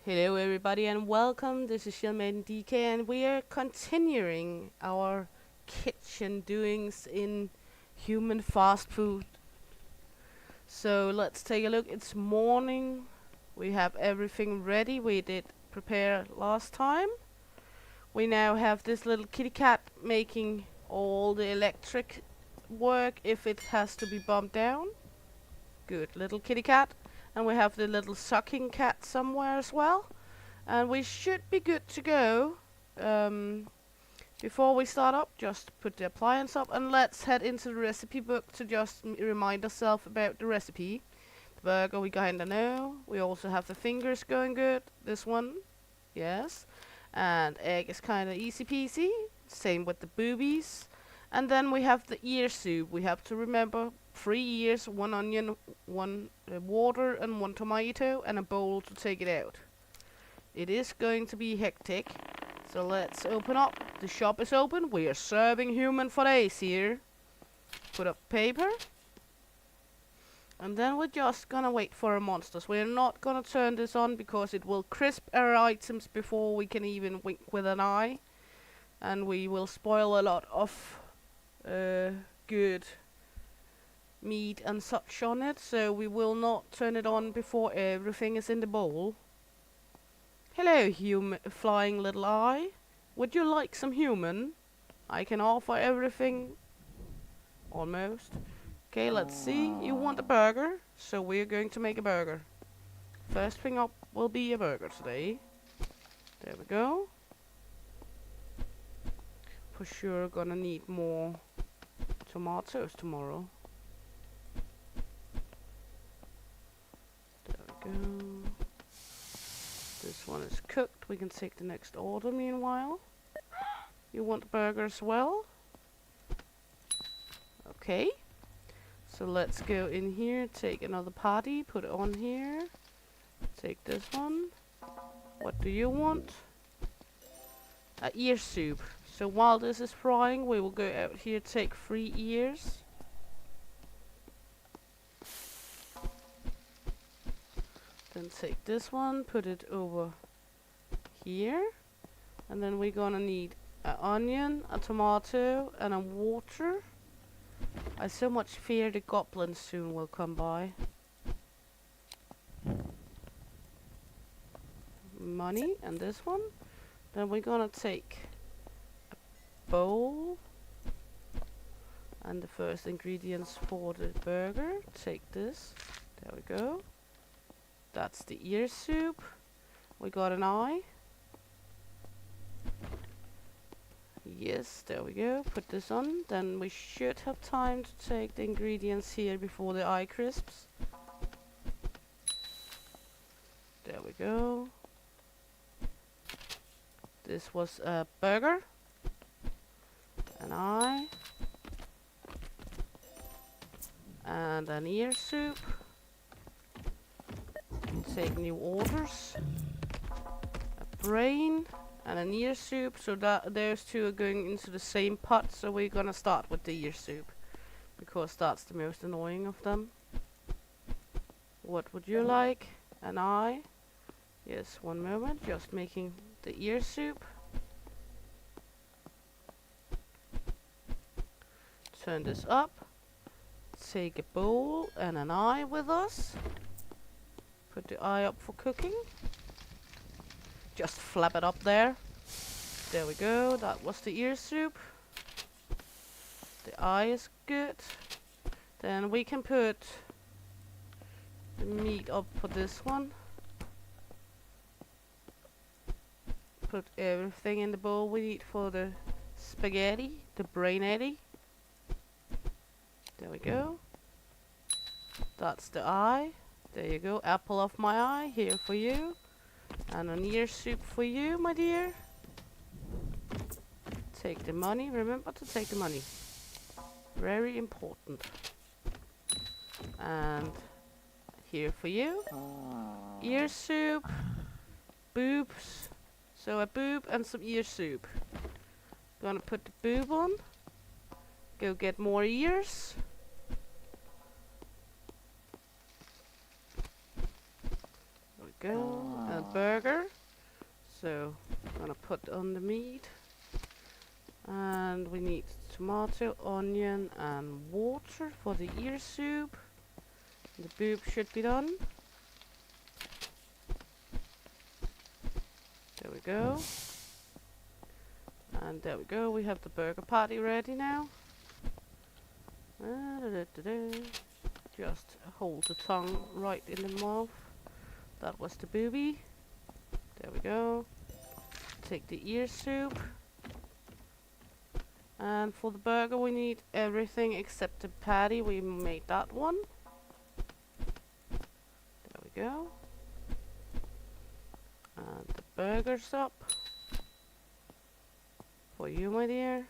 Hello everybody and welcome. This is Shilmaiden DK and we are continuing our kitchen doings in human fast food. So let's take a look. It's morning. We have everything ready. We did prepare last time. We now have this little kitty cat making all the electric work if it has to be bumped down. Good little kitty cat. And we have the little sucking cat somewhere as well. And we should be good to go. Before we start up, just put the appliance up and let's head into the recipe book to just remind ourselves about the recipe. The burger we kinda know. We also have the fingers going good. This one, yes. And egg is kinda easy peasy. Same with the boobies. And then we have the ear soup. We have to remember 3 ears, 1 onion, 1 water and 1 tomato and a bowl to take it out. It is going to be hectic, so let's open up. The shop is open. We are serving human fillets here. Put up paper. And then we're just gonna wait for our monsters. We're not gonna turn this on because it will crisp our items before we can even wink with an eye. And we will spoil a lot of good meat and such on it. So we will not turn it on before everything is in the bowl. Hello, flying little eye. Would you like some human? I can offer everything. Almost. Okay, let's see. You want a burger? So we're going to make a burger. First thing up will be a burger today. There we go. For sure gonna need more tomatoes tomorrow. There we go. This one is cooked. We can take the next order meanwhile. You want a burger as well? Okay. So let's go in here, take another patty, put it on here. Take this one. What do you want? Ear soup. So while this is frying, we will go out here, take 3 ears. Then take this one, put it over here. And then we're gonna need an onion, a tomato, and a water. I so much fear the goblins soon will come by. Money, and this one. Then we're gonna take a bowl. And the first ingredients for the burger. Take this. There we go. That's the ear soup. We got an eye. Yes, there we go. Put this on. Then we should have time to take the ingredients here before the eye crisps. There we go. This was a burger. An eye. And an ear soup. Take new orders. A brain and an ear soup. So that those two are going into the same pot. So we're gonna start with the ear soup because that's the most annoying of them. What would you like? An eye? Yes, one moment. Just making the ear soup. Turn this up. Take a bowl and an eye with us. Put the eye up for cooking. Just flap it up there. There we go. That was the ear soup. The eye is good. Then we can put the meat up for this one. Put everything in the bowl we need for the spaghetti, the brainetti. There we go. That's the eye. There you go. Apple of my eye here for you. And an ear soup for you, my dear. Take the money. Remember to take the money. Very important. And here for you. Ear soup. Boobs. So a boob and some ear soup. Gonna put the boob on. Go get more ears. we go. A burger. So I'm gonna put on the meat. And we need tomato, onion, and water for the ear soup. The boob should be done. There we go. And there we go. We have the burger patty ready now. Just hold the tongue right in the mouth. That was the booby. There we go. Take the ear soup. And for the burger we need everything except the patty. We made that one. There we go. And the burger's up. For you, my dear.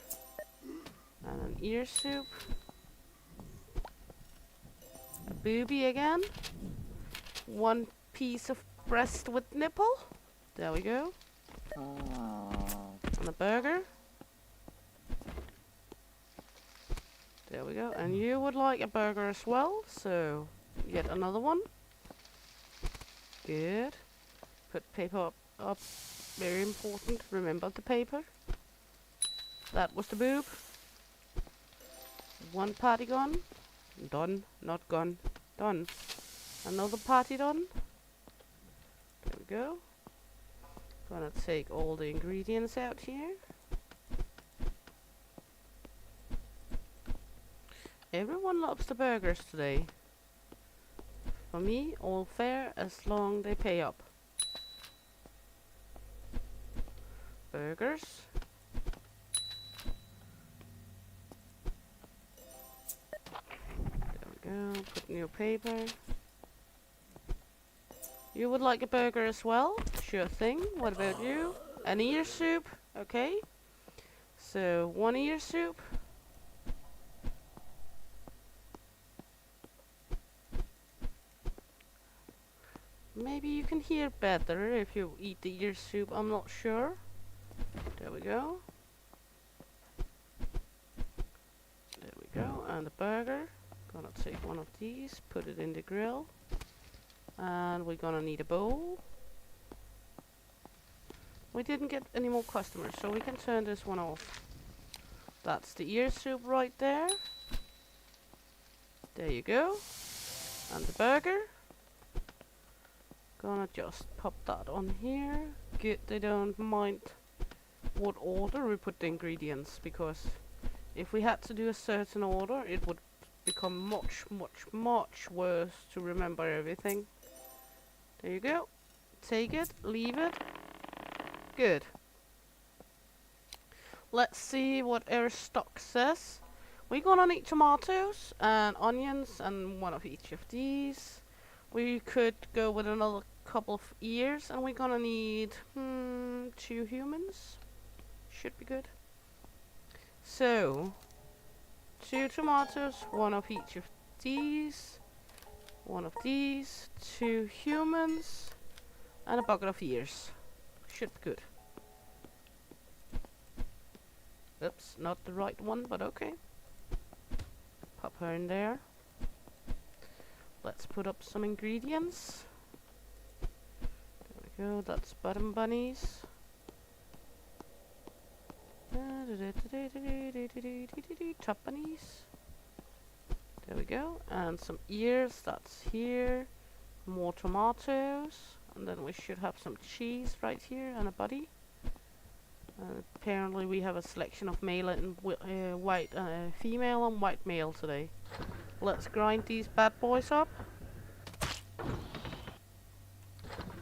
And an ear soup. A booby again. One piece of breast with nipple. There we go. And a burger. There we go. And you would like a burger as well, so yet another one. Good. Put paper up. Very important. Remember the paper. That was the boob. One patty gone. Done. Not gone. Done. Another patty done. There we go. Gonna take all the ingredients out here. Everyone loves the burgers today. For me, all fair as long they pay up. Burgers. There we go. Put new paper. You would like a burger as well? Sure thing. What about you? An ear soup? Okay. So, one ear soup. Maybe you can hear better if you eat the ear soup, I'm not sure. There we go. There we go, and the burger. Gonna take one of these, put it in the grill. And we're gonna need a bowl. We didn't get any more customers, so we can turn this one off. That's the ear soup right there. There you go. And the burger. Gonna just pop that on here. Good, they don't mind what order we put the ingredients, because if we had to do a certain order, it would become much worse to remember everything. There you go. Take it, leave it. Good. Let's see what our stock says. We're gonna need tomatoes and onions and one of each of these. We could go with another couple of ears, and we're gonna need 2 humans. Should be good. So, 2 tomatoes, one of each of these, one of these, 2 humans, and a bucket of ears. Should be good. Oops, not the right one, but okay. Pop her in there. Let's put up some ingredients. There we go, that's bottom bunnies. Top bunnies. There we go, and some ears, that's here. More tomatoes, and then we should have some cheese right here, and a body. Apparently we have a selection of male and white female and white male today. Let's grind these bad boys up.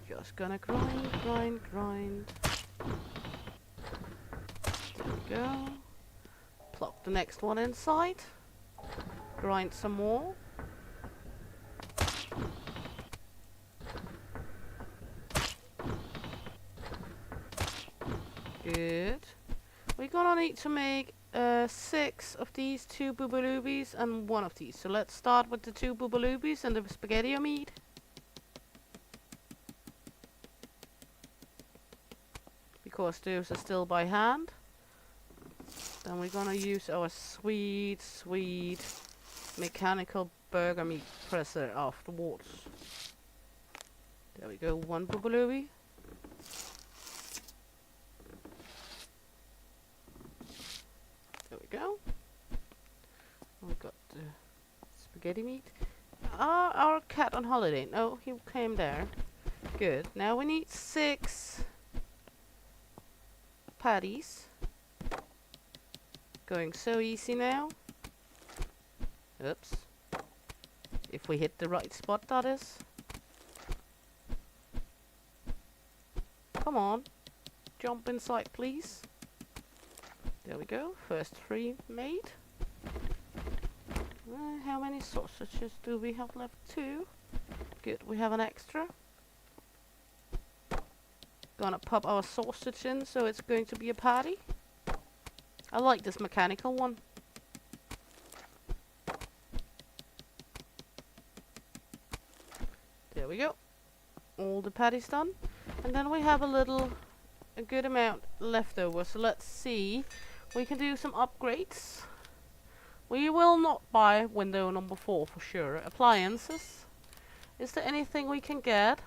Just gonna grind. There we go. Plop the next one inside. Grind some more. Good. We're gonna need to make 6 of these 2 boobaloobies and 1 of these. So let's start with the 2 boobaloobies and the spaghetti meat. Because those are still by hand. Then we're gonna use our sweet mechanical burger meat presser afterwards. There we go, one boobalooey. There we go. We got the spaghetti meat. Our cat on holiday? No, he came there. Good. Now we need 6 patties. Going so easy now. Oops. If we hit the right spot, that is. Come on. Jump inside, please. There we go. First 3 made. How many sausages do we have left? 2. Good, we have an extra. Gonna pop our sausage in, so it's going to be a patty. I like this mechanical one. There we go. All the patties done. And then we have a good amount left over. So let's see. We can do some upgrades. We will not buy window number 4 for sure. Appliances. Is there anything we can get?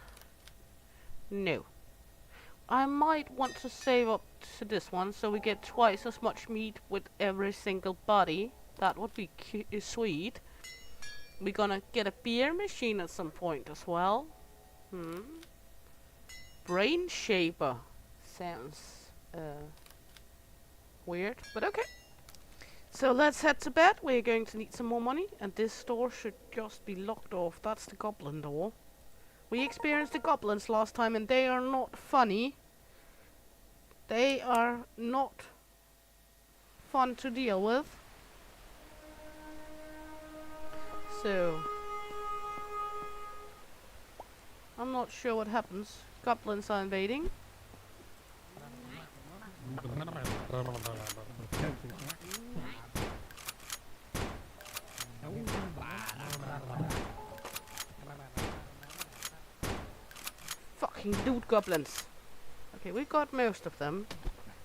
No. I might want to save up to this one so we get twice as much meat with every single body. That would be sweet. We're gonna get a beer machine at some point as well. Brain shaper. Sounds weird, but okay. So let's head to bed. We're going to need some more money, and this door should just be locked off. That's the goblin door. We experienced the goblins last time, and they are not funny. They are not fun to deal with. So I'm not sure what happens. Goblins are invading. Fucking dude goblins. Okay, we got most of them.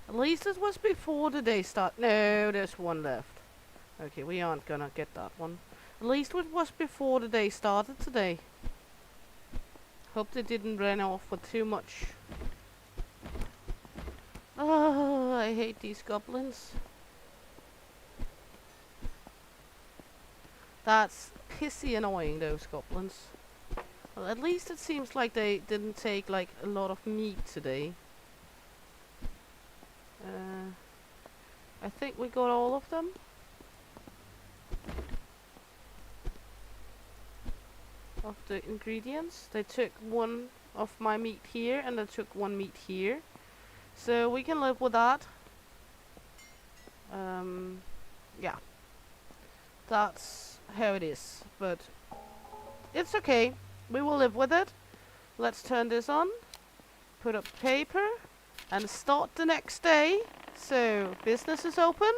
At least it was before the day start. No, there's one left. Okay, we aren't gonna get that one. At least it was before the day started today. Hope they didn't run off with too much. Oh, I hate these goblins. That's pissy annoying, those goblins. Well, at least it seems like they didn't take like a lot of meat today. I think we got all of them. Of the ingredients. They took one of my meat here and they took one meat here. So we can live with that. Yeah. That's how it is. But it's okay. We will live with it. Let's turn this on. Put up paper. And start the next day. So, business is open.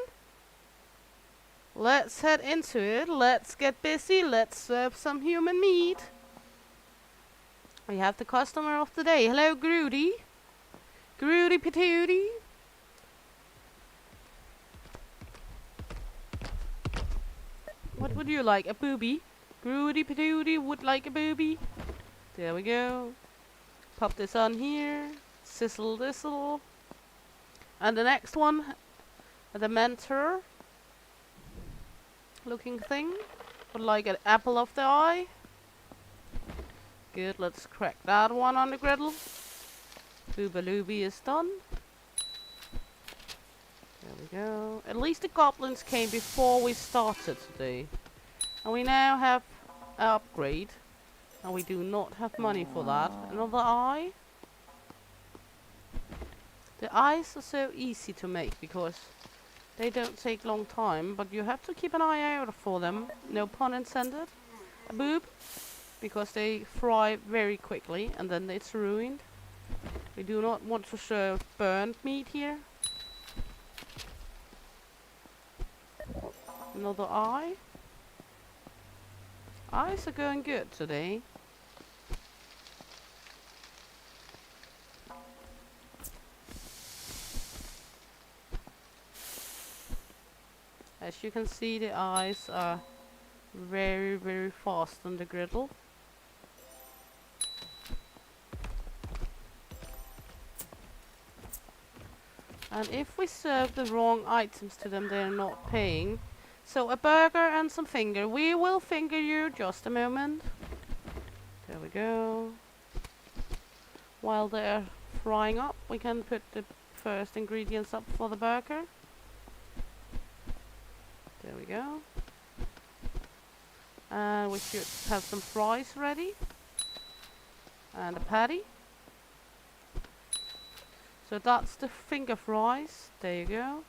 Let's head into it. Let's get busy. Let's serve some human meat. We have the customer of the day. Hello, Groody. Groody Patooty. What would you like? A booby? Groody Patooty would like a booby. There we go. Pop this on here. Sizzle thistle. And the next one, the mentor looking thing. Would like an apple of the eye. Good, let's crack that one on the griddle. Boobalooby is done. There we go. At least the goblins came before we started today. And we now have an upgrade. And we do not have money for that. Another eye. The eyes are so easy to make because they don't take long time, but you have to keep an eye out for them. No pun intended. A boob, because they fry very quickly and then it's ruined. We do not want to serve burnt meat here. Another eye. Eyes are going good today. As you can see, the eyes are very, very fast on the griddle. And if we serve the wrong items to them, they're not paying. So a burger and some finger. We will finger you. Just a moment. There we go. While they're frying up, we can put the first ingredients up for the burger. There we go. And we should have some fries ready. And a patty. So that's the finger fries. There you go.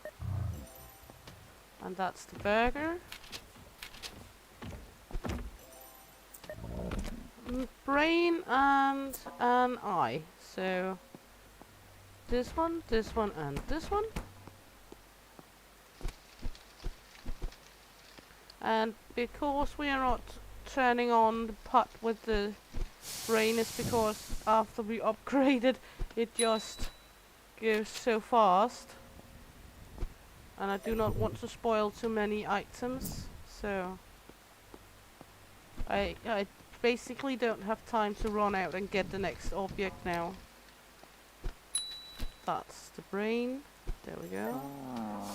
And that's the burger. Brain and an eye. So this one, and this one. And because we are not turning on the pot with the brain, is because after we upgraded, it just goes so fast. And I do not want to spoil too many items, so I basically don't have time to run out and get the next object now. That's the brain. There we go.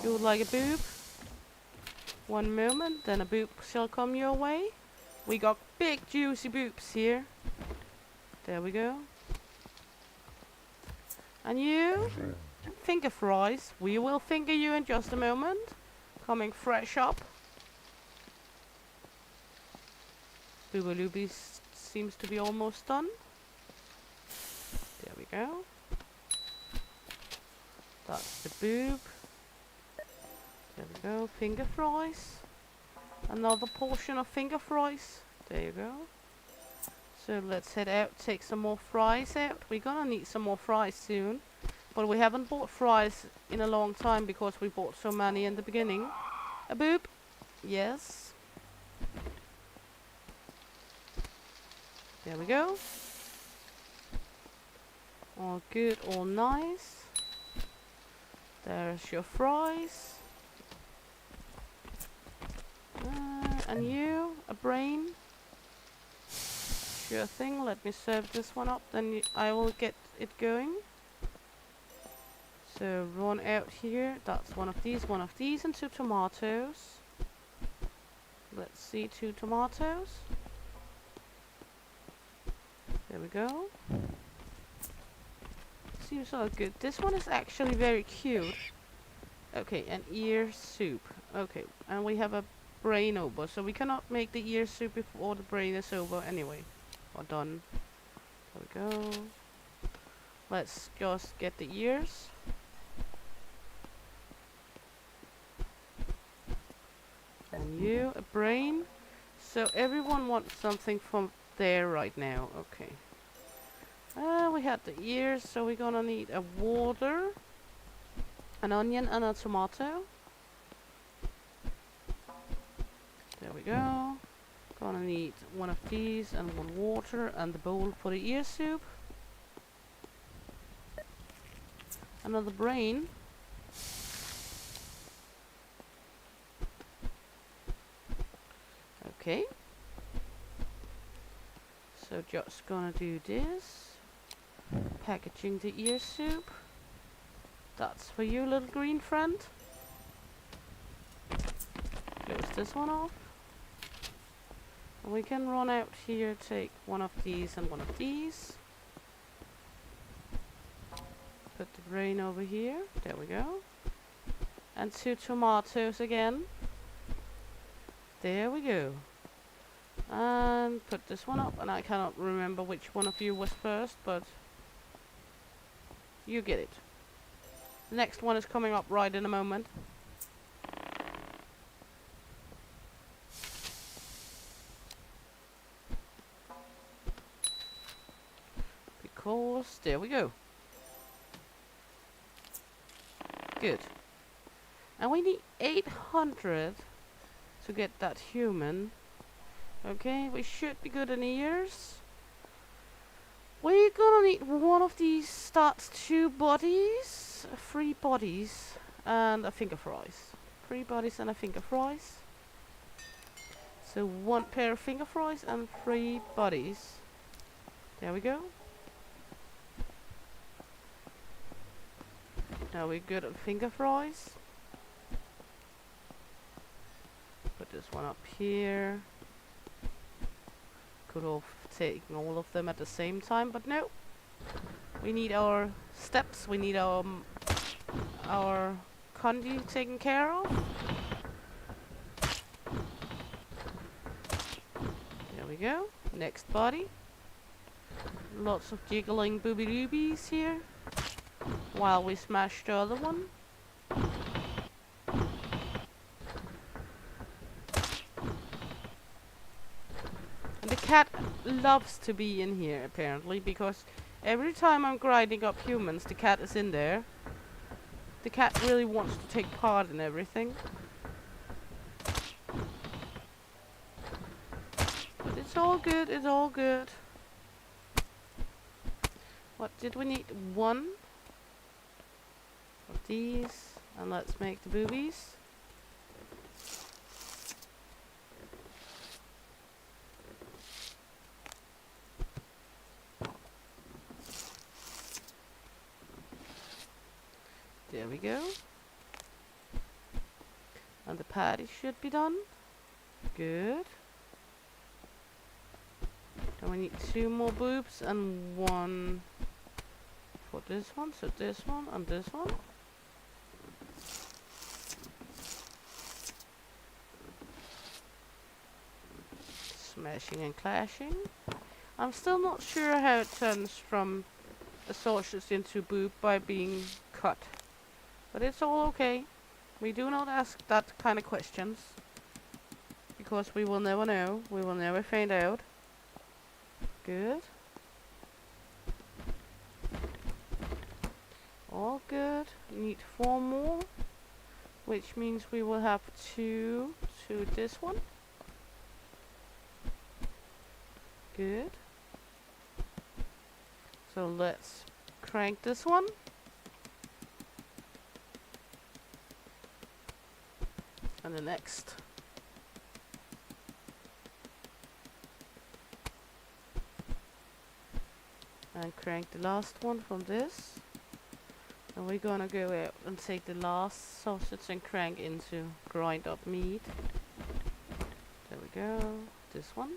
You would like a boob? One moment, then a boob shall come your way. We got big juicy boobs here. There we go. And you? Finger fries. We will finger you in just a moment. Coming fresh up. Boobalooby seems to be almost done. There we go. That's the boob. There we go. Finger fries. Another portion of finger fries. There you go. So let's head out, take some more fries out. We're gonna need some more fries soon. But we haven't bought fries in a long time because we bought so many in the beginning. A boob. Yes. There we go. All good, all nice. There's your fries. And you, a brain. Sure thing, let me serve this one up, then I will get it going. So run out here, that's one of these, and 2 tomatoes. Let's see, 2 tomatoes. There we go. Seems all good. This one is actually very cute. Okay, an ear soup. Okay, and we have a brain over, so we cannot make the ear soup before the brain is over anyway. Or done. There we go. Let's just get the ears. And you, a brain. So everyone wants something from there right now. Okay. We had the ears, so we're gonna need a water, an onion, and a tomato. There we go. Gonna need one of these and 1 water and the bowl for the ear soup. Another brain. Okay. So just gonna do this. Packaging the ear soup. That's for you, little green friend. Close this one off. And we can run out here, take one of these and one of these. Put the brain over here. There we go. And 2 tomatoes again. There we go. And put this one up. And I cannot remember which one of you was first, but you get it. The next one is coming up right in a moment. Because there we go. Good. And we need 800 to get that human. Okay, we should be good in ears. We're gonna need one of these. That's 2 bodies, 3 bodies, and a finger fries. 3 bodies and a finger fries. So 1 pair of finger fries and 3 bodies. There we go. Now we're good at finger fries. Put this one up here. Could have taken all of them at the same time, but no. We need our steps. We need our kanji taken care of. There we go. Next body. Lots of jiggling booby doobies here. While we smash the other one. And the cat loves to be in here apparently, because every time I'm grinding up humans, the cat is in there. The cat really wants to take part in everything. But it's all good, it's all good. What did we need? One of these. And let's make the boobies. There we go. And the patty should be done. Good. Then we need 2 more boobs and 1 for this one. So this one and this one. Smashing and clashing. I'm still not sure how it turns from a sausage into boob by being cut. But it's all okay. We do not ask that kind of questions. Because we will never know. We will never find out. Good. All good. Need 4 more. Which means we will have 2 to this one. Good. So let's crank this one. And the next. And crank the last one from this. And we're gonna go out and take the last sausage and crank into grind up meat. There we go. This one.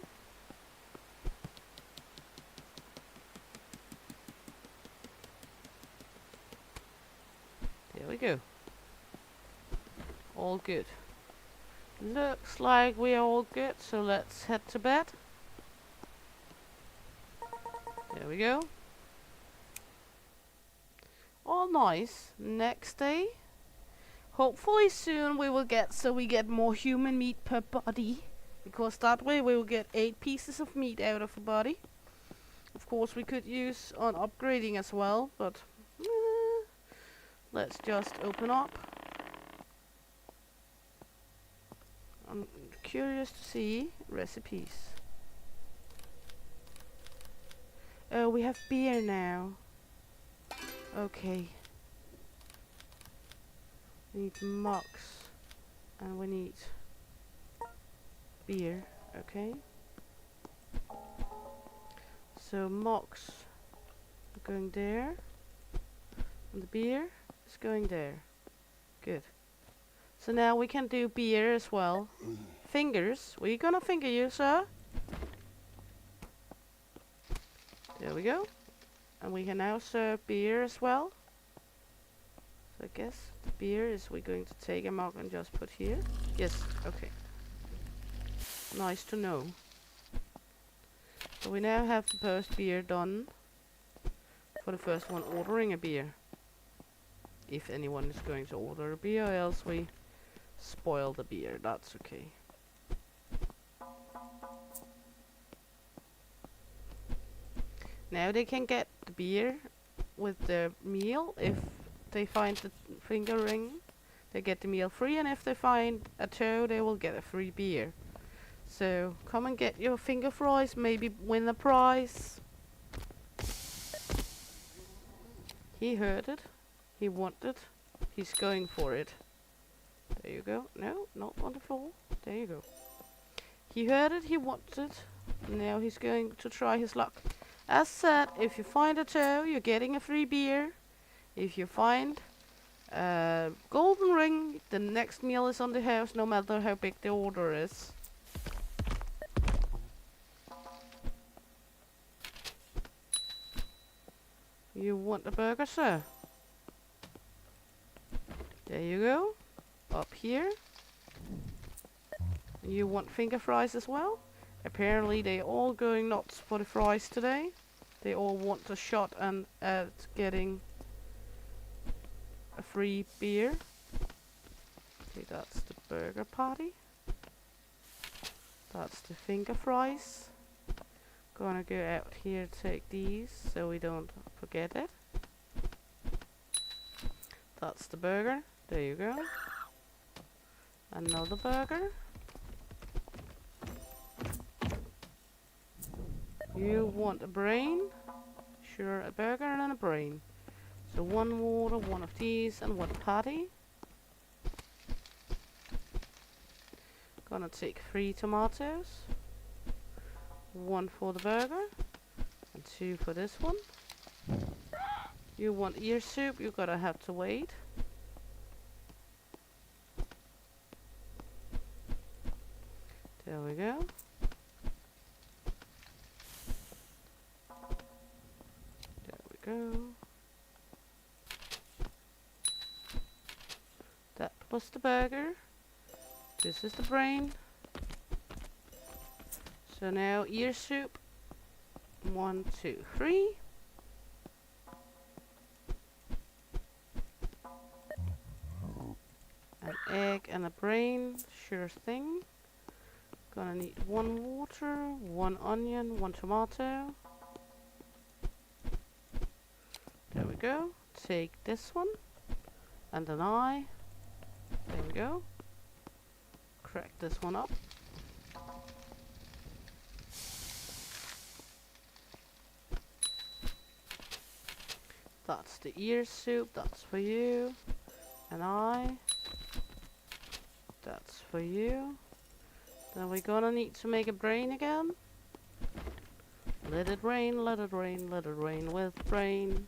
There we go. All good. Looks like we are all good, so let's head to bed. There we go. All nice. Next day. Hopefully soon we will get more human meat per body. Because that way we will get 8 pieces of meat out of a body. Of course we could use on upgrading as well, but let's just open up. I'm curious to see recipes. Oh, we have beer now. Okay. We need mugs. And we need beer. Okay. So mugs are going there. And the beer is going there. Good. So now we can do beer as well. Fingers. We're gonna finger you, sir. There we go. And we can now serve beer as well. So I guess the beer is we're going to take a mug and just put here. Yes, okay. Nice to know. So we now have the first beer done. For the first one ordering a beer. If anyone is going to order a beer, or else we spoil the beer. That's okay. Now they can get the beer with the meal. If they find the finger ring, they get the meal free, and if they find a toe, they will get a free beer. So come and get your finger fries, maybe win a prize. He heard it. He wanted. He's going for it. There you go. No, not on the floor. There you go. He heard it. He wanted it. Now he's going to try his luck. As said, if you find a toe, you're getting a free beer. If you find Golden ring. The next meal is on the house, no matter how big the order is. You want a burger, sir? There you go. Up here. You want finger fries as well? Apparently they all going nuts for the fries today. They all want a shot and at getting a free beer. Okay, that's the burger patty. That's the finger fries. Gonna go out here, take these so we don't forget it. That's the burger. There you go. Another burger. You want a brain? Sure, a burger and a brain. So one water, one of these, and one patty. Gonna take 3 tomatoes. 1 for the burger, and 2 for this one. You want ear soup? You're gonna have to wait. There we go. There we go. That plus the burger. This is the brain. So now ear soup. 1, 2, 3. An egg and a brain, sure thing. Gonna need 1 water, 1 onion, 1 tomato. There we go. Take this one and an eye. There we go. Crack this one up. That's the ear soup, that's for you. An eye. That's for you. Then we're gonna need to make a brain again. Let it rain, let it rain, let it rain with brain.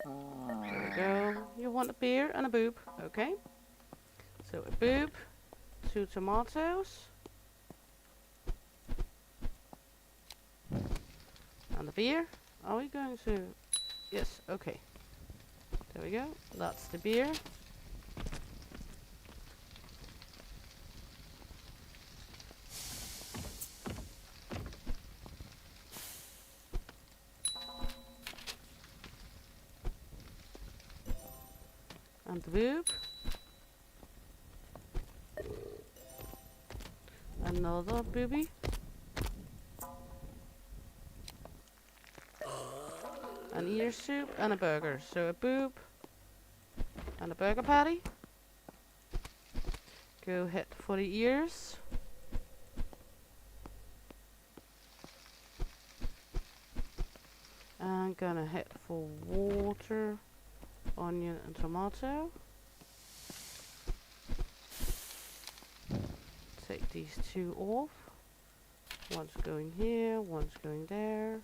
There we go. You want a beer and a boob, okay? So a boob, 2 tomatoes. And a beer. Are we going to... Yes, okay. There we go. That's the beer. And the boob. Another booby. An ear soup and a burger. So a boob and a burger patty. Go ahead for the ears. And gonna head for water, onion and tomato. Take these 2 off. One's going here, one's going there.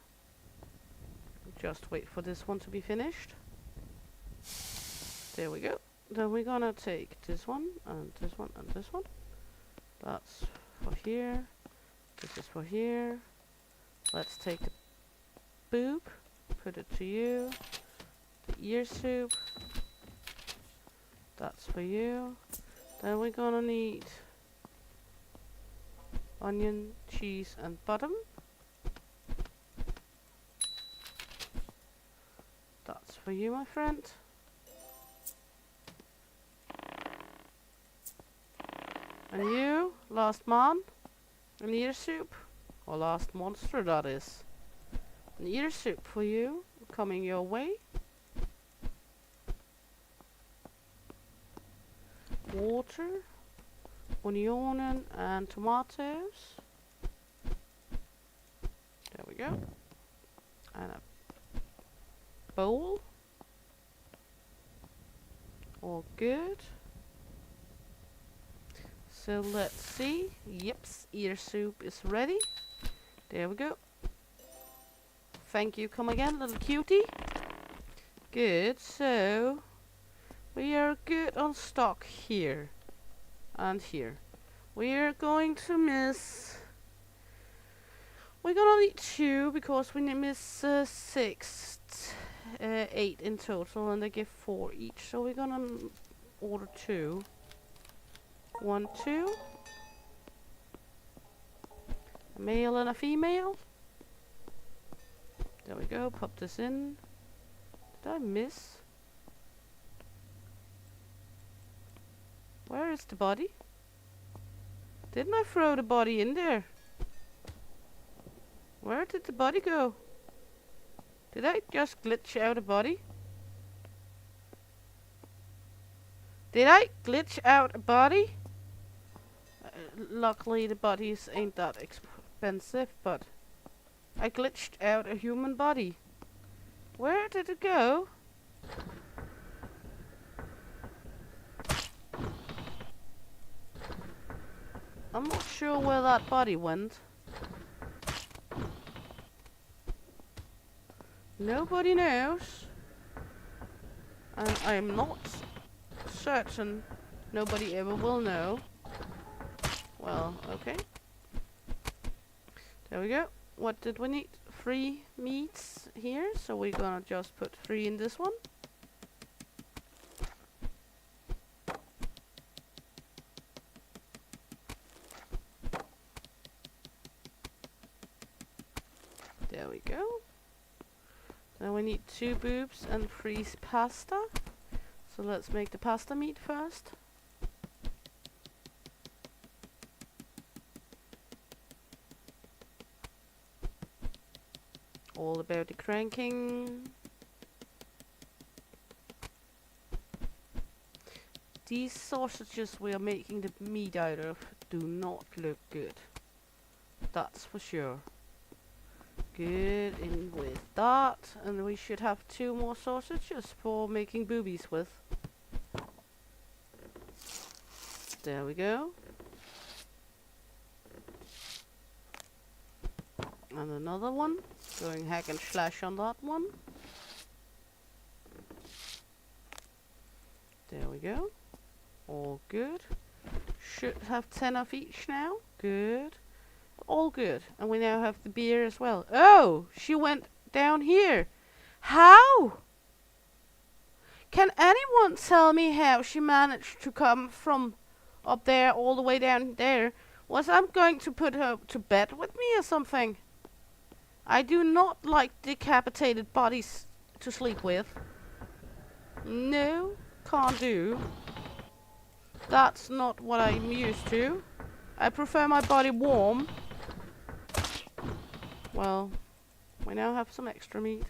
Just wait for this one to be finished. There we go. Then we're gonna take this one and this one and this one. That's for here. This is for here. Let's take the boob, put it to you. The ear soup. That's for you. Then we're gonna need onion, cheese and bottom. That's for you, my friend. And you, last man, an ear soup. Or last monster, that is. An ear soup for you, coming your way. Water, onion and tomatoes. There we go. And a bowl. All good. So let's see. Yips, ear soup is ready. There we go. Thank you. Come again, little cutie. Good. So We are good on stock here and here. We're going to miss. We're gonna need 2 because we miss 6, 8 in total, and they give 4 each. So we're gonna order 2. 1, 2. A male and a female. There we go. Pop this in. Did I miss? Where is the body? Didn't I throw the body in there? Where did the body go? Did I just glitch out a body? Did I glitch out a body? Luckily the bodies ain't that expensive, but I glitched out a human body. Where did it go? I'm not sure where that body went. Nobody knows. And I'm not certain nobody ever will know. Well, okay. There we go. What did we need? 3 meats here. So we're gonna just put 3 in this one. There we go. Now we need 2 boobs and 3 pasta. So let's make the pasta meat first. All about the cranking. These sausages we are making the meat out of do not look good. That's for sure. Good, in with that. And we should have 2 more sausages for making boobies with. There we go. And another one. Going hack and slash on that one. There we go. All good. Should have 10 of each now. Good. All good. And we now have the beer as well. Oh! She went down here. How? Can anyone tell me how she managed to come from up there all the way down there? Was I going to put her to bed with me or something? I do not like decapitated bodies to sleep with. No, can't do. That's not what I'm used to. I prefer my body warm. Well, we now have some extra meat.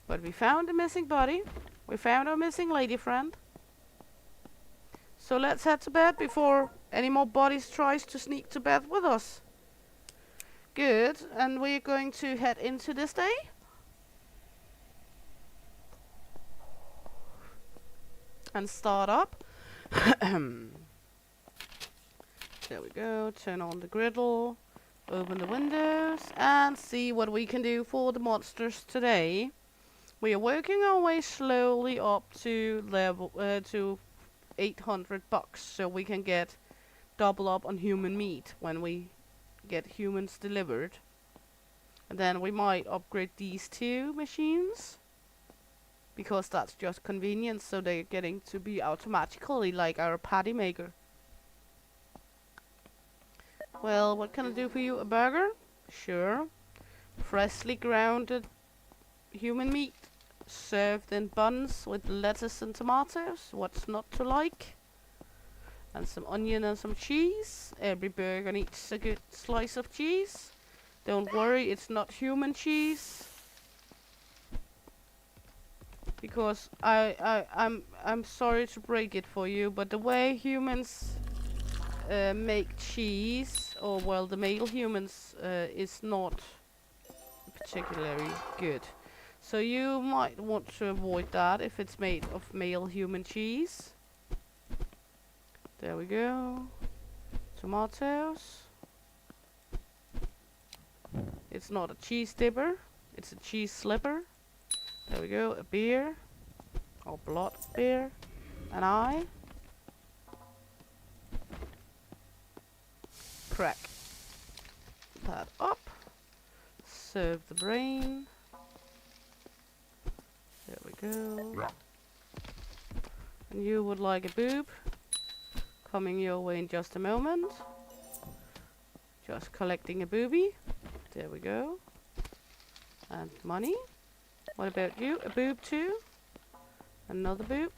But we found a missing body. We found our missing lady friend. So let's head to bed before any more bodies tries to sneak to bed with us. Good, and we're going to head into this day. And start up. There we go, turn on the griddle, open the windows, and see what we can do for the monsters today. We are working our way slowly up to level, to 800 bucks, so we can get double up on human meat when we get humans delivered. And then we might upgrade these 2 machines, because that's just convenience, so they're getting to be automatically like our patty maker. Well, what can I do for you? A burger? Sure. Freshly grounded human meat, served in buns with lettuce and tomatoes. What's not to like? And some onion and some cheese. Every burger needs a good slice of cheese. Don't worry, it's not human cheese. Because I'm sorry to break it for you, but the way humans make cheese, or well, the male humans is not particularly good. So you might want to avoid that if it's made of male human cheese. There we go. Tomatoes. It's not a cheese dipper, it's a cheese slipper. There we go, a beer. or blood beer. An eye. Crack that up. Serve the brain. There we go. And you would like a boob. Coming your way in just a moment. Just collecting a booby. There we go. And money. What about you? A boob too? Another boob.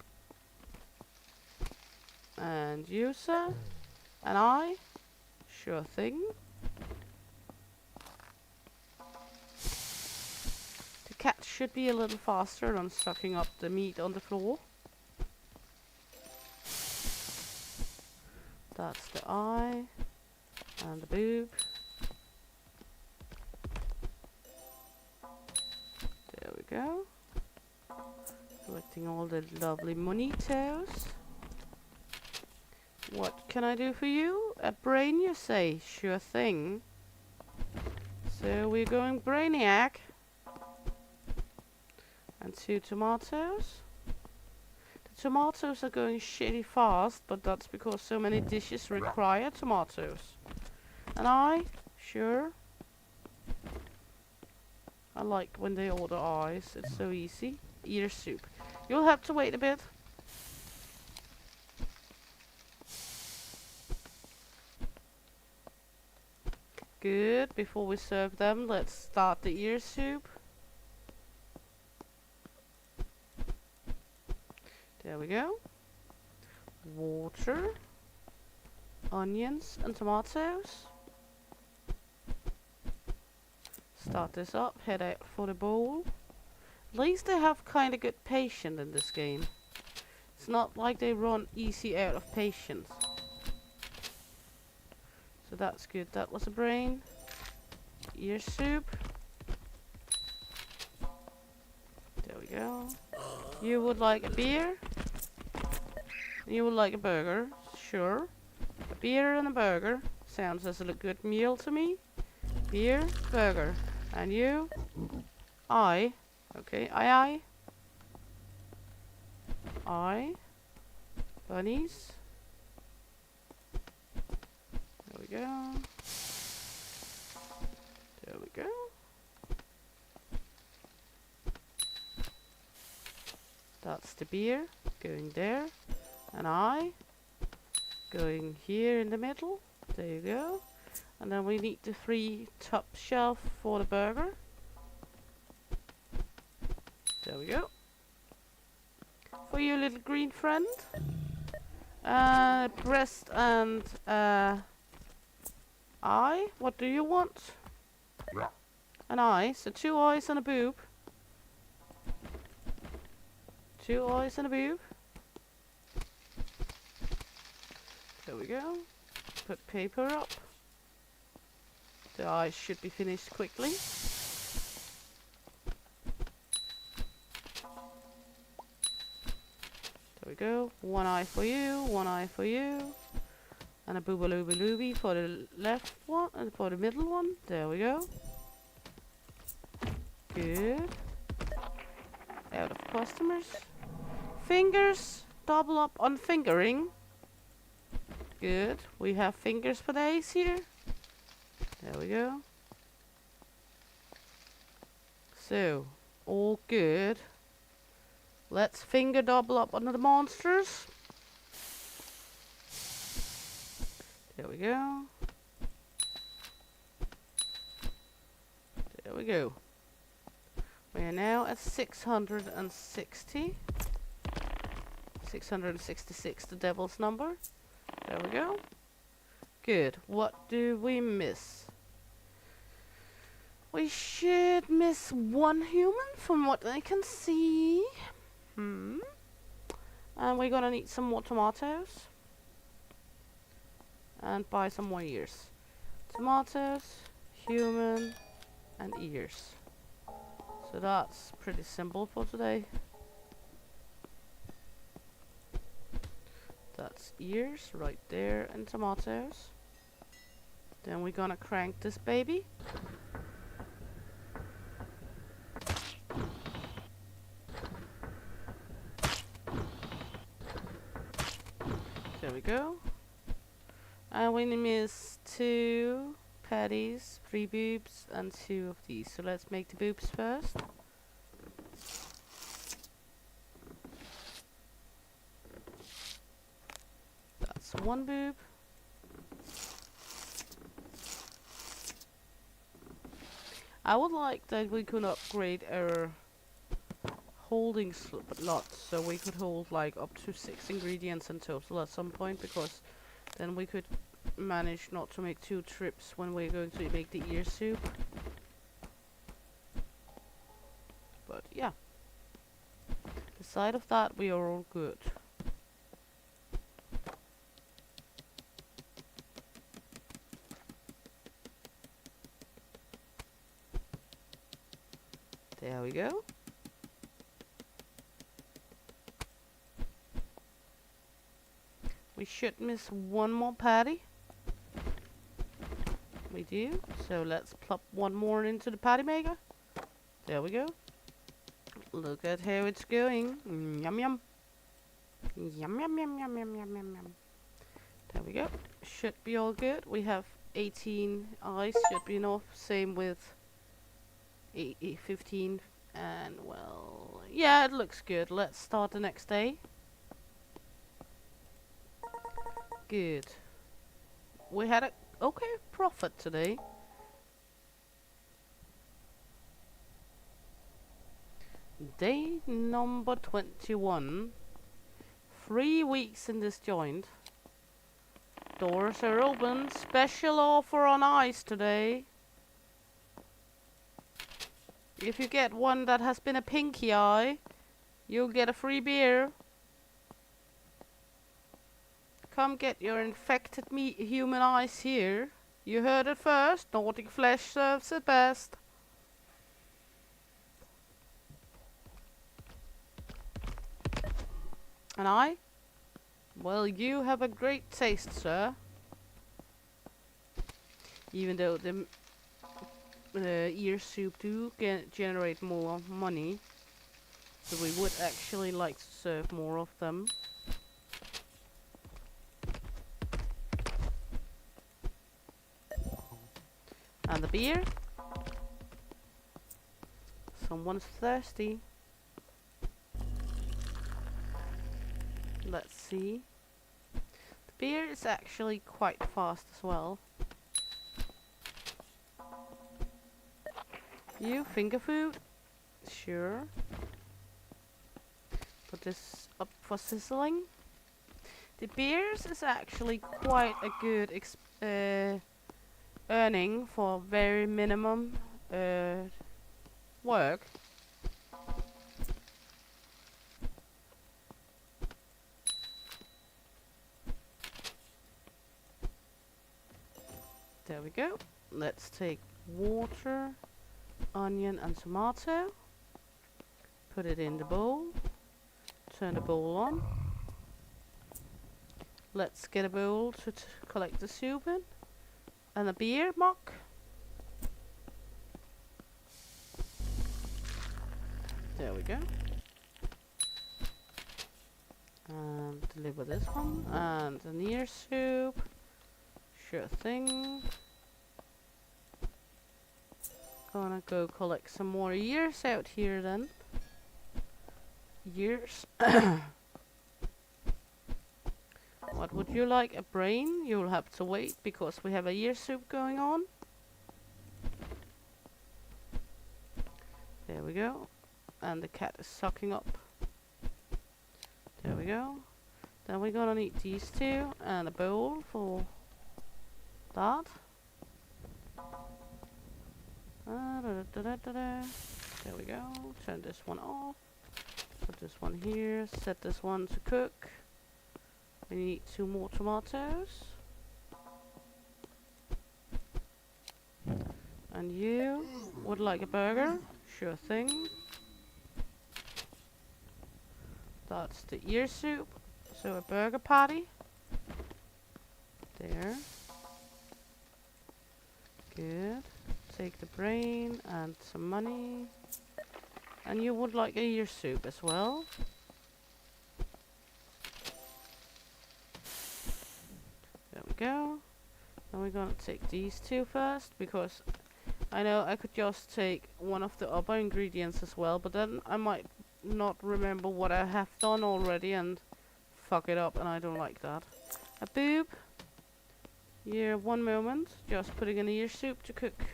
And you, sir? An eye? Sure thing. The cat should be a little faster on sucking up the meat on the floor. That's the eye. And the boob. There we go. Collecting all the lovely monitos. What can I do for you? A brain, you say? Sure thing. So we're going brainiac. And 2 tomatoes. The tomatoes are going shitty fast, but that's because so many dishes require tomatoes. And I? Sure. I like when they order eyes. It's so easy. Ear soup. You'll have to wait a bit. Good. Before we serve them, let's start the ear soup. There we go. Water. Onions and tomatoes. Start this up. Head out for the bowl. At least they have kind of good patience in this game. It's not like they run easy out of patience. So that's good. That was a brain. Ear soup. There we go. You would like a beer? You would like a burger? Sure. A beer and a burger. Sounds as a good meal to me. Beer, burger. And you? I. Okay, I. Bunnies. There we go. There we go. That's the beer going there. And I going here in the middle. There you go. And then we need the 3 top shelf for the burger. There we go. For you little green friend. Breast and eye. What do you want? An eye. So 2 eyes and a boob. 2 eyes and a boob. There we go. Put paper up. The eyes should be finished quickly. There we go. 1 eye for you, 1 eye for you. And a boobalooby looby for the left one and for the middle one. There we go. Good. Out of customers. Fingers. Double up on fingering. Good. We have fingers for days here. There we go. So, all good. Let's finger double up on the monsters. There we go. There we go. We are now at 660. 666, the devil's number. There we go. Good. What do we miss? We should miss 1 human from what I can see. And we're gonna need some more tomatoes. And buy some more ears. Tomatoes, human, and ears. So that's pretty simple for today. That's ears right there and tomatoes. Then we're gonna crank this baby. There we go. And we miss 2 patties, 3 boobs, and 2 of these. So let's make the boobs first. That's 1 boob. I would like that we could upgrade our holding slots, so we could hold like up to 6 ingredients in total at some point, because then we could manage not to make 2 trips when we're going to make the ear soup. But yeah, aside of that, we are all good. There we go. We should miss 1 more patty. We do. So let's plop 1 more into the patty maker. There we go. Look at how it's going. Yum yum. Yum yum yum yum yum yum yum yum. There we go. Should be all good. We have 18 eyes. Should be enough. Same with 15. And well, yeah, it looks good. Let's start the next day. Good. We had a okay profit today. Day number 21. 3 weeks in this joint. Doors are open. Special offer on ice today. If you get one that has been a pinky eye, you'll get a free beer. Come get your infected meat human eyes here. You heard it first. Nordic flesh serves it best. And I? Well, you have a great taste, sir. Even though the ear soup do generate more money, so we would actually like to serve more of them. And the beer. Someone's thirsty. Let's see. The beer is actually quite fast as well. You finger food? Sure. Put this up for sizzling. The beers is actually quite a good earning for very minimum work. There we go. Let's take water, onion and tomato. Put it in the bowl. Turn the bowl on. Let's get a bowl to collect the soup in. And a beer mug. There we go. And deliver this one. And an ear soup. Sure thing. Gonna go collect some more ears out here then. Ears. What would you like? A brain? You'll have to wait because we have a ear soup going on. There we go. And the cat is sucking up. There we go. Then we're gonna need these 2 and a bowl for that. There we go. Turn this one off. Put this one here. Set this one to cook. We need 2 more tomatoes. And you would like a burger? Sure thing. That's the ear soup. So a burger patty. There. Good. Take the brain and some money. And you would like a ear soup as well. go. Now we're gonna take these two first, because I know I could just take one of the other ingredients as well, but then I might not remember what I have done already and fuck it up, and I don't like that. A boob. Yeah, one moment. Just putting in ear soup to cook.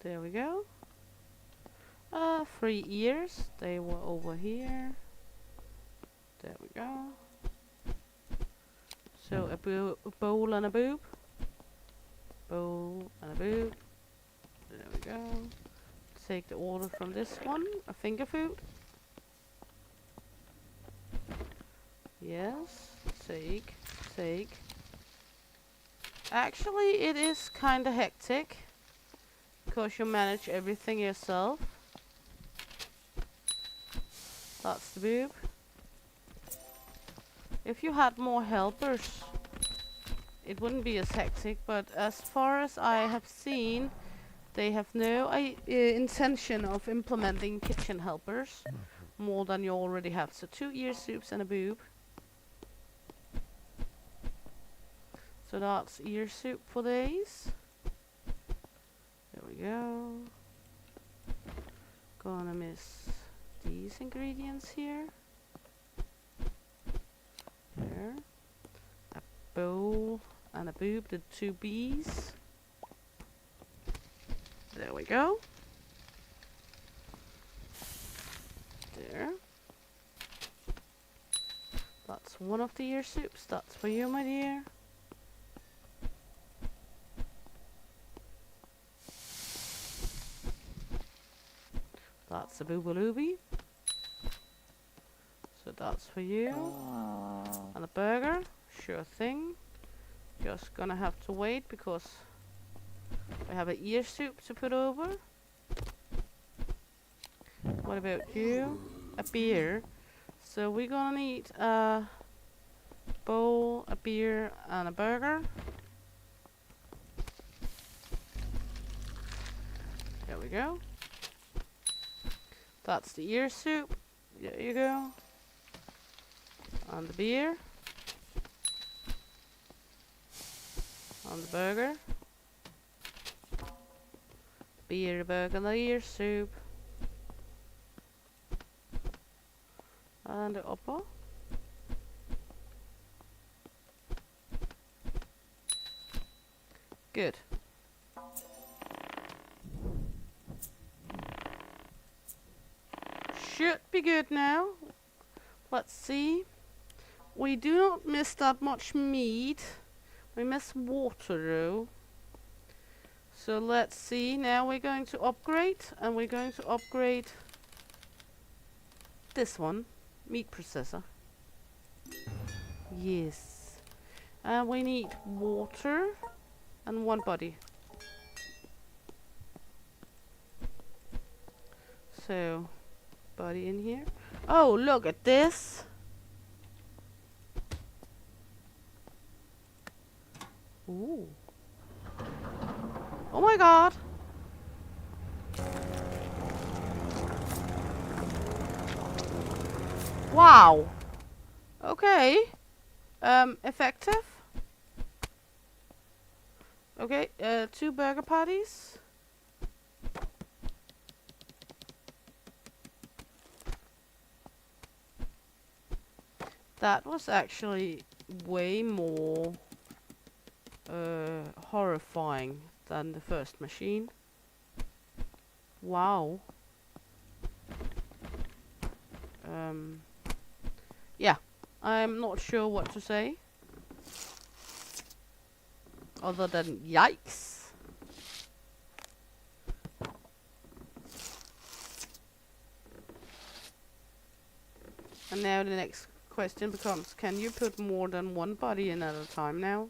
There we go. 3 ears. They were over here. There we go. So a bowl and a boob. Bowl and a boob. There we go. Take the order from this one. A finger food. Yes. Take. Actually, it is kinda hectic, because you manage everything yourself. That's the boob. If you had more helpers, it wouldn't be as hectic, but as far as I have seen, they have no intention of implementing kitchen helpers more than you already have. So 2 ear soups and a boob. So that's ear soup for these. There we go. Gonna miss these ingredients here. There. A bowl and a boob, the 2 B's. There we go. There. That's one of the ear soups. That's for you, my dear. That's a boobalooby. So that's for you. And a burger. Sure thing. Just gonna have to wait because we have an ear soup to put over. What about you? A beer. So we're gonna need a bowl, a beer, and a burger. There we go. That's the ear soup. There you go. And the beer. And the burger. Beer, burger, and the ear soup. And the upper. Good. Should be good now. Let's see. We do not miss that much meat. We miss water though. So let's see. Now we're going to upgrade, and we're going to upgrade this one. Meat processor. Yes. And we need water and 1 body. So, body in here. Oh, look at this. Ooh. Oh my god. Wow. Okay. Effective. Okay, 2 burger patties. That was actually way more horrifying than the first machine. Wow. Yeah, I'm not sure what to say. Other than yikes. And now the next question becomes, can you put more than 1 body in at a time now?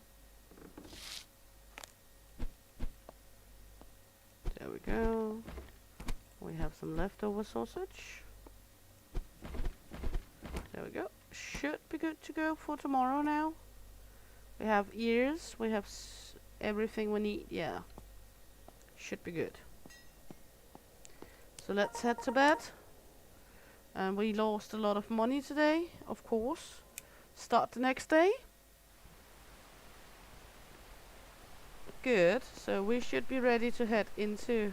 There we go. We have some leftover sausage. There we go. Should be good to go for tomorrow now. We have ears. We have everything we need. Yeah. Should be good. So let's head to bed. And we lost a lot of money today, of course. Start the next day. Good, so we should be ready to head into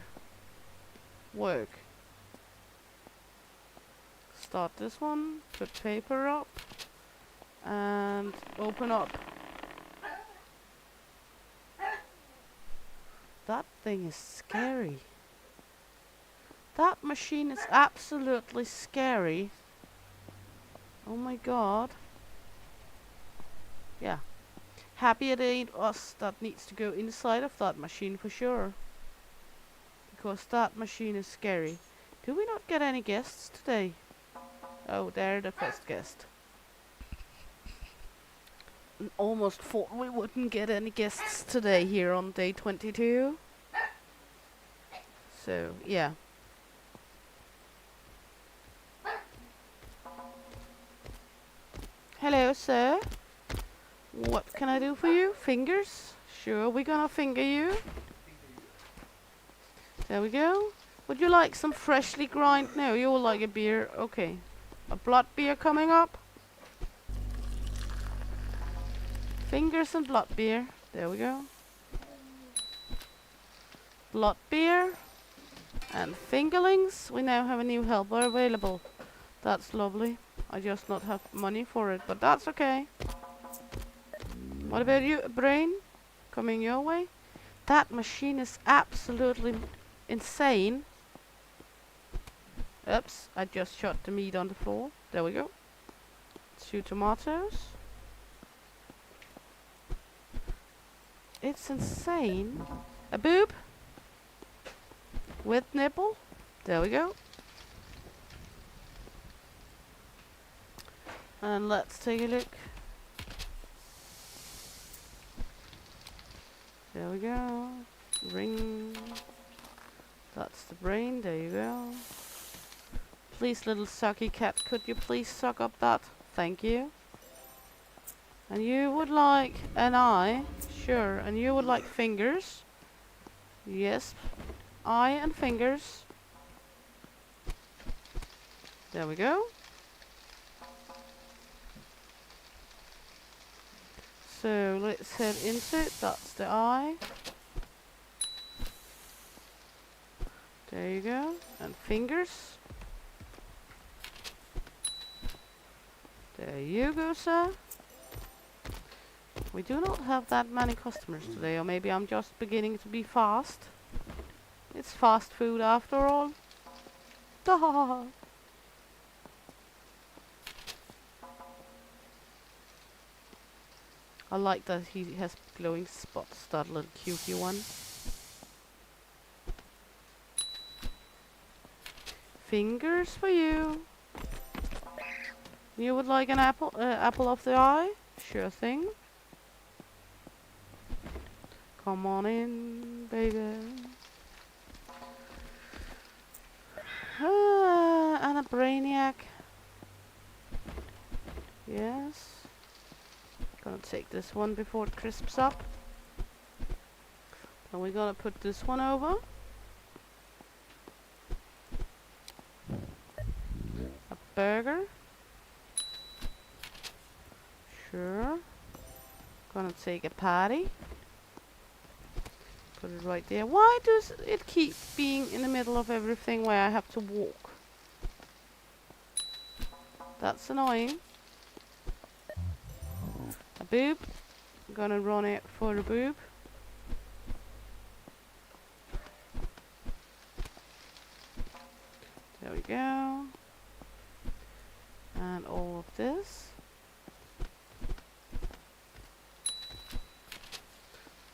work. Start this one, put paper up, and open up. That thing is scary. That machine is absolutely scary. Oh my god. Yeah. Happy it ain't us that needs to go inside of that machine for sure. Because that machine is scary. Do we not get any guests today? Oh, they're the first guest. Almost thought we wouldn't get any guests today here on day 22. So, yeah. Hello, sir. What can I do for you? Fingers? Sure, we're gonna finger you. There we go. Would you like some freshly grind? No, you will like a beer. Okay. A blood beer coming up. Fingers and blood beer. There we go. Blood beer and fingerlings. We now have a new helper available. That's lovely. I just not have money for it, but that's okay. What about you, brain? Coming your way? That machine is absolutely insane. Oops, I just shot the meat on the floor. There we go. 2 tomatoes. It's insane. A boob with nipple. There we go. And let's take a look. There we go. Ring. That's the brain. There you go. Please, little sucky cat, could you please suck up that? Thank you. And you would like an eye? Sure. And you would like fingers? Yes. Eye and fingers. There we go. So let's head into it. That's the eye. There you go. And fingers. There you go, sir. We do not have that many customers today, or maybe I'm just beginning to be fast. It's fast food after all. I like that he has glowing spots, that little cutie one. Fingers for you. You would like an apple, apple of the eye? Sure thing. Come on in, baby. And a brainiac. Yes. Gonna take this one before it crisps up. And we're gonna put this one over. A burger. Sure. Gonna take a patty. Put it right there. Why does it keep being in the middle of everything where I have to walk? That's annoying. A boob. I'm gonna run it for a boob. There we go. And all of this.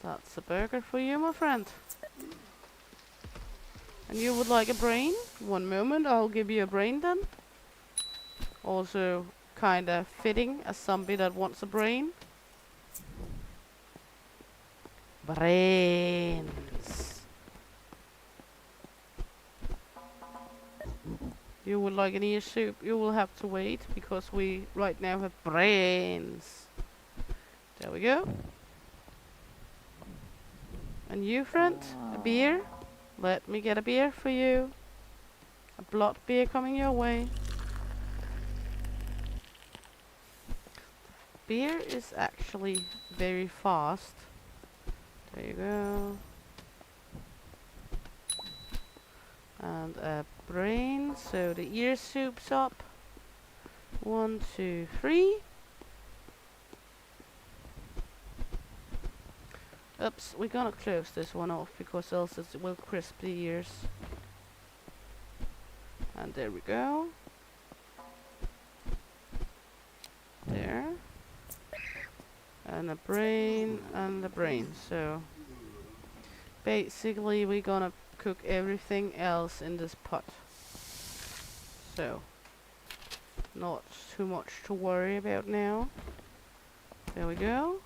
That's a burger for you, my friend. And you would like a brain? One moment, I'll give you a brain then. Also kinda fitting as somebody that wants a brain. Brains. You would like an ear soup? You will have to wait because we right now have brains. There we go. And you, friend, a beer? Let me get a beer for you. A blood beer coming your way. spear is actually very fast. There you go. And a brain, so the ear soup's up. 1, 2, 3. Oops, we're gonna close this one off because else it will crisp the ears. And there we go. There. And a brain and a brain. So basically we're gonna cook everything else in this pot. So not too much to worry about now. There we go.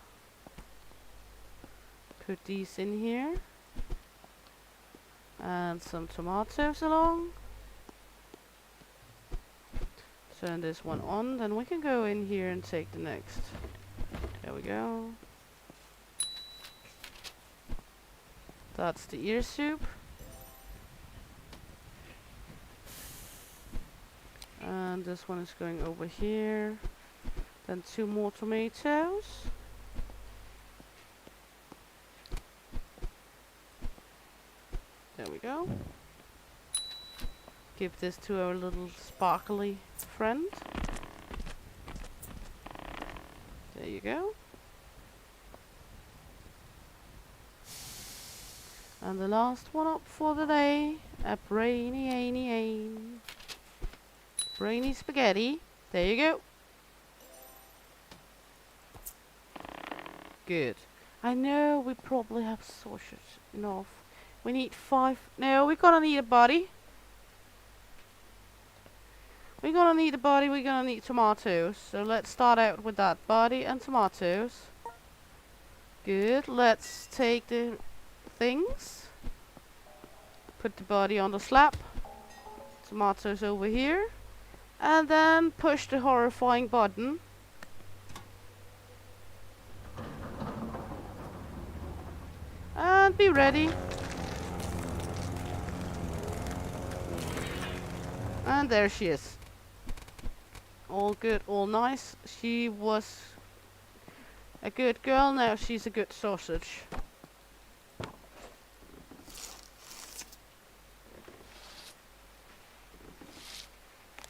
Put these in here. And some tomatoes along. Turn this one on, then we can go in here and take the next. There we go. That's the ear soup. And this one is going over here. Then 2 more tomatoes. There we go. Give this to our little sparkly friend. There you go. And the last one up for the day, a brainy spaghetti. There you go. Good. I know we probably have sausage enough. We need 5. No, we're gonna need a body. We're gonna need a body, we're gonna need tomatoes. So let's start out with that. Body and tomatoes. Good. Let's take the things. Put the body on the slab. Tomatoes over here. And then push the horrifying button. And be ready. And there she is. All good, all nice. She was a good girl, now she's a good sausage.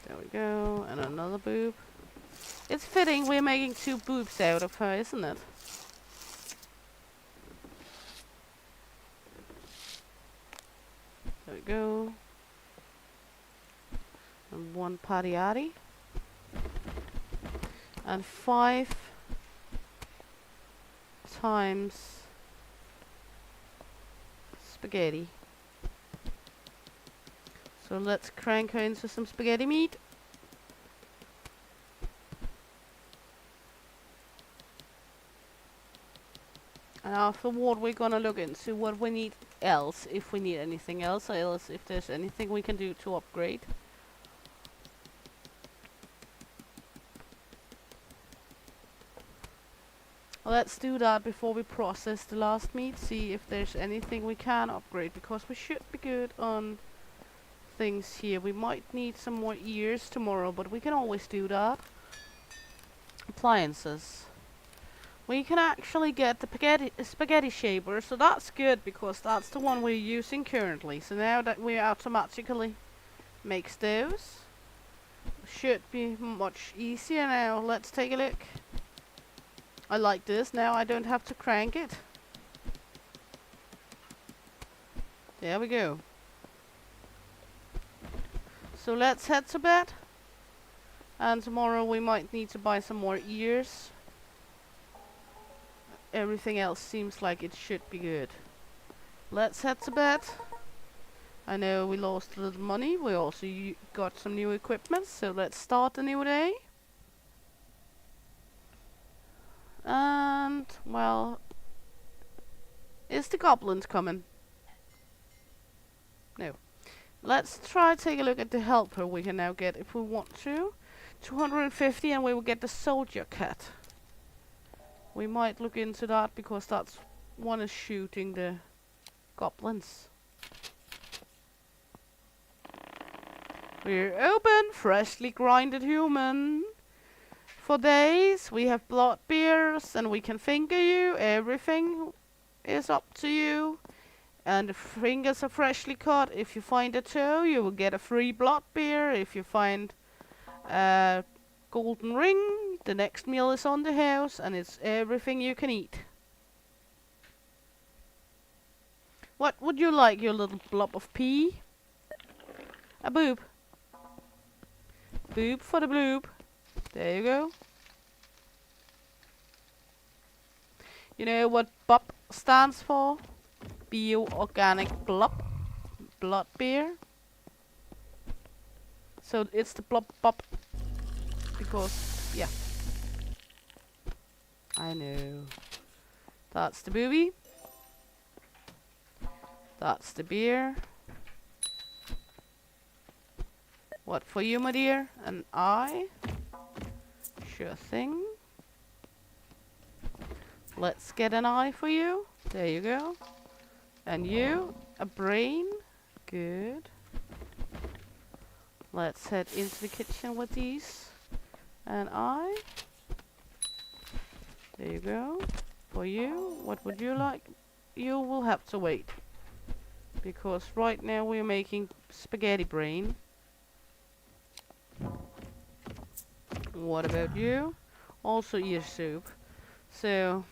There we go, and another boob. It's fitting we're making 2 boobs out of her, isn't it? There we go. And 1 patty. And 5 times spaghetti. So let's crank her into some spaghetti meat. And afterward we're gonna look into what we need else, if we need anything else, or else if there's anything we can do to upgrade. Let's do that before we process the last meat, see if there's anything we can upgrade, because we should be good on things here. We might need some more ears tomorrow, but we can always do that. Appliances. We can actually get the spaghetti shaper, so that's good, because that's the one we're using currently. So now that we automatically makes those, should be much easier now. Let's take a look. I like this, now I don't have to crank it. There we go. So let's head to bed. And tomorrow we might need to buy some more ears. Everything else seems like it should be good. Let's head to bed. I know we lost a little money. We also got some new equipment. So let's start the new day. And, well, is the goblins coming? No. Let's try take a look at the helper we can now get if we want to. 250 and we will get the soldier cat. We might look into that because that's one is shooting the goblins. We're open, freshly grinded human. for days. We have blood beers and we can finger you. Everything is up to you. And the fingers are freshly cut. If you find a toe, you will get a free blood beer. If you find a golden ring, the next meal is on the house, and it's everything you can eat. What would you like, your little blob of pee? A boob. Boob for the bloob. There you go. You know what BOP stands for? Bio-organic blood beer. So it's the blob bop because, yeah. I know. That's the booby. That's the beer. What for you, my dear? An eye? Sure thing. Let's get an eye for you. There you go. And you, a brain. Good. Let's head into the kitchen with these. An eye. There you go. For you, what would you like? You will have to wait. Because right now we're making spaghetti brain. What about you? Also ear soup. So,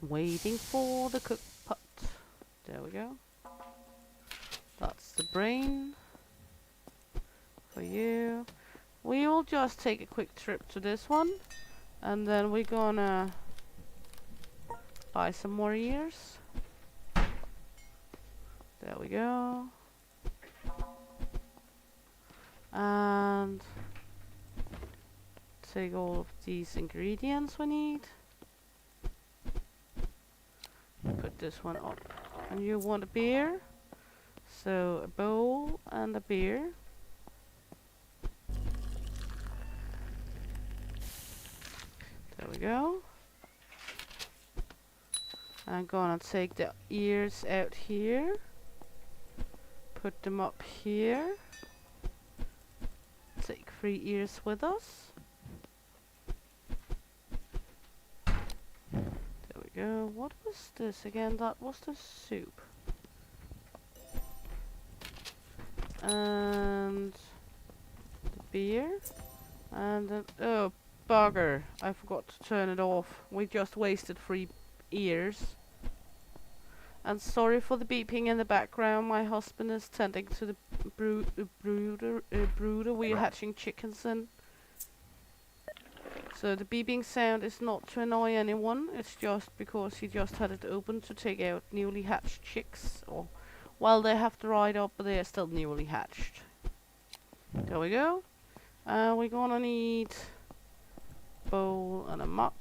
waiting for the cook pot. There we go. That's the brain. For you. We will just take a quick trip to this one. And then we're gonna buy some more ears. There we go. And take all of these ingredients we need. Put this one up. And you want a beer? So a bowl and a beer. There we go. I'm gonna take the ears out here. Put them up here. Take 3 ears with us. There we go. What was this again? That was the soup. And the beer. And then, oh, bugger. I forgot to turn it off. We just wasted 3 ears. And sorry for the beeping in the background. My husband is tending to the brooder we're hatching chickens in. So the beeping sound is not to annoy anyone. It's just because he just had it open to take out newly hatched chicks. Or, well, they have to ride up, but they are still newly hatched. There we go. We're gonna need a bowl and a mug.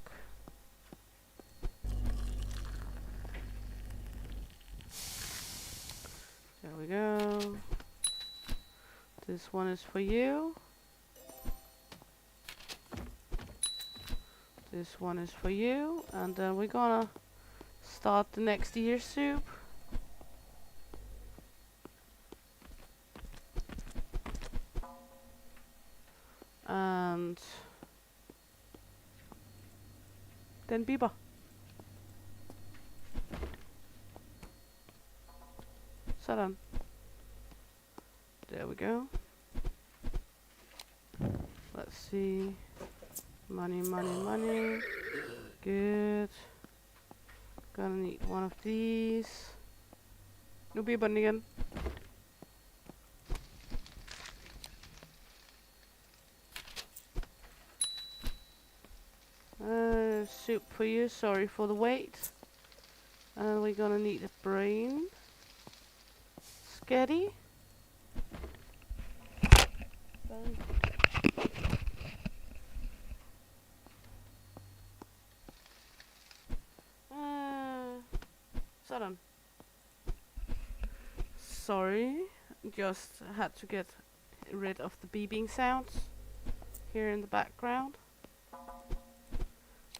There we go. This one is for you. This one is for you. And then we're gonna start the next ear soup. And then Biba. Sådan. There we go. Let's see. Money, money, money. Good. Gonna need one of these. Nu bliver den igen. Soup for you, sorry for the wait. And we're gonna need a brain. Sketty. Sådan. Sorry, just had to get rid of the beeping sounds here in the background.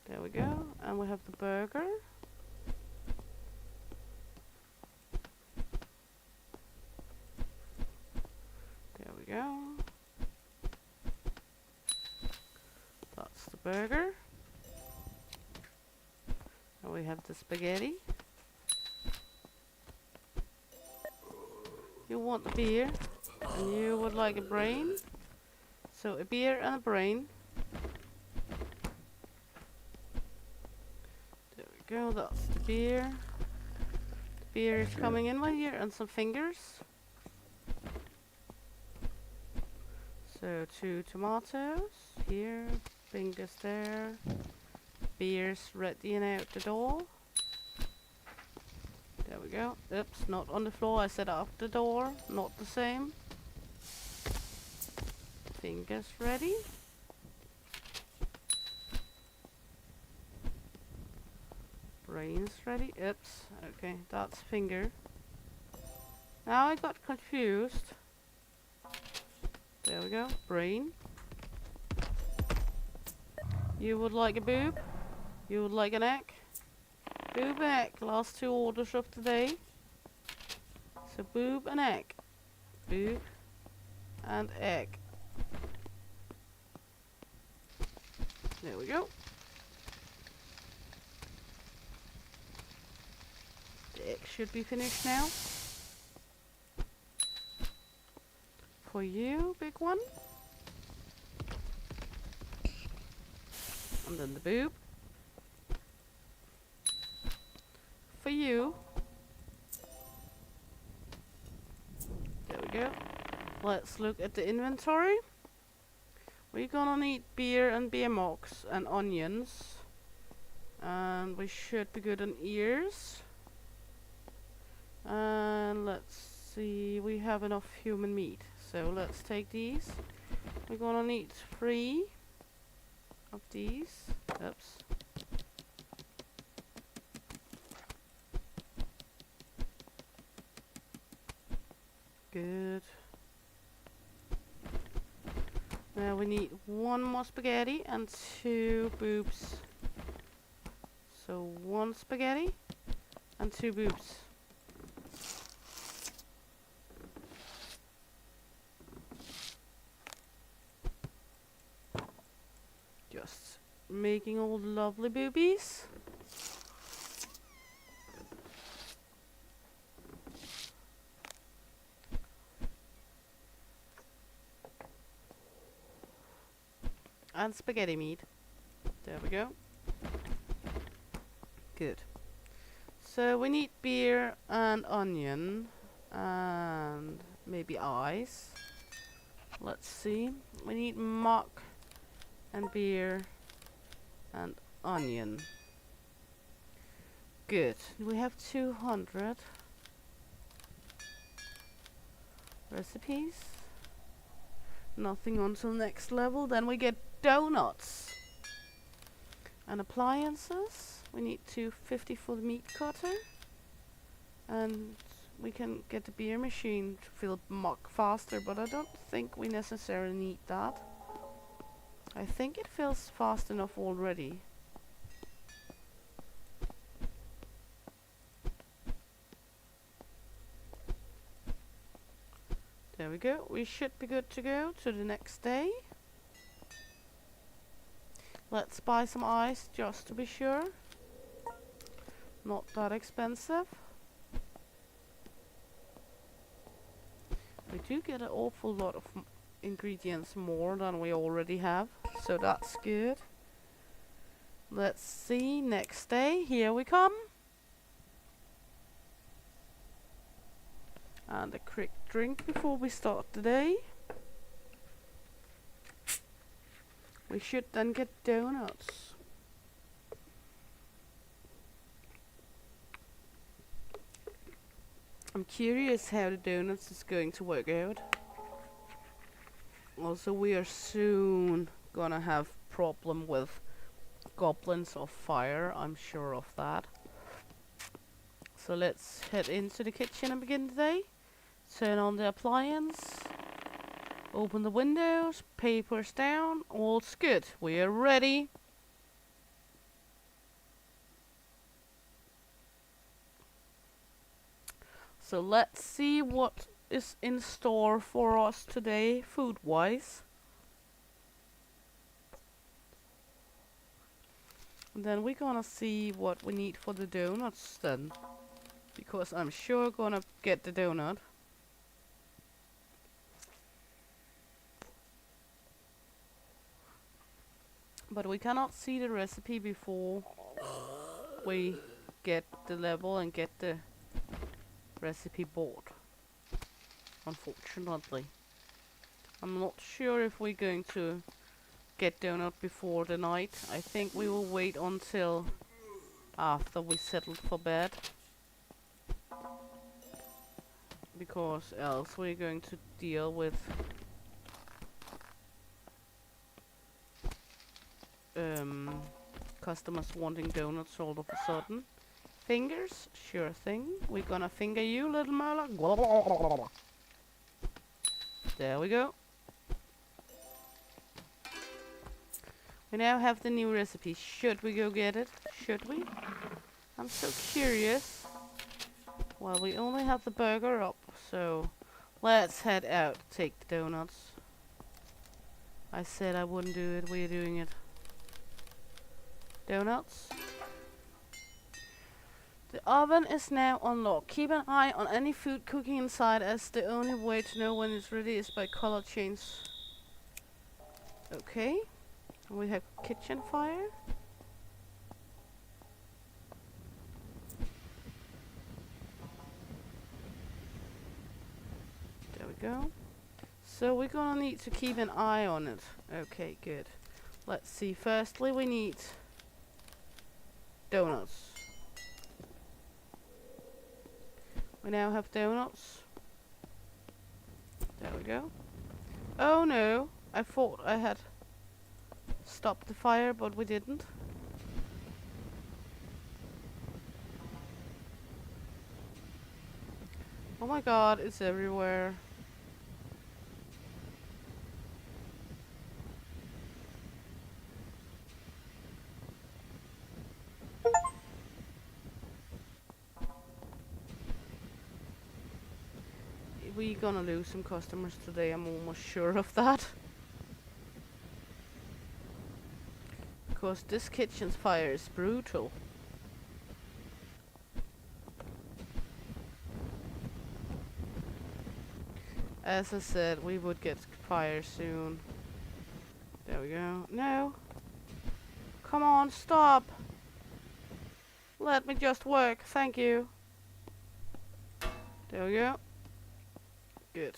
There we go, and we have the burger. go. That's the burger. And we have the spaghetti. You want the beer, and you would like a brain. So a beer and a brain. There we go, that's the beer. The beer is coming in right here, and some fingers. So 2 tomatoes here, fingers there. Beer's ready and out the door. There we go. Oops, not on the floor. I said out the door. Not the same. Fingers ready. Brains ready. Oops. Okay, that's finger. Now I got confused. There we go. Brain. You would like a boob? You would like an egg? Boob, egg. Last 2 orders of the day. So boob and egg. Boob and egg. There we go. The egg should be finished now. For you, big one. And then the boob. For you. There we go. Let's look at the inventory. We're gonna need beer and beer mugs and onions. And we should be good on ears. And let's see, we have enough human meat. So let's take these. We're gonna need 3 of these. Oops. Good. Now we need 1 more spaghetti and 2 boobs. So 1 spaghetti and 2 boobs. Just making all lovely boobies. And spaghetti meat. There we go. Good. So we need beer and onion and maybe eyes. Let's see. We need mug and beer and onion. Good. We have 200 recipes. Nothing until next level. Then we get donuts and appliances. We need 250 for the meat cutter, and we can get the beer machine to fill mug faster, but I don't think we necessarily need that. I think it fills fast enough already. There we go. We should be good to go to the next day. Let's buy some ice just to be sure. Not that expensive. We do get an awful lot of ingredients more than we already have, so that's good. Let's see, next day, here we come. And a quick drink before we start the day. We should then get donuts. I'm curious how the donuts is going to work out. Also, we are soon gonna have problem with goblins of fire, I'm sure of that. So let's head into the kitchen and begin the day. Turn on the appliance. Open the windows, papers down, all's good. We are ready. So let's see what is in store for us today, food-wise. And then we're gonna see what we need for the donuts then. Because I'm sure gonna get the donut. But we cannot see the recipe before we get the level and get the recipe board. Unfortunately. I'm not sure if we're going to get donut before the night. I think we will wait until after we settled for bed. Because else we're going to deal with customers wanting donuts all of a sudden. Fingers? Sure thing. We're gonna finger you, little Merla. There we go. We now have the new recipe. Should we go get it? Should we? I'm so curious. Well, we only have the burger up, so let's head out. Take the donuts. I said I wouldn't do it. We're doing it. Donuts. The oven is now unlocked. Keep an eye on any food cooking inside, as the only way to know when it's ready is by color change. Okay. We have kitchen fire. There we go. So we're gonna need to keep an eye on it. Okay, good. Let's see. Firstly, we need donuts. We now have donuts. There we go. Oh no, I thought I had stopped the fire, but we didn't. Oh my god, it's everywhere. We're gonna lose some customers today, I'm almost sure of that. Because this kitchen's fire is brutal. As I said, we would get fire soon. There we go. No! Come on, stop! Let me just work, thank you. There we go. Good.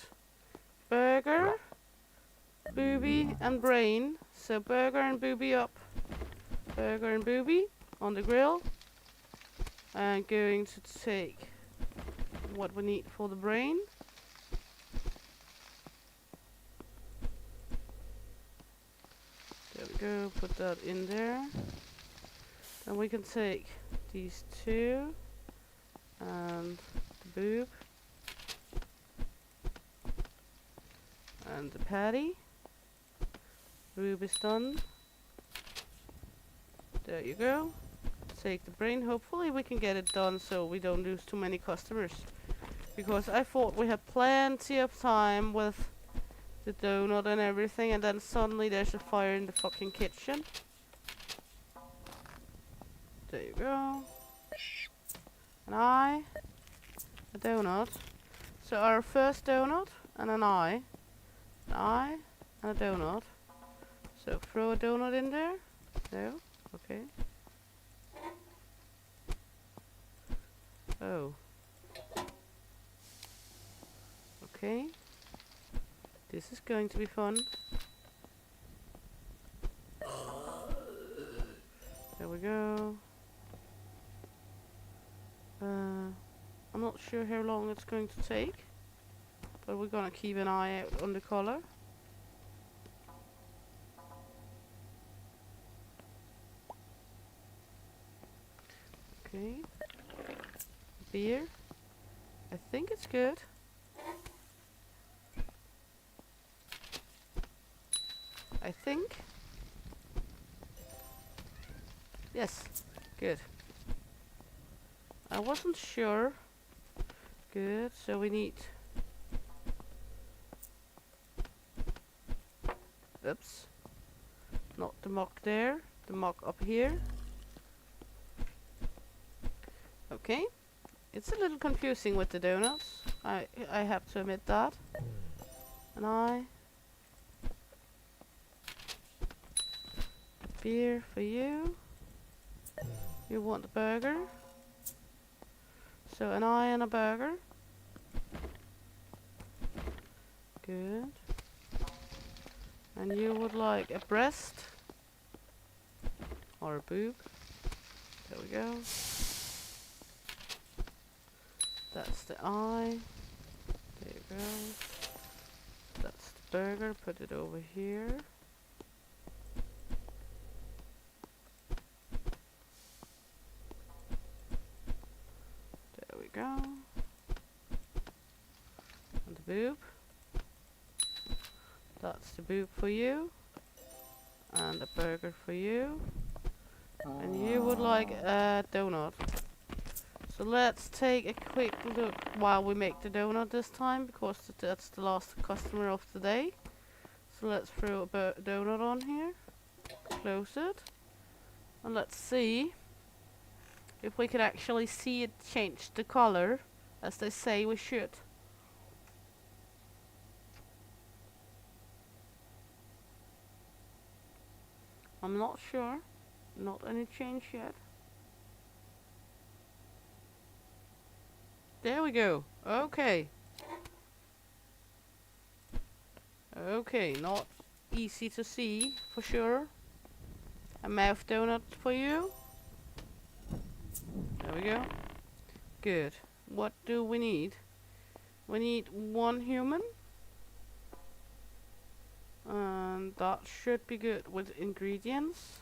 Burger, booby, and brain. So burger and booby up. Burger and booby on the grill. And going to take what we need for the brain. There we go, put that in there. And we can take these two and the boob. And the patty. Boob is done. There you go. Take the brain. Hopefully we can get it done so we don't lose too many customers. Because I thought we had plenty of time with the donut and everything, and then suddenly there's a fire in the fucking kitchen. There you go. An eye. A donut. So our first donut and an eye. An eye and a donut. So throw a donut in there. No? Okay. Oh. Okay. This is going to be fun. There we go. I'm not sure how long it's going to take, but we're gonna keep an eye out on the color. Okay. Beer. I think it's good. I think. Yes. Good. I wasn't sure. Good. So we need Oops. Not the mock there. The mock up here. Okay. It's a little confusing with the donuts. I have to admit that. And beer for you. You want the burger. So an eye and a burger. Good. And you would like a breast. Or a boob. There we go. That's the eye. There you go. That's the burger. Put it over here. There we go. And the boob. That's the boob for you. And a burger for you. And you would like a donut. So let's take a quick look while we make the donut this time, because that's the last customer of the day. So let's throw a donut on here. Close it. And let's see if we can actually see it change the color as they say we should. I'm not sure. Not any change yet. There we go. Okay. Okay, not easy to see for sure. A mouth donut for you. There we go. Good. What do we need? We need one human. And that should be good with ingredients.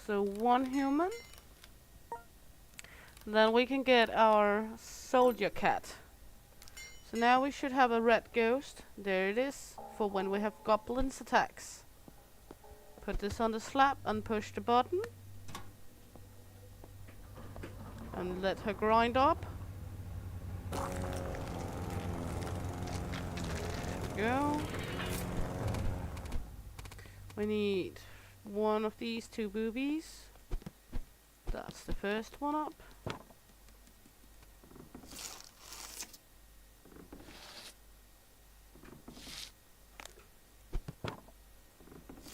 So one human. Then we can get our soldier cat. So now we should have a red ghost. There it is. For when we have goblins attacks. Put this on the slab and push the button. And let her grind up. There we go. We need one of these two boobies. That's the first one up.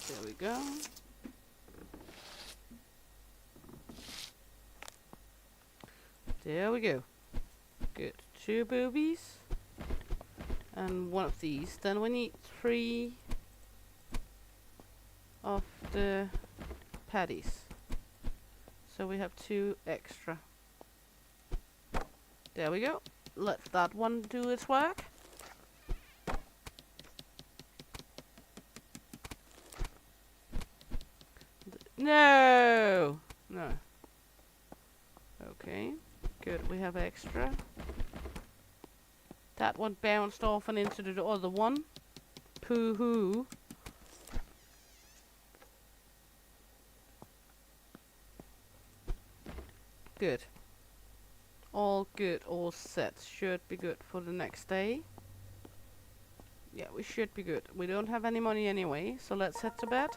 There we go. There we go. Good. Two boobies. And one of these. Then we need 3 of the patties. So we have 2 extra. There we go. Let that one do its work. No! No. Okay. Good, we have extra. That one bounced off and into the other one. Pooh-hoo. Good. All good, all set. Should be good for the next day. Yeah, we should be good. We don't have any money anyway, so let's head to bed.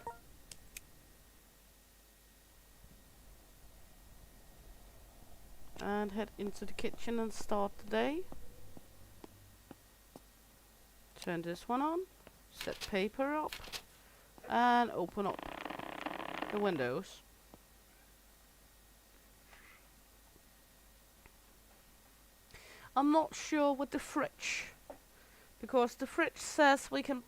And head into the kitchen and start the day. Turn this one on. Set paper up. And open up the windows. I'm not sure with the fridge. Because the fridge says we can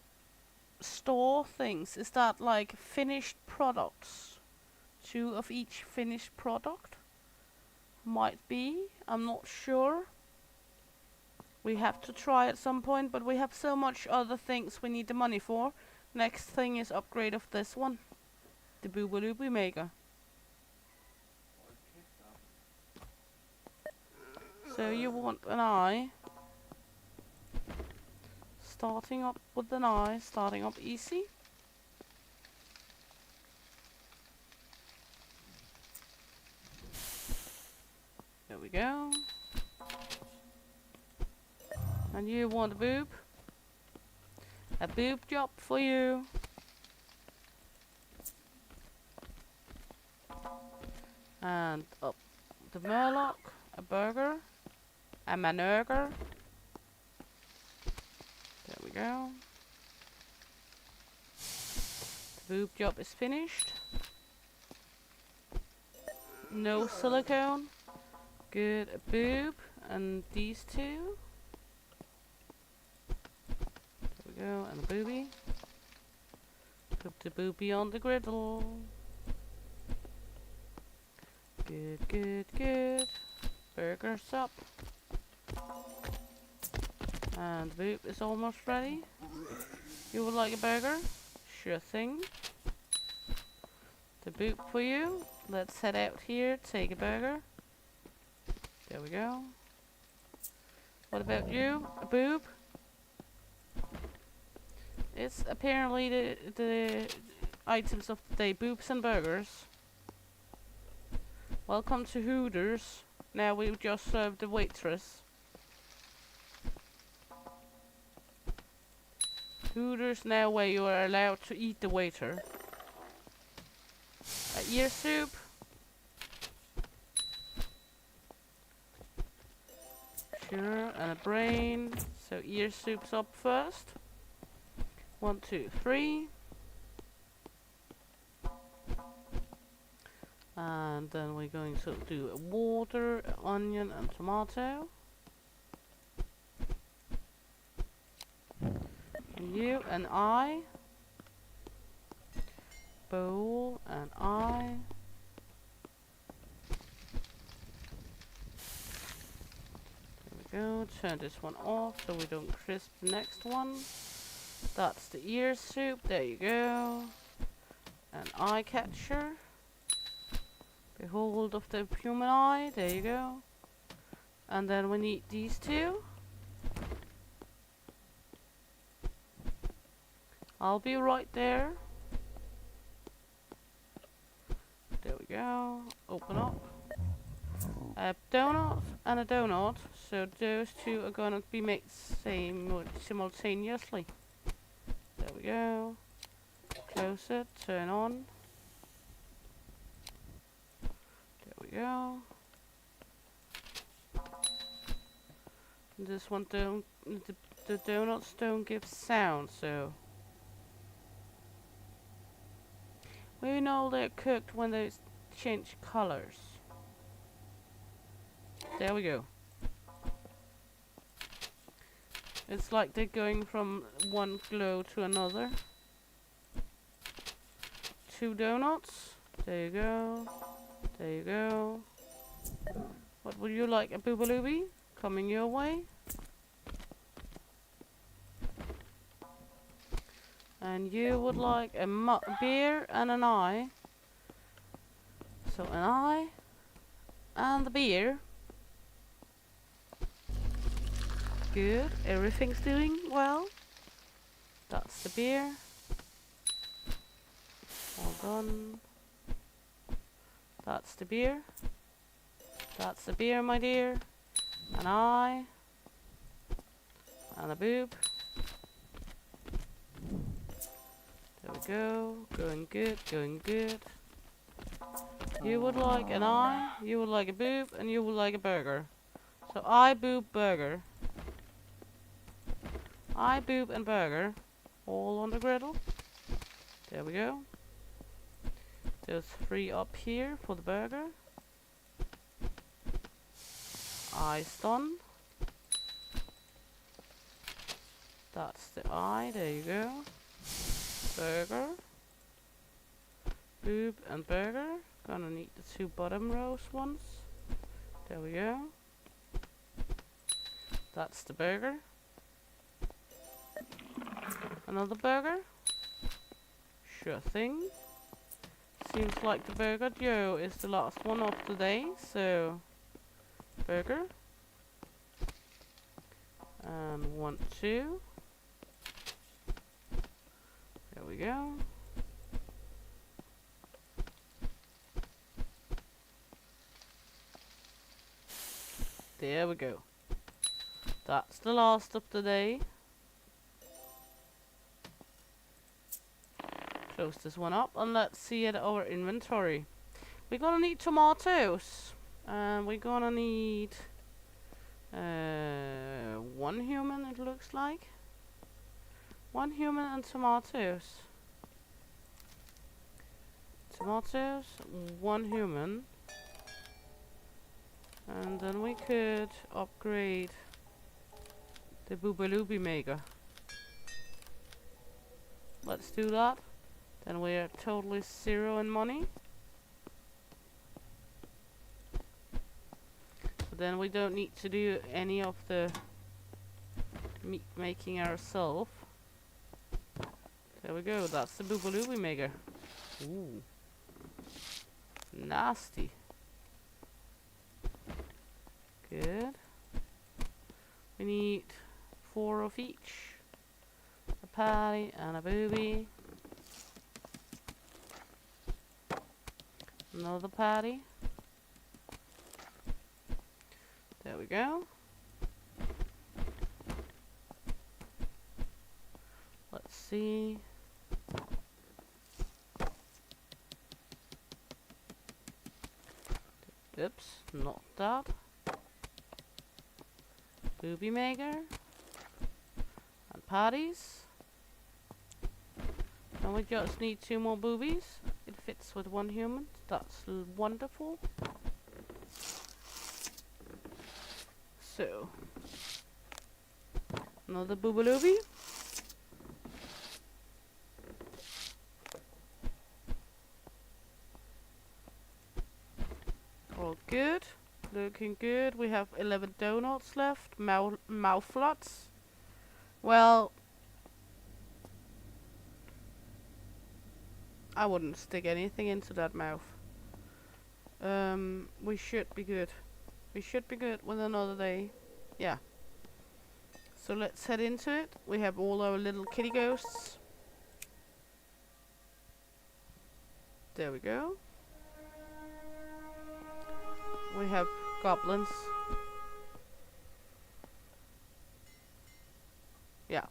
store things. Is that like finished products? 2 of each finished product? Might be. I'm not sure. We have to try at some point, but we have so much other things we need the money for. Next thing is upgrade of this one. The Boobalooby Maker. So you want an eye. Starting up with an eye. Starting up easy. There we go. And you want a boob? A boob job for you. And up the Murloc, a burger, a manurger. There we go. The boob job is finished. No silicone. Good, a boob, and these two. There we go, and a booby. Put the booby on the griddle. Good, good, good. Burgers up. And the boob is almost ready. You would like a burger? Sure thing. The boob for you. Let's head out here, take a burger. There we go. What about you? A boob? It's apparently the items of the day, boobs and burgers. Welcome to Hooters. Now we've just served the waitress. Hooters now where you are allowed to eat the waiter. Ear soup. Sure, and a brain. So ear soup's up first. 1, 2, 3. And then we're going to do a water, onion and tomato. And you and I. Bowl and I. There we go. Turn this one off so we don't crisp the next one. That's the ear soup. There you go. An eye catcher. Behold of the human eye. There you go. And then we need these two. I'll be right there. There we go. Open up. A donut and a donut. So those two are gonna be made simultaneously. There we go. Close it. Turn on. There we go. This one don't. The donuts don't give sound, so we know they're cooked when they change colors. There we go. It's like they're going from one glow to another. 2 donuts. There you go. There you go. What would you like? A boobalooby? Coming your way. And you would like a beer and an eye. So an eye and the beer. Good. Everything's doing well. That's the beer. All done. That's the beer. That's the beer, my dear. An eye. And a boob. There we go. Going good, going good. You would like an eye, you would like a boob, and you would like a burger. So eye, boob, burger. Eye, boob, and burger. All on the griddle. There we go. There's 3 up here for the burger. Eye's done. That's the eye, there you go. Burger. Boob and burger. Gonna need the 2 bottom rows ones. There we go. That's the burger. Another burger. Sure thing. Seems like the Burger Joe is the last one of the day, so burger. And 1, 2. There we go. There we go. That's the last of the day. Close this one up and let's see at our inventory. We're gonna need tomatoes. And we're gonna need 1 human, it looks like. 1 human and tomatoes. Tomatoes, 1 human. And then we could upgrade the boobalooby maker. Let's do that. Then we're totally 0 in money. But then we don't need to do any of the meat making ourselves. There we go, that's the boobalooby maker. Ooh. Nasty. Good. We need 4 of each. A patty and a booby. Another patty. There we go. Let's see. Oops, not that. Booby maker. And patties. Now we just need 2 more boobies. It fits with 1 human. That's wonderful. So, another boobalooby. All good. Looking good. We have 11 donuts left. Mouthlots. Well, I wouldn't stick anything into that mouth. We should be good. We should be good with another day. Yeah. So let's head into it. We have all our little kitty ghosts. There we go. We have goblins. Yeah.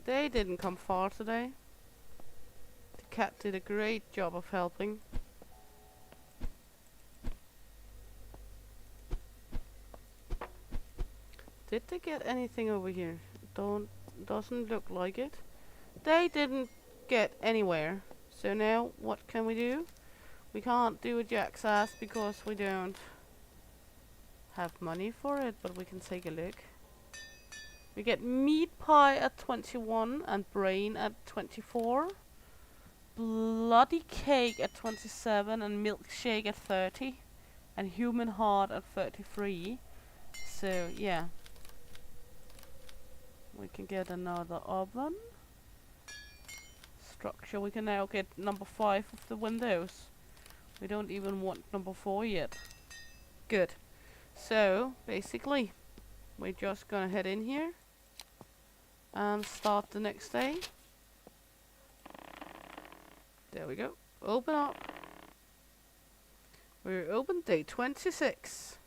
They didn't come far today. The cat did a great job of helping. Did they get anything over here? Doesn't look like it. They didn't get anywhere. So now what can we do? We can't do a jack's ass because we don't have money for it, but we can take a look. We get meat pie at 21 and brain at 24. Bloody cake at 27 and milkshake at 30. And human heart at 33. So yeah. We can get another oven. Structure. We can now get number 5 of the windows. We don't even want number 4 yet. Good. So basically, we're just gonna head in here and start the next day. There we go. Open up. We're open day 26.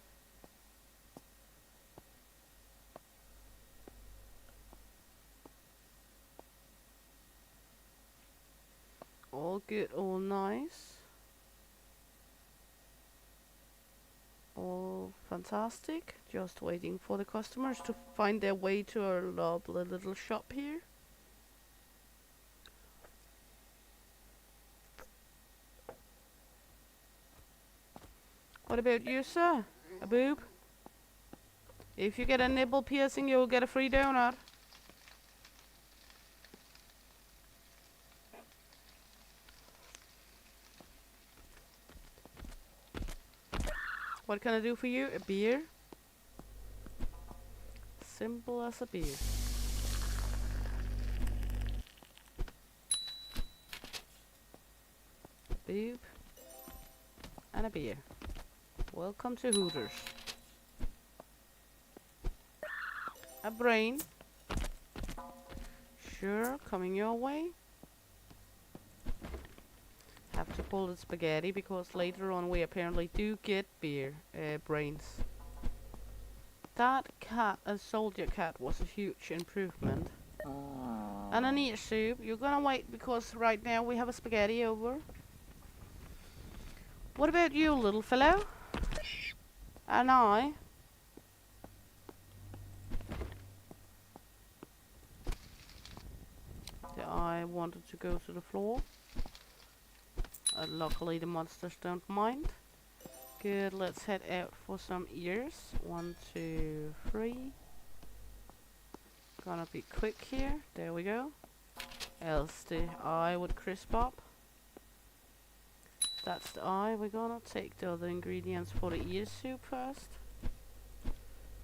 All good, all nice. All fantastic. Just waiting for the customers to find their way to our lovely little shop here. What about you, sir? A boob? If you get a nipple piercing, you'll get a free donut. What can I do for you? A beer? Simple as a beer. A boob and a beer. Welcome to Hooters. A brain. Sure, coming your way. Have to call it spaghetti because later on we apparently do get beer brains. That cat, a soldier cat, was a huge improvement. And I need soup. You're gonna wait because right now we have a spaghetti over. What about you, little fellow? And I. I wanted to go to the floor. Luckily the monsters don't mind. Good, let's head out for some ears. 1, 2, 3. Gonna be quick here. There we go. Else the eye would crisp up. That's the eye. We're gonna take the other ingredients for the ear soup first.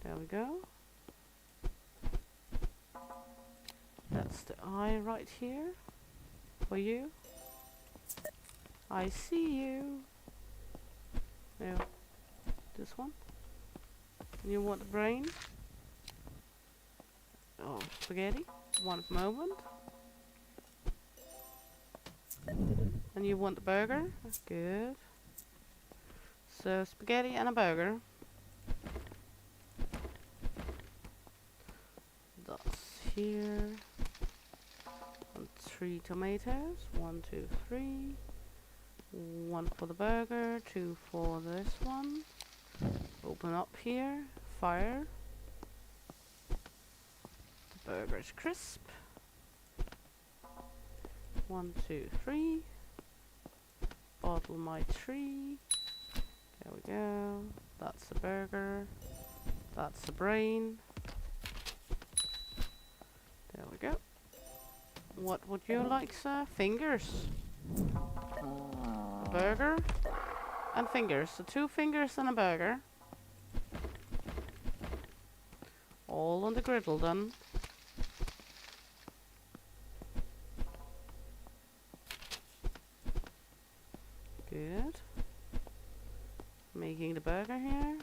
There we go. That's the eye right here. For you. I see you. Now, this one. And you want the brain? Oh, spaghetti. One moment. And you want the burger? That's good. So, spaghetti and a burger. That's here. And 3 tomatoes. 1, 2, 3. 1 for the burger, 2 for this one. Open up here. Fire. The burger's crisp. 1, 2, 3. Bottle my tree. There we go. That's the burger. That's the brain. There we go. What would you like, sir? Fingers. A burger and fingers. So 2 fingers and a burger. All on the griddle done. Good. Making the burger here.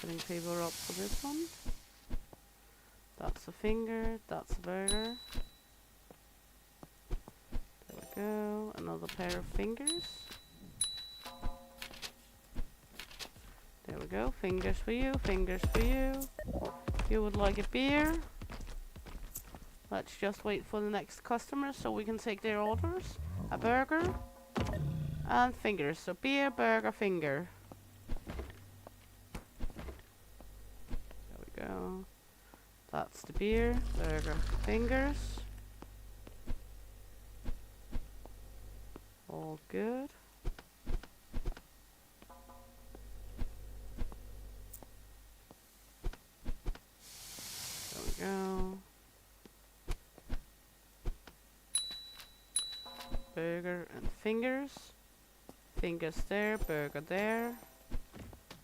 Putting paper up for this one. That's a finger. That's a burger. There we go. Another pair of fingers. There we go. Fingers for you. Fingers for you. You would like a beer. Let's just wait for the next customer so we can take their orders. A burger. And fingers. So beer, burger, finger. There we go. That's the beer, burger, fingers. All good. There we go. Burger and fingers. Fingers there, burger there.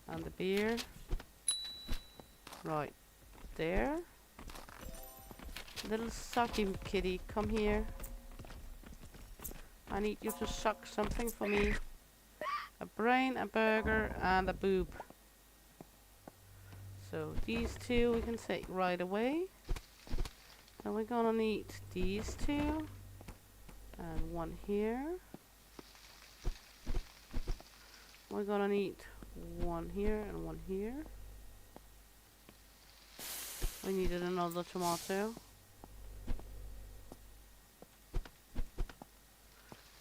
And the beer. Right there. Little sucky kitty, come here. I need you to suck something for me. A brain, a burger, and a boob. So these 2 we can take right away. And we're gonna need these 2. And 1 here. We're gonna need 1 here and 1 here. We needed another tomato.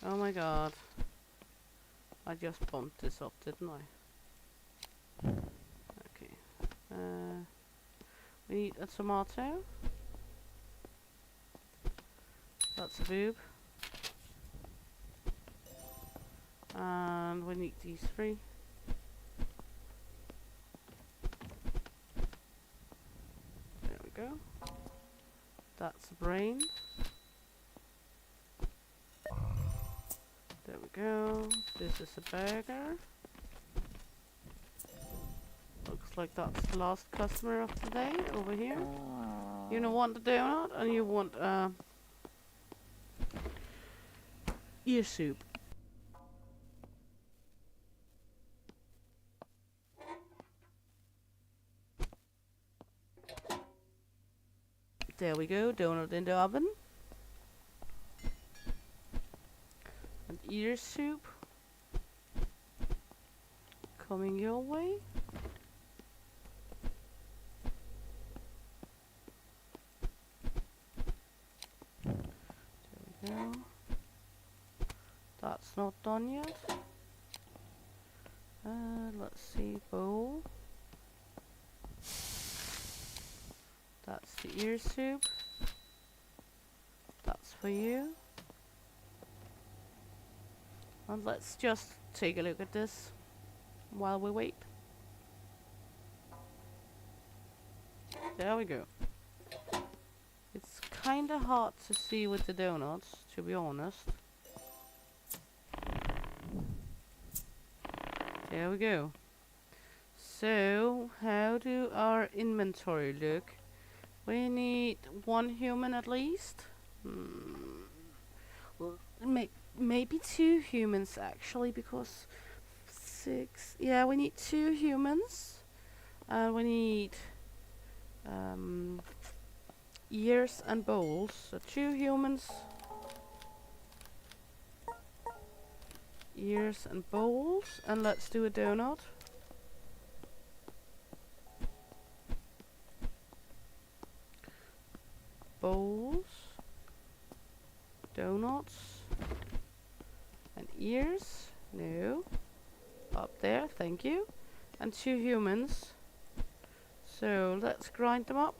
Oh my god. I just bumped this up, didn't I? Okay. We need a tomato. That's a boob. And we need these 3. There we go. That's a brain. There we go. This is a burger. Looks like that's the last customer of the day over here. You don't want the donut and you want ear soup. There we go, donut in the oven. And ear soup coming your way. There we go. That's not done yet. Let's see, bowl. That's the ear soup. That's for you. And let's just take a look at this while we wait. There we go. It's kinda hard to see with the donuts, to be honest. There we go. So, how do our inventory look? We need 1 human at least. Well, maybe 2 humans actually, because 6. Yeah, we need 2 humans. And we need ears and bowls. So 2 humans, ears and bowls, and let's do a donut. Bowls, donuts, and ears. No, up there, thank you. And 2 humans. So let's grind them up.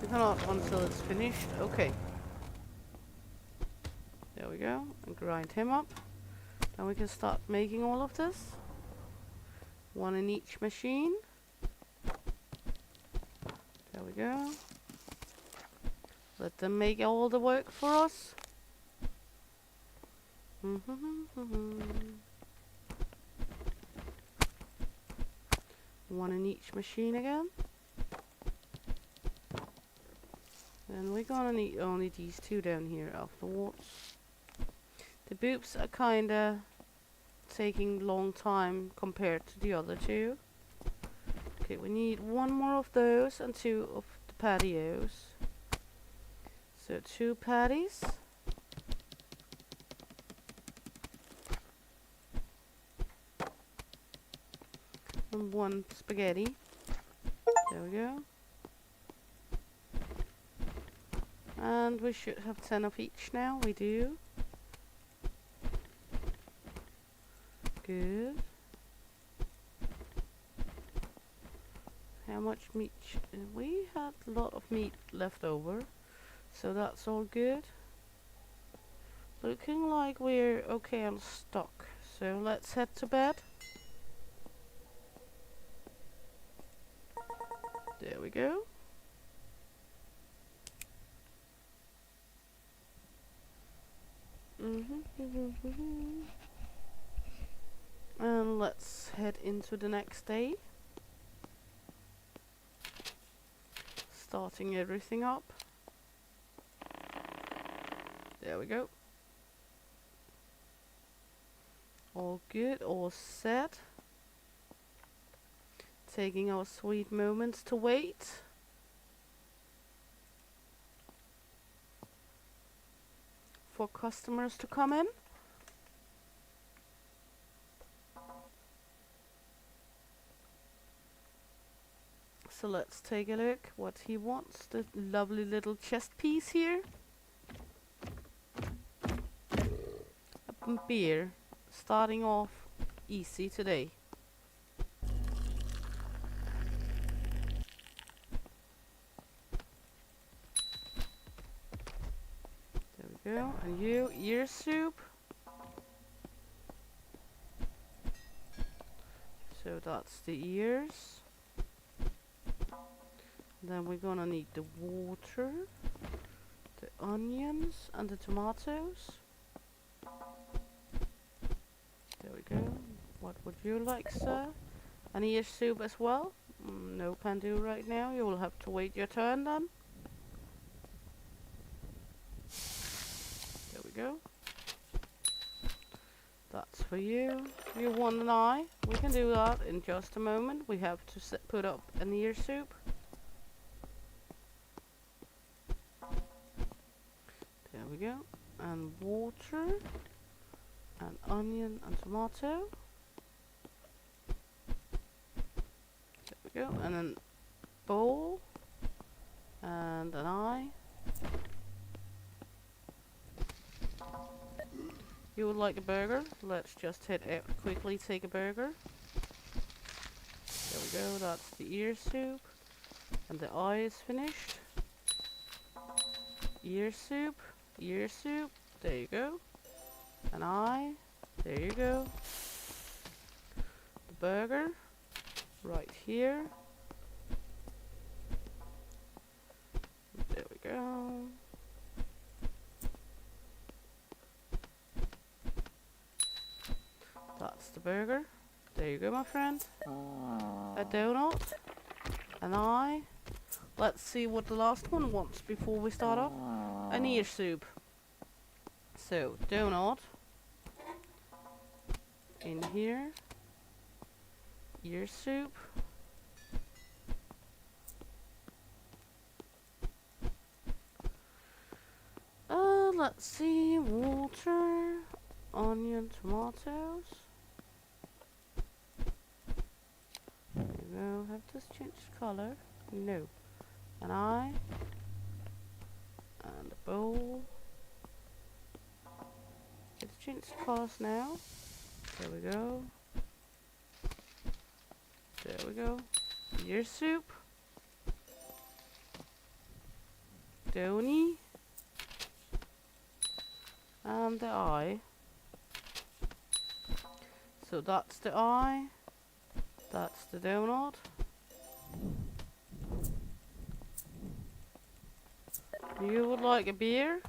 We cannot until it's finished. Okay. There we go. And grind him up. Then we can start making all of this. 1 in each machine. There we go. Let them make all the work for us. 1 in each machine again. Then we're gonna need only these 2 down here afterwards. The boobs are kinda taking long time compared to the other 2. Okay, we need 1 more of those and 2 of the patios. So 2 patties. And 1 spaghetti. There we go. And we should have 10 of each now. We do. Good. How much meat? We had a lot of meat left over, so that's all good. Looking like we're okay on stock, so let's head to bed. There we go. And let's head into the next day. Starting everything up. There we go. All good, all set. Taking our sweet moments to wait. For customers to come in. So let's take a look what he wants. The lovely little chest piece here. A beer. Starting off easy today. There we go. And you, ear soup. So that's the ears. Then we're gonna need the water, the onions, and the tomatoes. There we go. What would you like, sir? An ear soup as well? No can do right now. You will have to wait your turn then. There we go. That's for you. You want an eye? We can do that in just a moment. We have to put up an ear soup. There we go. And water. And onion and tomato. There we go. And then bowl. And an eye. You would like a burger? Let's just hit it quickly, take a burger. There we go, that's the ear soup. And the eye is finished. Ear soup, there you go. An eye, there you go. The burger, right here. There we go. That's the burger. There you go, my friend. A donut. An eye. Let's see what the last one wants before we start off. An ear soup. So, donut. In here. Ear soup. Let's see. Water. Onion, tomatoes. There you go. Have this changed color? No. An eye. And a bowl. It's changed colors now. There we go. There we go. Ear soup. Donny. And the eye. So that's the eye. That's the donut. You would like a beer.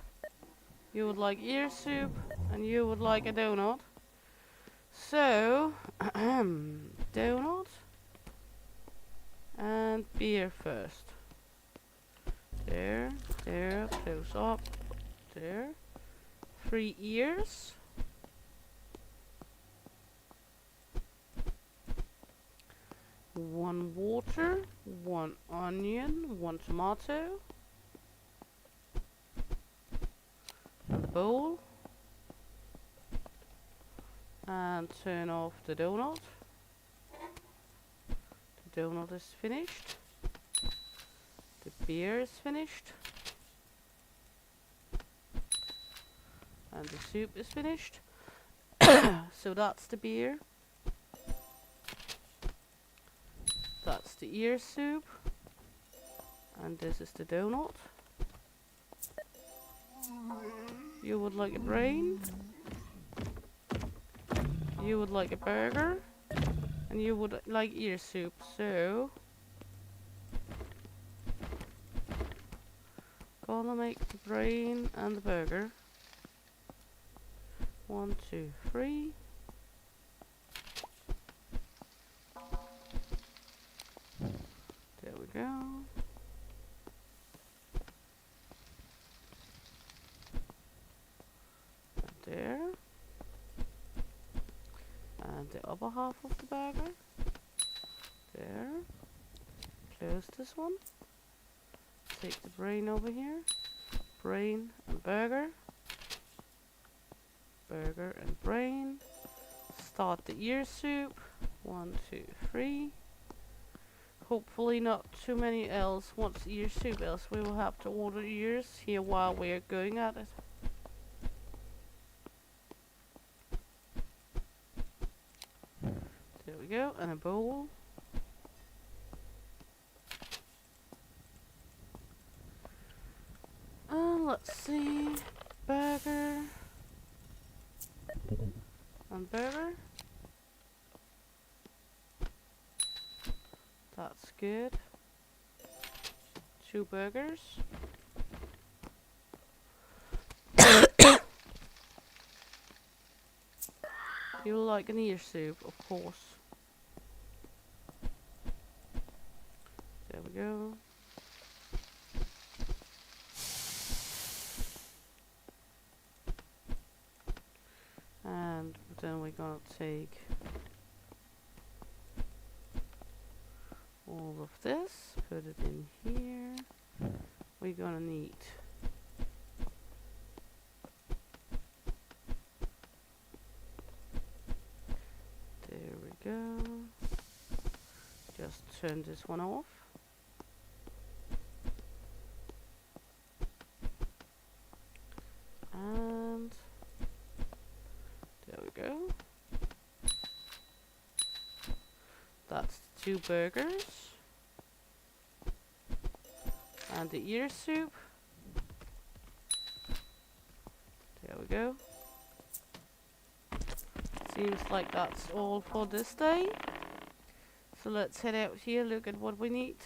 You would like ear soup. And you would like a donut. So, donut. And beer first. There, close up. There. 3 ears. 1 water, 1 onion, 1 tomato, a bowl, and turn off the donut. The donut is finished. The beer is finished. And the soup is finished. So that's the beer. That's the ear soup. And this is the donut. You would like a brain. You would like a burger. And you would like ear soup. So gonna make the brain and the burger. 1, 2, 3. There we go. And there. And the upper half of the burger. There. Close this one. Take the brain over here. Brain and burger. Burger and brain. Start the ear soup. 1, 2, 3. Hopefully not too many else wants ear soup, else we will have to order ears here while we are going at it. There we go, and a bowl. Let's see. Burger. And burger. That's good. 2 burgers. You like an ear soup, of course. There we go. And then we're gonna take all of this, put it in here. We're gonna need there we go. Just turn this one off. And there we go. That's 2 burgers. And the ear soup. There we go. Seems like that's all for this day. So let's head out here, look at what we need.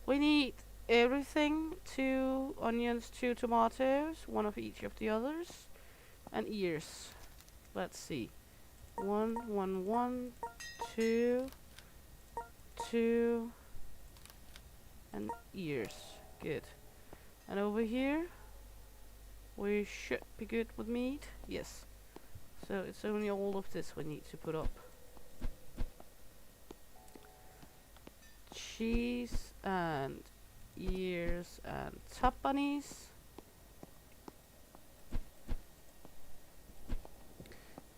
We need everything, 2 onions, 2 tomatoes, 1 of each of the others, and ears. Let's see. 1, 1, 1, 2, 2, and ears. Good. And over here, we should be good with meat. Yes. So it's only all of this we need to put up. Cheese and ears and top bunnies.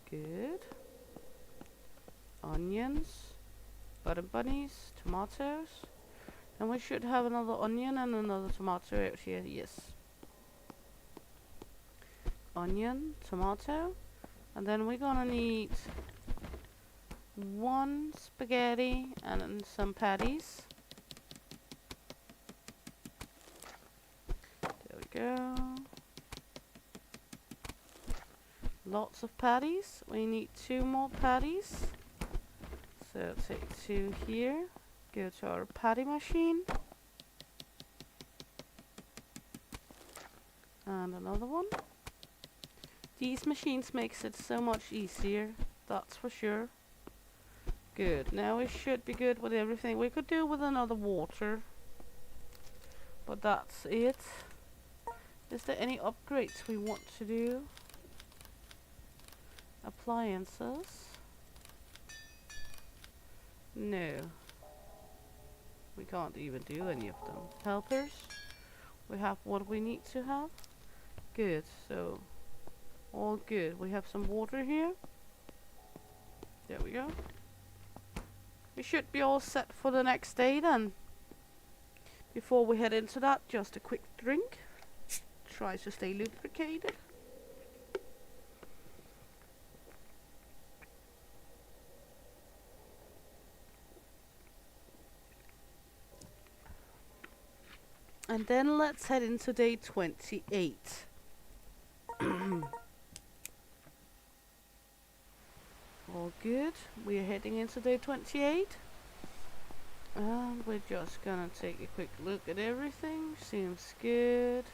Good. Onions, butter bunnies, tomatoes. And we should have another onion and another tomato out here. Yes. Onion, tomato. And then we're gonna need 1 spaghetti and some patties. There we go. Lots of patties. We need 2 more patties. So take 2 here. Go to our patty machine. And another one. These machines makes it so much easier, that's for sure. Good, now we should be good with everything. We could do with another water, but that's it. Is there any upgrades we want to do? Appliances? No. We can't even do any of them. Helpers? We have what we need to have. Good, so all good. We have some water here. There we go. We should be all set for the next day then. Before we head into that, just a quick drink. Try to stay lubricated. And then let's head into day 28. All good. We're heading into day 28. And we're just gonna take a quick look at everything. Seems good.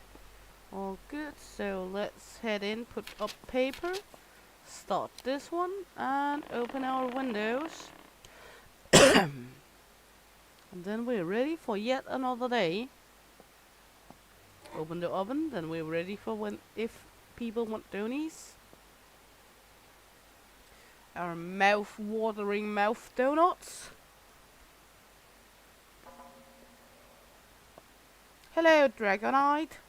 All good. So let's head in, put up paper, start this one, and open our windows. And then we're ready for yet another day. Open the oven, then we're ready for when if people want donies. Our mouth-watering mouth donuts. Hello, Dragonite.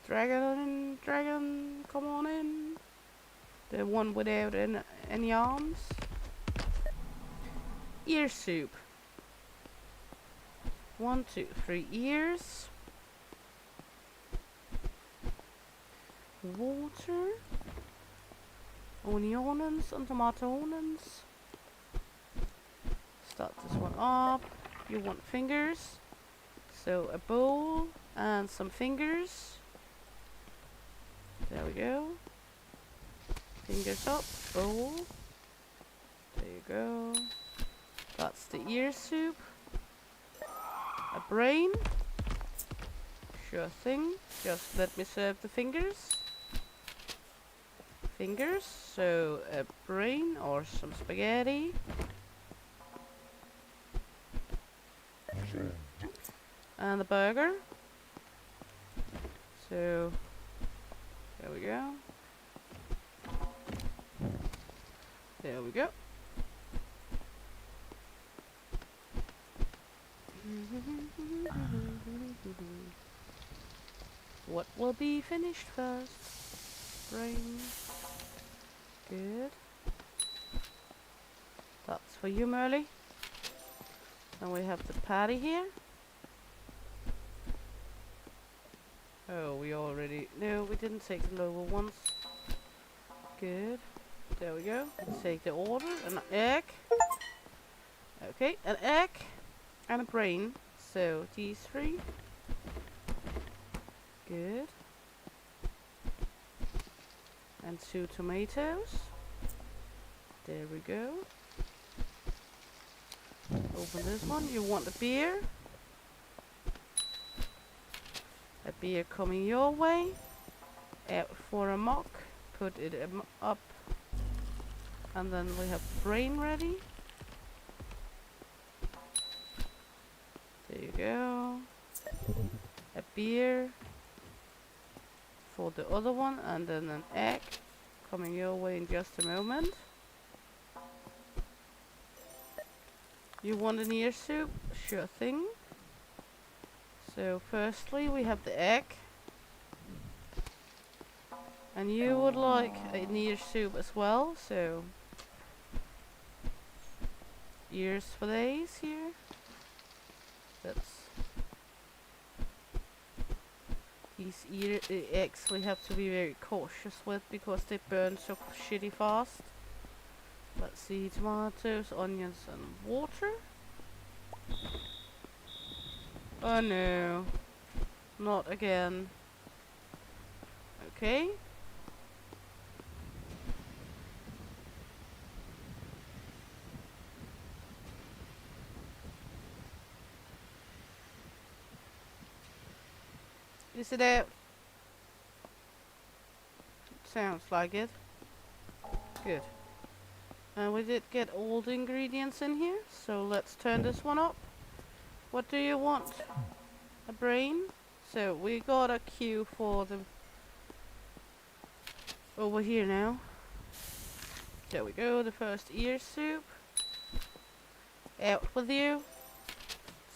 Dragon, come on in. The one without any arms. Ear soup. 1, 2, 3 ears. Water. Onions and tomatoes. Start this one up. You want fingers. So a bowl and some fingers. There we go. Fingers up, bowl. There you go. That's the ear soup. A brain. Sure thing. Just let me serve the fingers. Fingers, so a brain or some spaghetti. And the burger. So there we go. There we go. What will be finished first? Brain. Good. That's for you, Merly. Then we have the patty here. Oh, we already... No, we didn't take the lower ones. Good. There we go. Let's take the order. An egg. Okay, an egg. And a brain. So, these three. Good. And 2 tomatoes. There we go. Open this one. You want a beer. A beer coming your way. Out for a mock. Put it up. And then we have brain ready. There you go. A beer for the other one, and then an egg coming your way in just a moment. You want an ear soup? Sure thing. So firstly we have the egg. And you would like an ear soup as well, so ears for days here. These eggs we have to be very cautious with because they burn so shitty fast. Let's see, tomatoes, onions and water. Oh no, not again. Okay. Is it out? Sounds like it. Good. And we did get all the ingredients in here, so let's turn this one up. What do you want? A brain? So we got a queue for the over here now. There we go, the first ear soup. Out with you.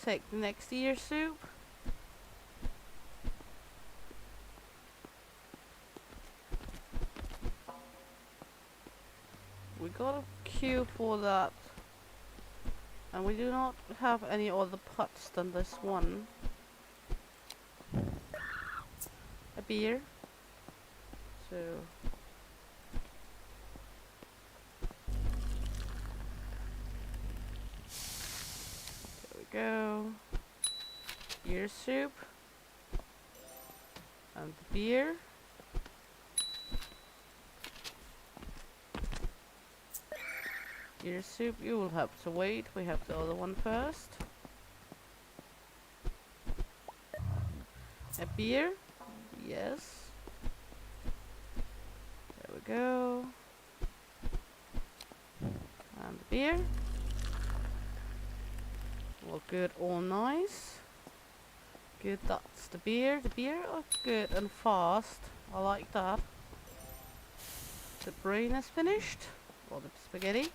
Take the next ear soup. We got a queue for that. And we do not have any other pots than this one. A beer. So there we go. Ear soup. And the beer. Ear soup, you will have to wait. We have the other one first. A beer? Yes. There we go. And the beer. All good, all nice. Good, that's the beer. The beer are good and fast. I like that. The brain is finished. Or the spaghetti.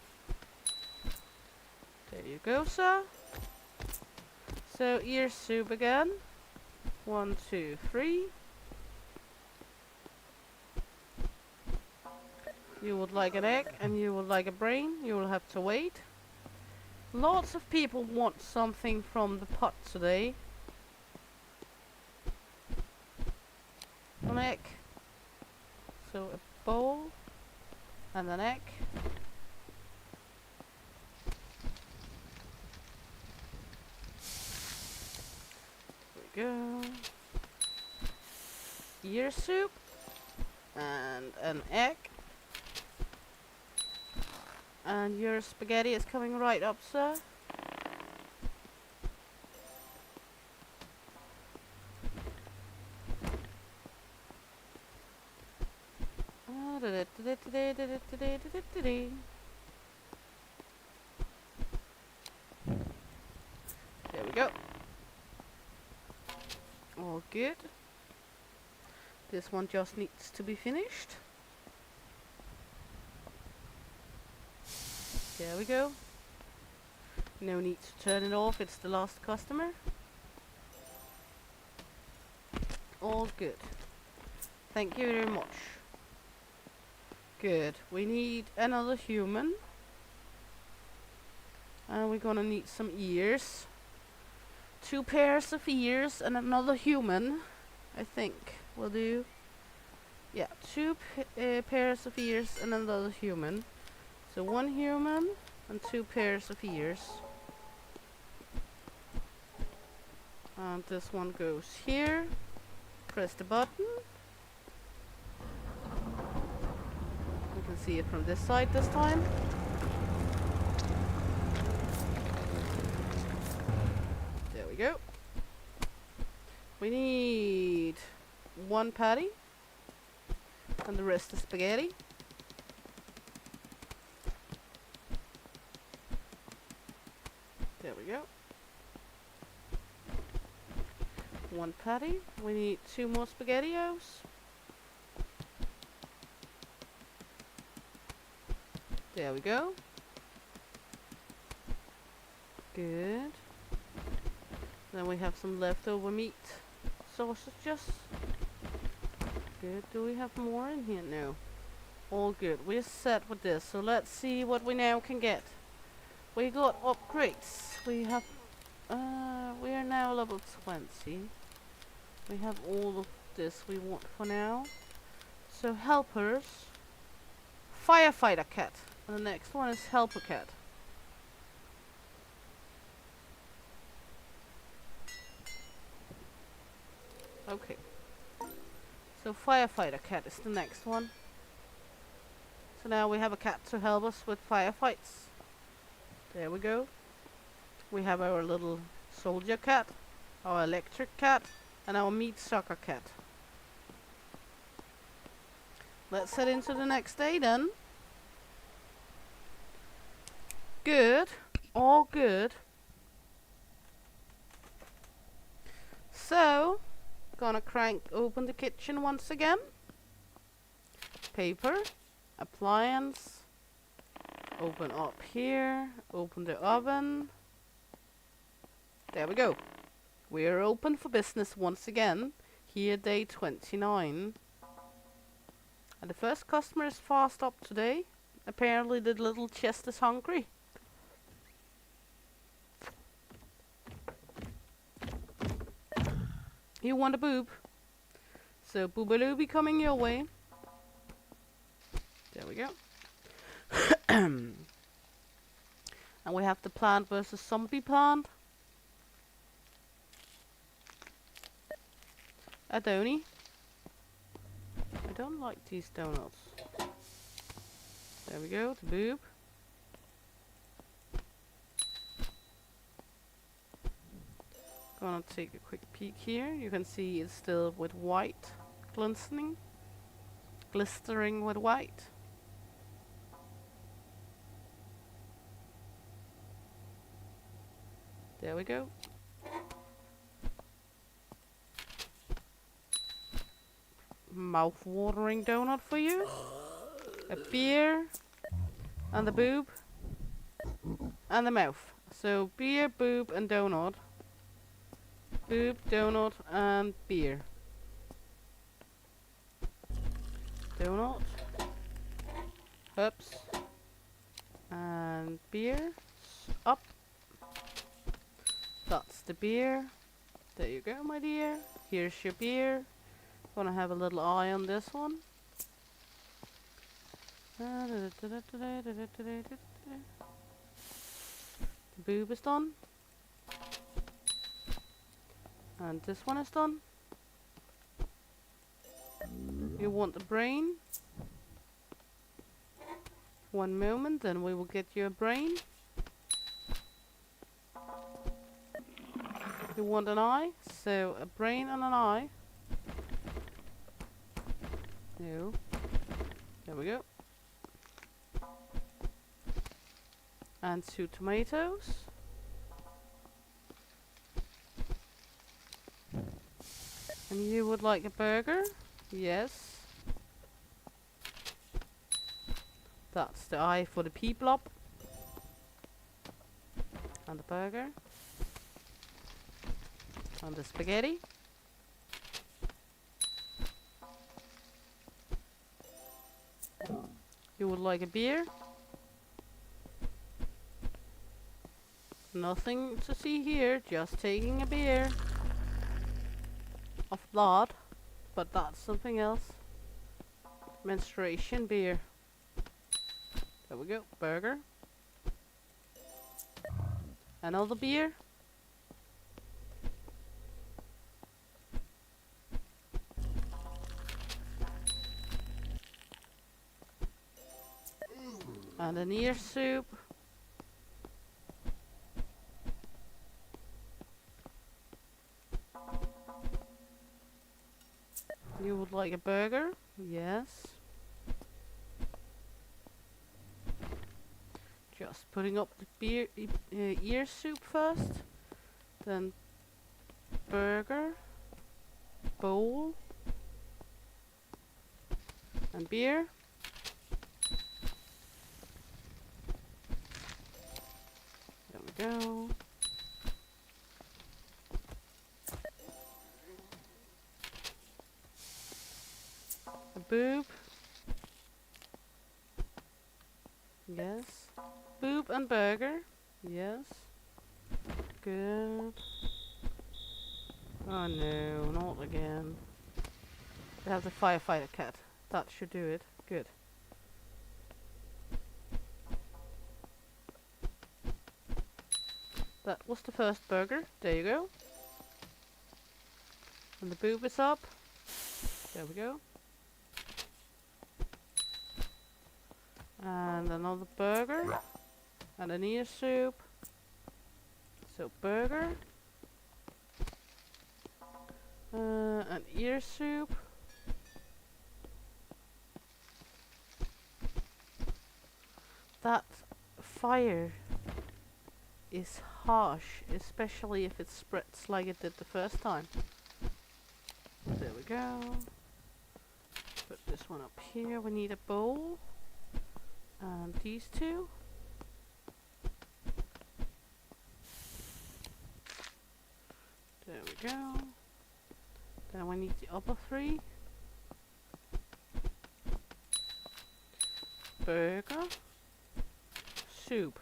There you go, sir. So, ear soup again. 1, 2, 3. You would like an egg and you would like a brain. You will have to wait. Lots of people want something from the pot today. An egg. So, a bowl and an egg. Go. Ear soup and an egg, and your spaghetti is coming right up, sir. There we go. All good. This one just needs to be finished. There we go. No need to turn it off, it's the last customer. All good. Thank you very much. Good. We need another human. And we're gonna need some ears. 2 pairs of ears and another human, I think will do. Yeah, 2 pairs of ears and another human. So 1 human and 2 pairs of ears. And this one goes here. Press the button. We can see it from this side this time. There we go. We need 1 patty. And the rest is spaghetti. There we go. 1 patty. We need 2 more spaghettios. There we go. Good. Then we have some leftover meat sausages. Good. Do we have more in here? No. All good. We're set with this. So let's see what we now can get. We got upgrades. We have we are now level 20. We have all of this we want for now. So helpers. Firefighter cat. And the next one is helper cat. Okay. So firefighter cat is the next one. So now we have a cat to help us with firefights. There we go. We have our little soldier cat, our electric cat, and our meat sucker cat. Let's head into the next day then. Good. All good. So, gonna crank open the kitchen once again. Paper. Appliance. Open up here. Open the oven. There we go. We're open for business once again. Here day 29. And the first customer is fast up today. Apparently the little chest is hungry. You want a boob? So boobaloo be coming your way. There we go. And we have the plant versus zombie plant. A donny. I don't like these donuts. There we go, the boob. Gonna take a quick peek here. You can see it's still with white, glistering with white. There we go. Mouth-watering donut for you. A beer. And the boob. And the mouth. So beer, boob, and donut. Boob, donut, and beer. Donut. Oops. And beer. Up. That's the beer. There you go, my dear. Here's your beer. Gonna have a little eye on this one. The boob is done. And this one is done. You want the brain? One moment, then we will get you a brain. You want an eye? So a brain and an eye. No. There we go. And 2 tomatoes. And you would like a burger? Yes. That's the eye for the pea blob. And the burger. And the spaghetti. You would like a beer? Nothing to see here, just taking a beer. Of blood, but that's something else. Menstruation beer. There we go, burger. Another beer. And an ear soup. You would like a burger? Yes. Just putting up the beer, ear soup first. Then burger, bowl, and beer. There we go. A boob. Yes. Boob and burger. Yes. Good. Oh no, not again. We have the firefighter cat. That should do it. Good. That was the first burger. There you go. And the boob is up. There we go. And another burger. And an ear soup. So burger. An ear soup. That fire is harsh, especially if it spreads like it did the first time. There we go. Put this one up here. We need a bowl. And these two. There we go. Then we need the other three. Burger. Soup.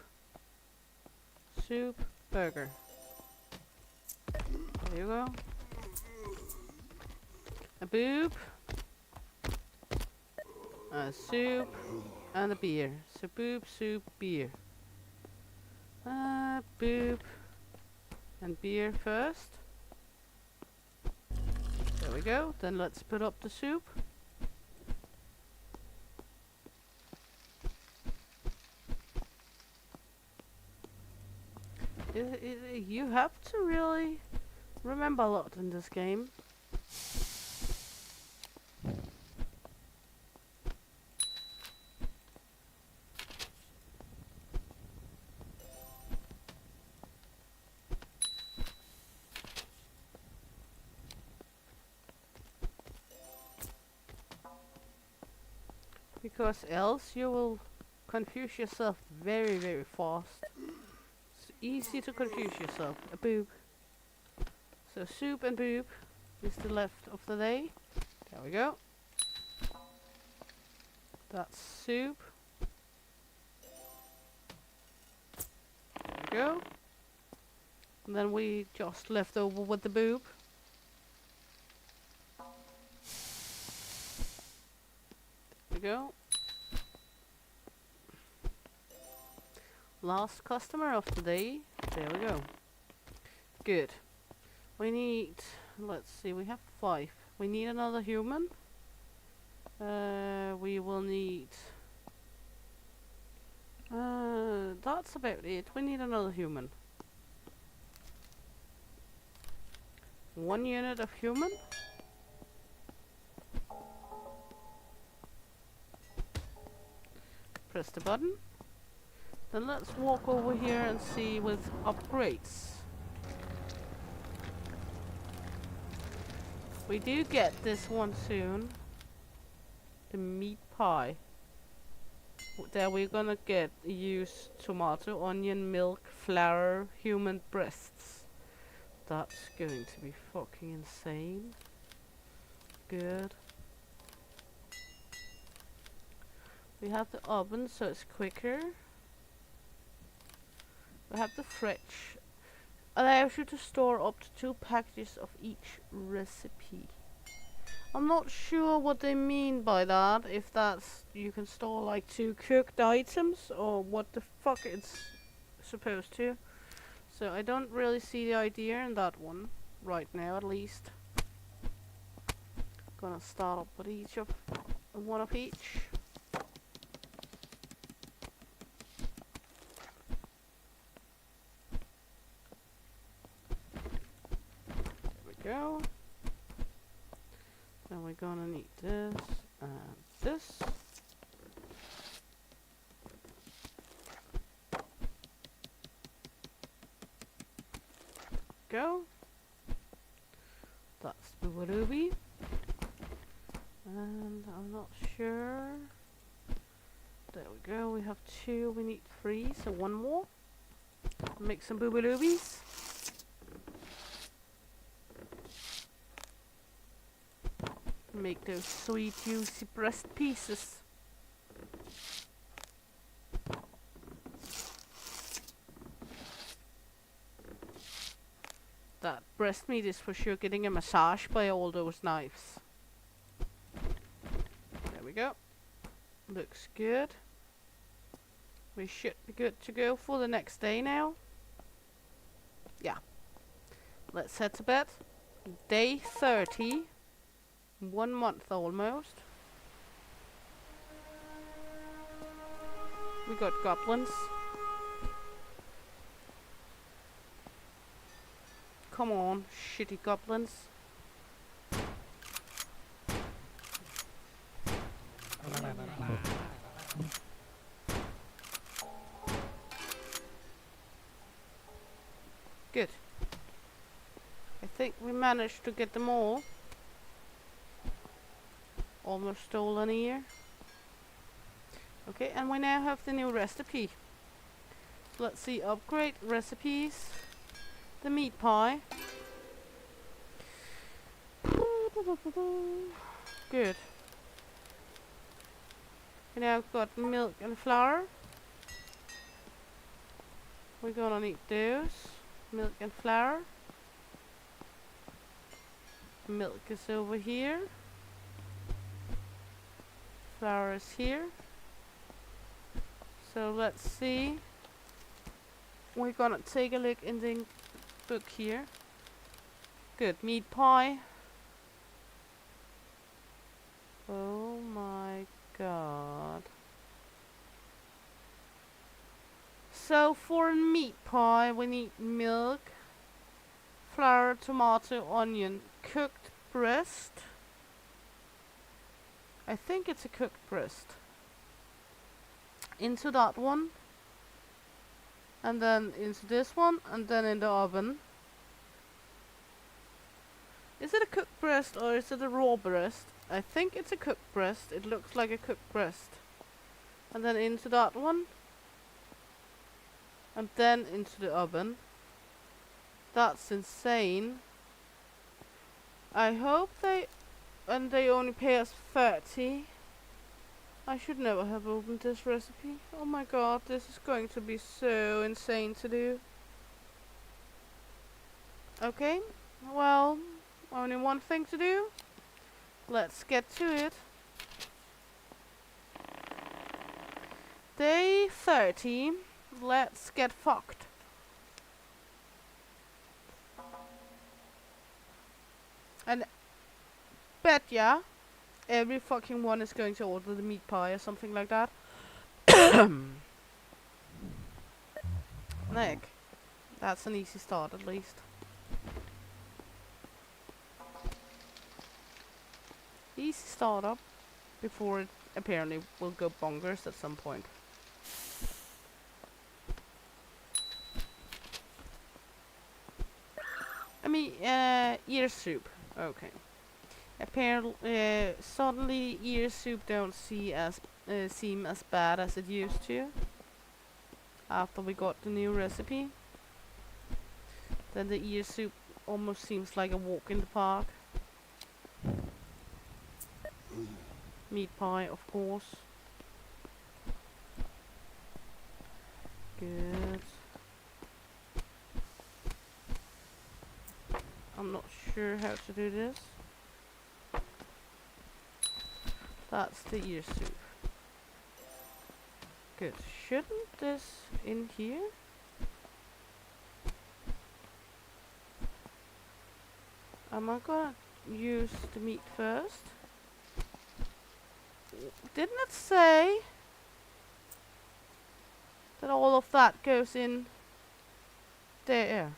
Soup. Burger. There you go. A boob. A soup. And a beer. So boob, soup, beer. Boob. And beer first. There we go. Then let's put up the soup. You have to really remember a lot in this game. Because else you will confuse yourself very, very fast. It's easy to confuse yourself. A boob. So soup and boob is the left of the day. There we go. That's soup. There we go. And then we just left over with the boob. There we go. Last customer of the day. There we go. Good. We need, let's see, we have 5. We need another human. We will need, that's about it. We need another human. 1 unit of human. Press the button. Then let's walk over here and see with upgrades. We do get this one soon. The meat pie. There we're gonna use tomato, onion, milk, flour, human breasts. That's going to be fucking insane. Good. We have the oven, so it's quicker. We have the fridge. Allows you to store up to 2 packages of each recipe. I'm not sure what they mean by that. If that's you can store like 2 cooked items or what the fuck it's supposed to. So I don't really see the idea in that one right now, at least. Gonna start up with one of each. There we go. Then we're gonna need this and this. Go. That's the ruby. And I'm not sure. There we go. We have 2. We need 3, so 1 more. Make some boobaloobies. Make those sweet, juicy breast pieces. That breast meat is for sure getting a massage by all those knives. There we go. Looks good. We should be good to go for the next day now. Yeah. Let's head to bed. Day 30. 1 month almost. We got goblins. Come on, shitty goblins. Good. I think we managed to get them all. Almost stolen here. Okay, and we now have the new recipe. Let's see, upgrade recipes. The meat pie. Good. We now got milk and flour. We're gonna need those. Milk and flour. Milk is over here. Flour is here. So let's see. We're gonna take a look in the book here. Good, meat pie. Oh my god. So for meat pie we need milk, flour, tomato, onion, cooked breast. I think it's a cooked breast. Into that one. And then into this one, and then in the oven. Is it a cooked breast or is it a raw breast? I think it's a cooked breast. It looks like a cooked breast. And then into that one. And then into the oven. That's insane. I hope they only pay us 30. I should never have opened this recipe. Oh my god, this is going to be so insane to do. Okay, well, only one thing to do. Let's get to it. Day 30. Let's get fucked. And bet ya every fucking one is going to order the meat pie or something like that. Nick, that's an easy start at least. Easy startup before it apparently will go bonkers at some point. I mean, ear soup. Okay. Apparently, suddenly ear soup don't see as seem as bad as it used to after we got the new recipe. Then the ear soup almost seems like a walk in the park. Meat pie, of course. Good. I'm not sure how to do this. That's the ear soup. Good. Shouldn't this in here? Am I gonna use the meat first? Didn't it say that all of that goes in there?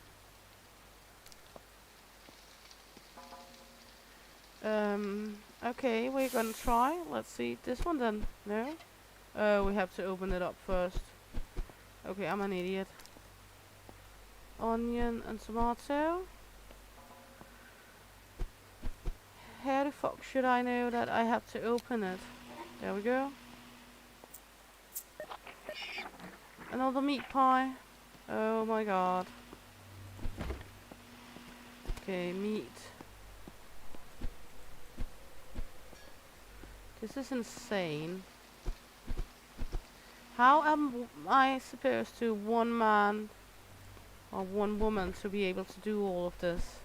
Okay, we're gonna try. Let's see this one then. No? We have to open it up first. Okay, I'm an idiot. Onion and tomato. How the fuck should I know that I have to open it? There we go. Another meat pie. Oh my god. Okay, meat. This is insane. How am I supposed to, one man or one woman, to be able to do all of this?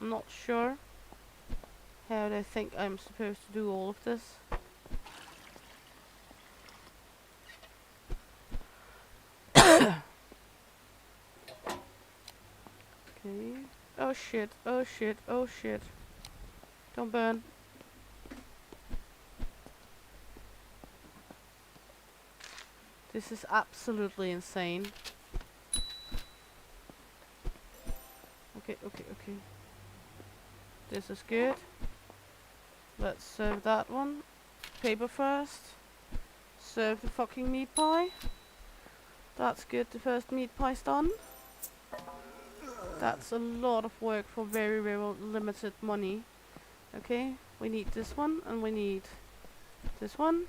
I'm not sure how they think I'm supposed to do all of this. Okay. Oh shit, oh shit, oh shit. Don't burn. This is absolutely insane. Okay, okay, okay. This is good. Let's serve that one. Paper first. Serve the fucking meat pie. That's good, the first meat pie's done. That's a lot of work for very, very limited money. Okay, we need this one, and we need this one.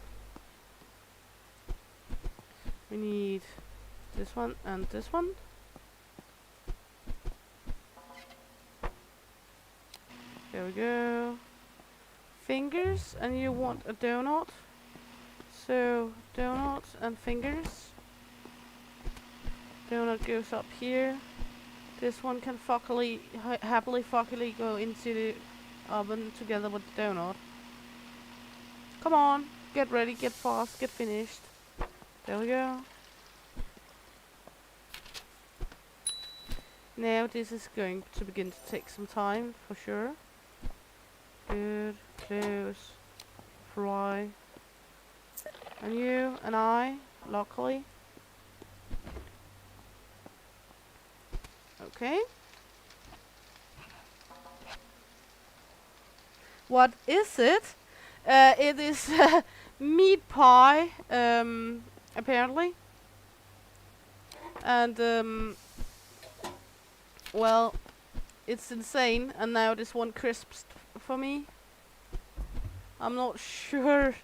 We need this one and this one. There we go. Fingers, and you want a donut. So, donut and fingers. Donut goes up here. This one can happily fuckily go into the oven together with the donut. Come on, get ready, get fast, get finished. There we go. Now this is going to begin to take some time, for sure. Good, close, fry. And you and I, luckily. Okay. What is it? It is meat pie, apparently. And, well, it's insane. And now this one crisps for me. I'm not sure.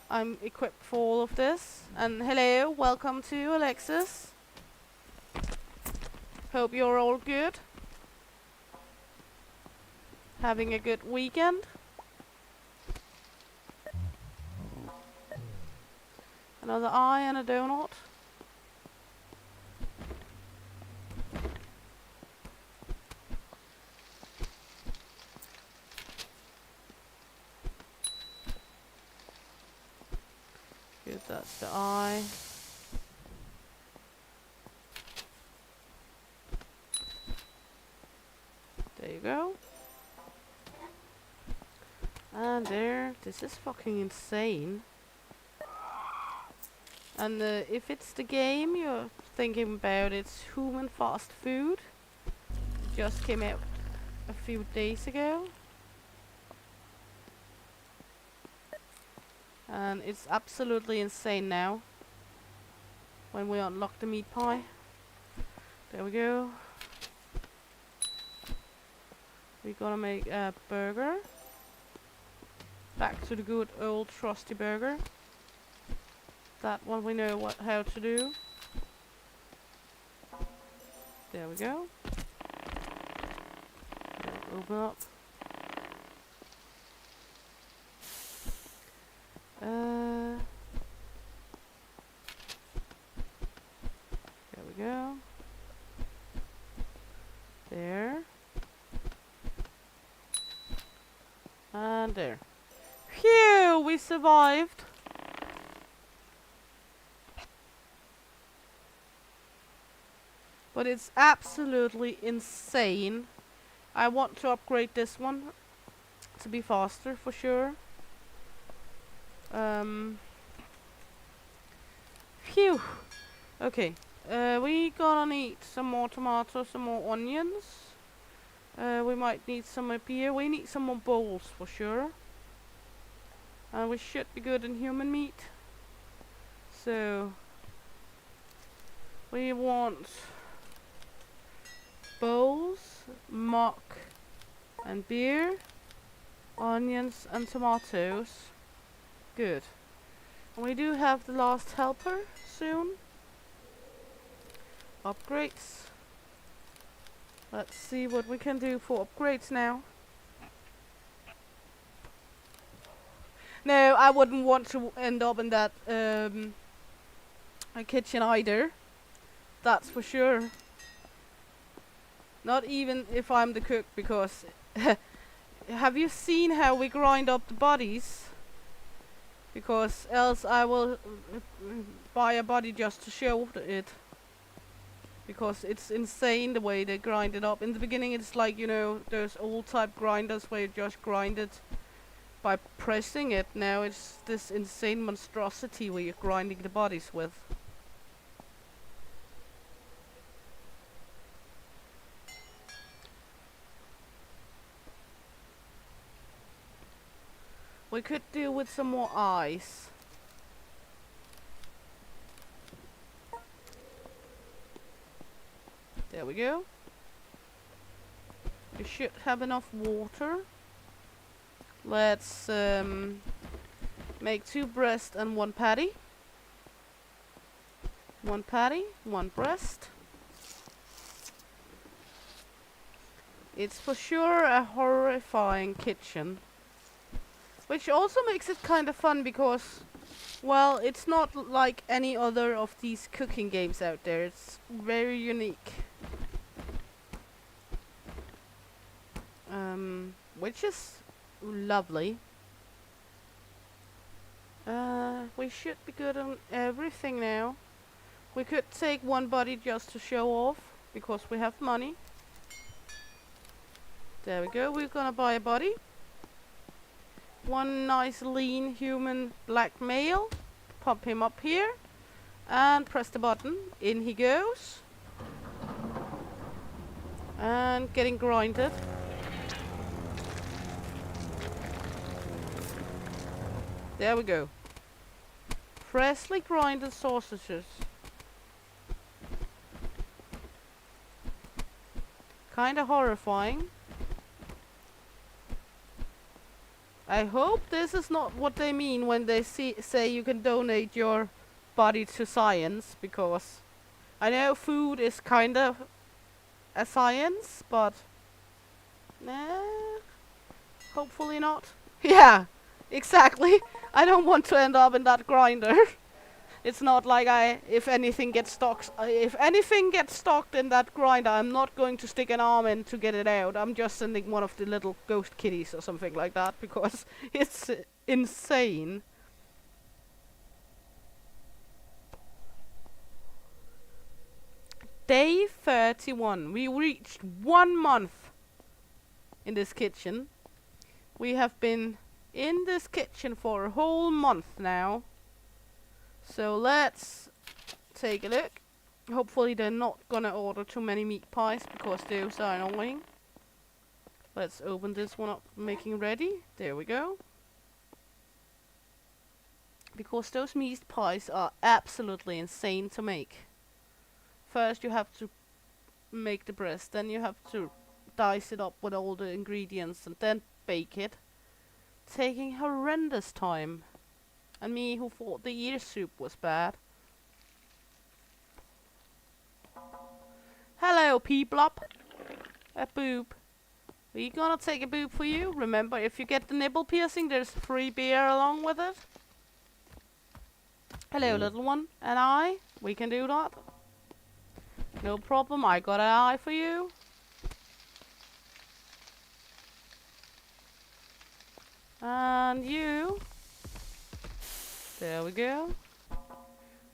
I'm equipped for all of this. And hello, welcome to Alexis. Hope you're all good. Having a good weekend. Another eye and a donut. Good, that's the eye. There you go. And there, this is fucking insane. And if it's the game you're thinking about, it's human fast food. It just came out a few days ago. And it's absolutely insane now when we unlock the meat pie. There we go. We're gonna make a burger. Back to the good old trusty burger. That one we know how to do. There we go. Open up. There we go. There. And there. Phew! We survived. But it's absolutely insane. I want to upgrade this one to be faster for sure. Phew. Okay. We gonna need some more tomatoes, some more onions. We might need some up here. We need some more bowls for sure. And we should be good in human meat. So we want bowls, muck, and beer, onions, and tomatoes. Good. And we do have the last helper soon. Upgrades. Let's see what we can do for upgrades now. No, I wouldn't want to end up in that kitchen either. That's for sure. Not even if I'm the cook, because have you seen how we grind up the bodies? Because else I will buy a body just to show it. Because it's insane the way they grind it up. In the beginning it's like, you know, those old type grinders where you just grind it by pressing it. Now it's this insane monstrosity where you're grinding the bodies with. We could do with some more eyes. There we go. We should have enough water. Let's make 2 breast and 1 patty. 1 patty, 1 breast. It's for sure a horrifying kitchen. Which also makes it kind of fun because, well, it's not like any other of these cooking games out there. It's very unique. Which is lovely. We should be good on everything now. We could take 1 body just to show off, because we have money. There we go, we're gonna buy a body. 1 nice lean human black male. Pop him up here. And press the button. In he goes. And getting grinded. There we go. Freshly grinded sausages. Kinda horrifying. I hope this is not what they mean when they say you can donate your body to science, because I know food is kind of a science, but nah, hopefully not. Yeah, exactly. I don't want to end up in that grinder. It's not like if anything gets stuck in that grinder, I'm not going to stick an arm in to get it out. I'm just sending one of the little ghost kitties or something like that, because it's insane. Day 31. We reached 1 month in this kitchen. We have been in this kitchen for a whole month now. So let's take a look. Hopefully they're not gonna order too many meat pies, because those are annoying. Let's open this one up, making ready. There we go. Because those meat pies are absolutely insane to make. First you have to make the breast. Then you have to dice it up with all the ingredients and then bake it, taking horrendous time. And me who thought the ear soup was bad. Hello, P-Blop. A boob. Are you gonna take a boob for you? Remember, if you get the nipple piercing, there's free beer along with it. Hello, little one. An eye? We can do that. No problem, I got an eye for you. And you. There we go.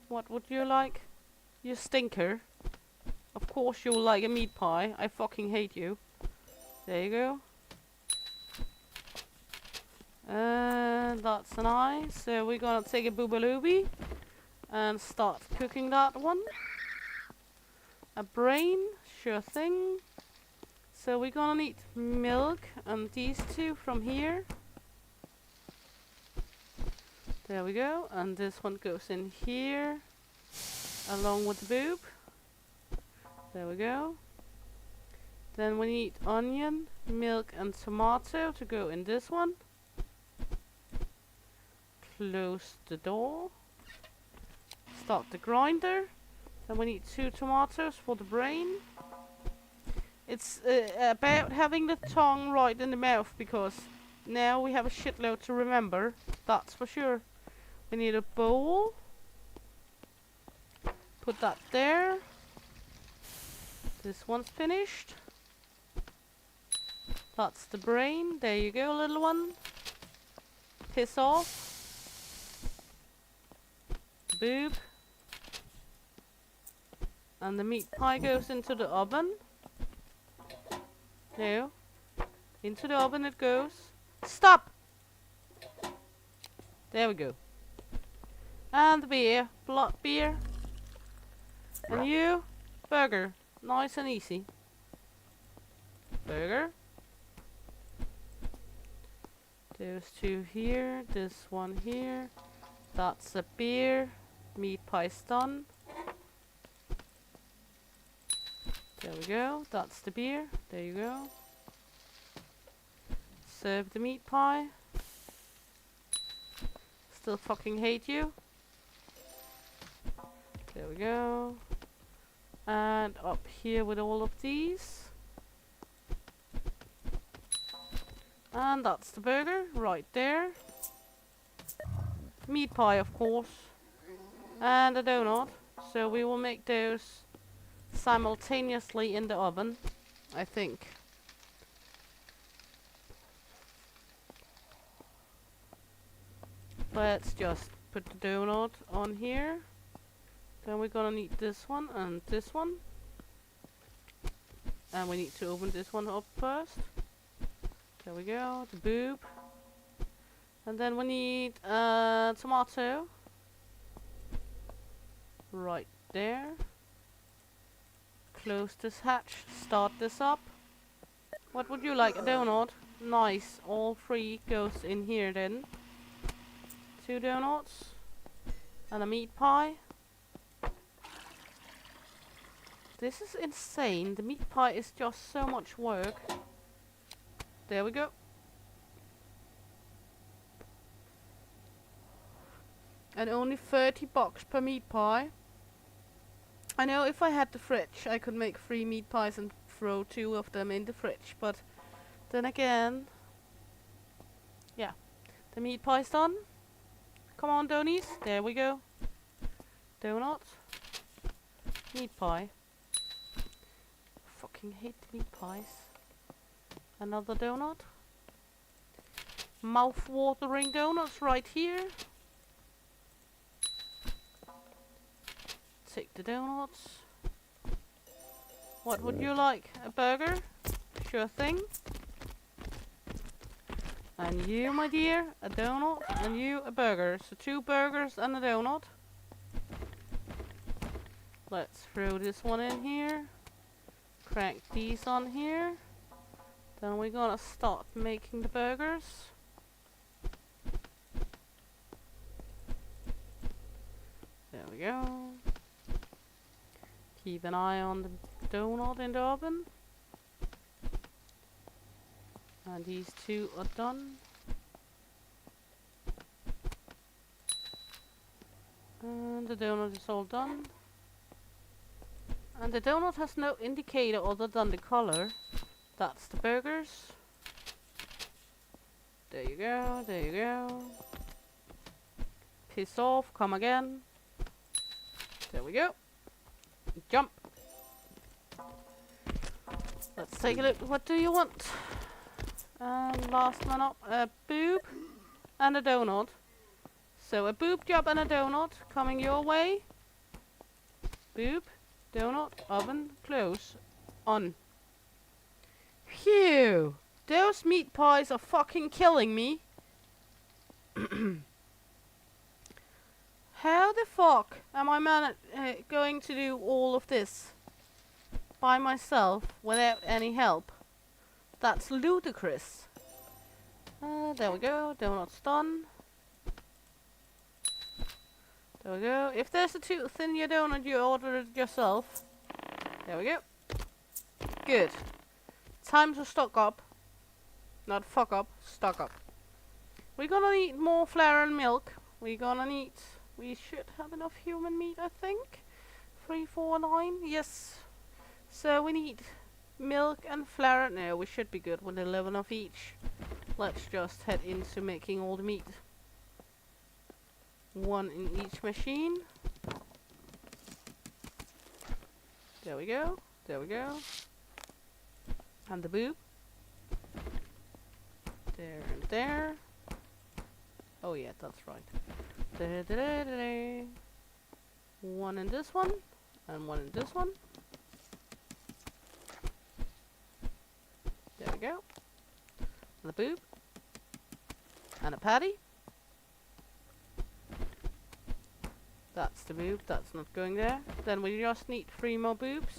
What would you like? You stinker. Of course you'll like a meat pie. I fucking hate you. There you go. And that's an eye. So we're gonna take a boobalooby and start cooking that one. A brain, sure thing. So we're gonna need milk and these two from here. There we go. And this one goes in here along with the boob. There we go. Then we need onion, milk and tomato to go in this one. Close the door. Start the grinder. Then we need 2 tomatoes for the brain. It's about having the tongue right in the mouth, because now we have a shitload to remember. That's for sure. We need a bowl. Put that there. This one's finished. That's the brain. There you go, little one. Piss off. Boob. And the meat pie goes into the oven. No. Into the oven it goes. Stop! There we go. And the beer. Blood beer. And you? Burger. Nice and easy. Burger. Those 2 here. This one here. That's a beer. Meat pie's done. There we go. That's the beer. There you go. Serve the meat pie. Still fucking hate you. There we go. And up here with all of these. And that's the burger right there. Meat pie, of course. And a donut. So we will make those simultaneously in the oven, I think. Let's just put the donut on here. Then we're gonna need this one and this one. And we need to open this one up first. There we go, the boob. And then we need a tomato. Right there. Close this hatch, start this up. What would you like? A donut? Nice, all 3 goes in here then. 2 donuts. And a meat pie. This is insane, the meat pie is just so much work. There we go. And only 30 bucks per meat pie. I know if I had the fridge, I could make 3 meat pies and throw 2 of them in the fridge. But then again, yeah, the meat pie's done. Come on, donies. There we go. Donut. Meat pie. Fucking hate meat pies. Another donut. Mouth-watering donuts right here. Take the donuts. What would you like? A burger? Sure thing. And you, my dear, a donut. And you, a burger. So 2 burgers and a donut. Let's throw this one in here. Crank these on here. Then we're gonna start making the burgers. There we go. Keep an eye on the donut in the oven. And these two are done. And the donut is all done. And the donut has no indicator other than the color. That's the burgers. There you go, there you go. Piss off, come again. There we go. Jump. Let's take a look. What do you want? Last one up, a boob and a donut. So a boob job and a donut coming your way. Boob, donut, oven, close, on. Phew! Those meat pies are fucking killing me. How the fuck am I going to do all of this by myself without any help? That's ludicrous. There we go, donut's done. There we go. If there's a tooth in your donut, you order it yourself. There we go. Good. Time to stock up. Not fuck up, stock up. We're gonna need more flour and milk. We should have enough human meat, I think. 3, 4, 9, yes. So we need milk and flour. No, we should be good with 11 of each. Let's just head into making all the meat. 1 in each machine. There we go. There we go. And the boob. There and there. Oh yeah, that's right. Da, da, da, da, da. 1 in this one. And 1 in this one. There we go. And the boob. And a patty. That's the boob, that's not going there. Then we just need 3 more boobs.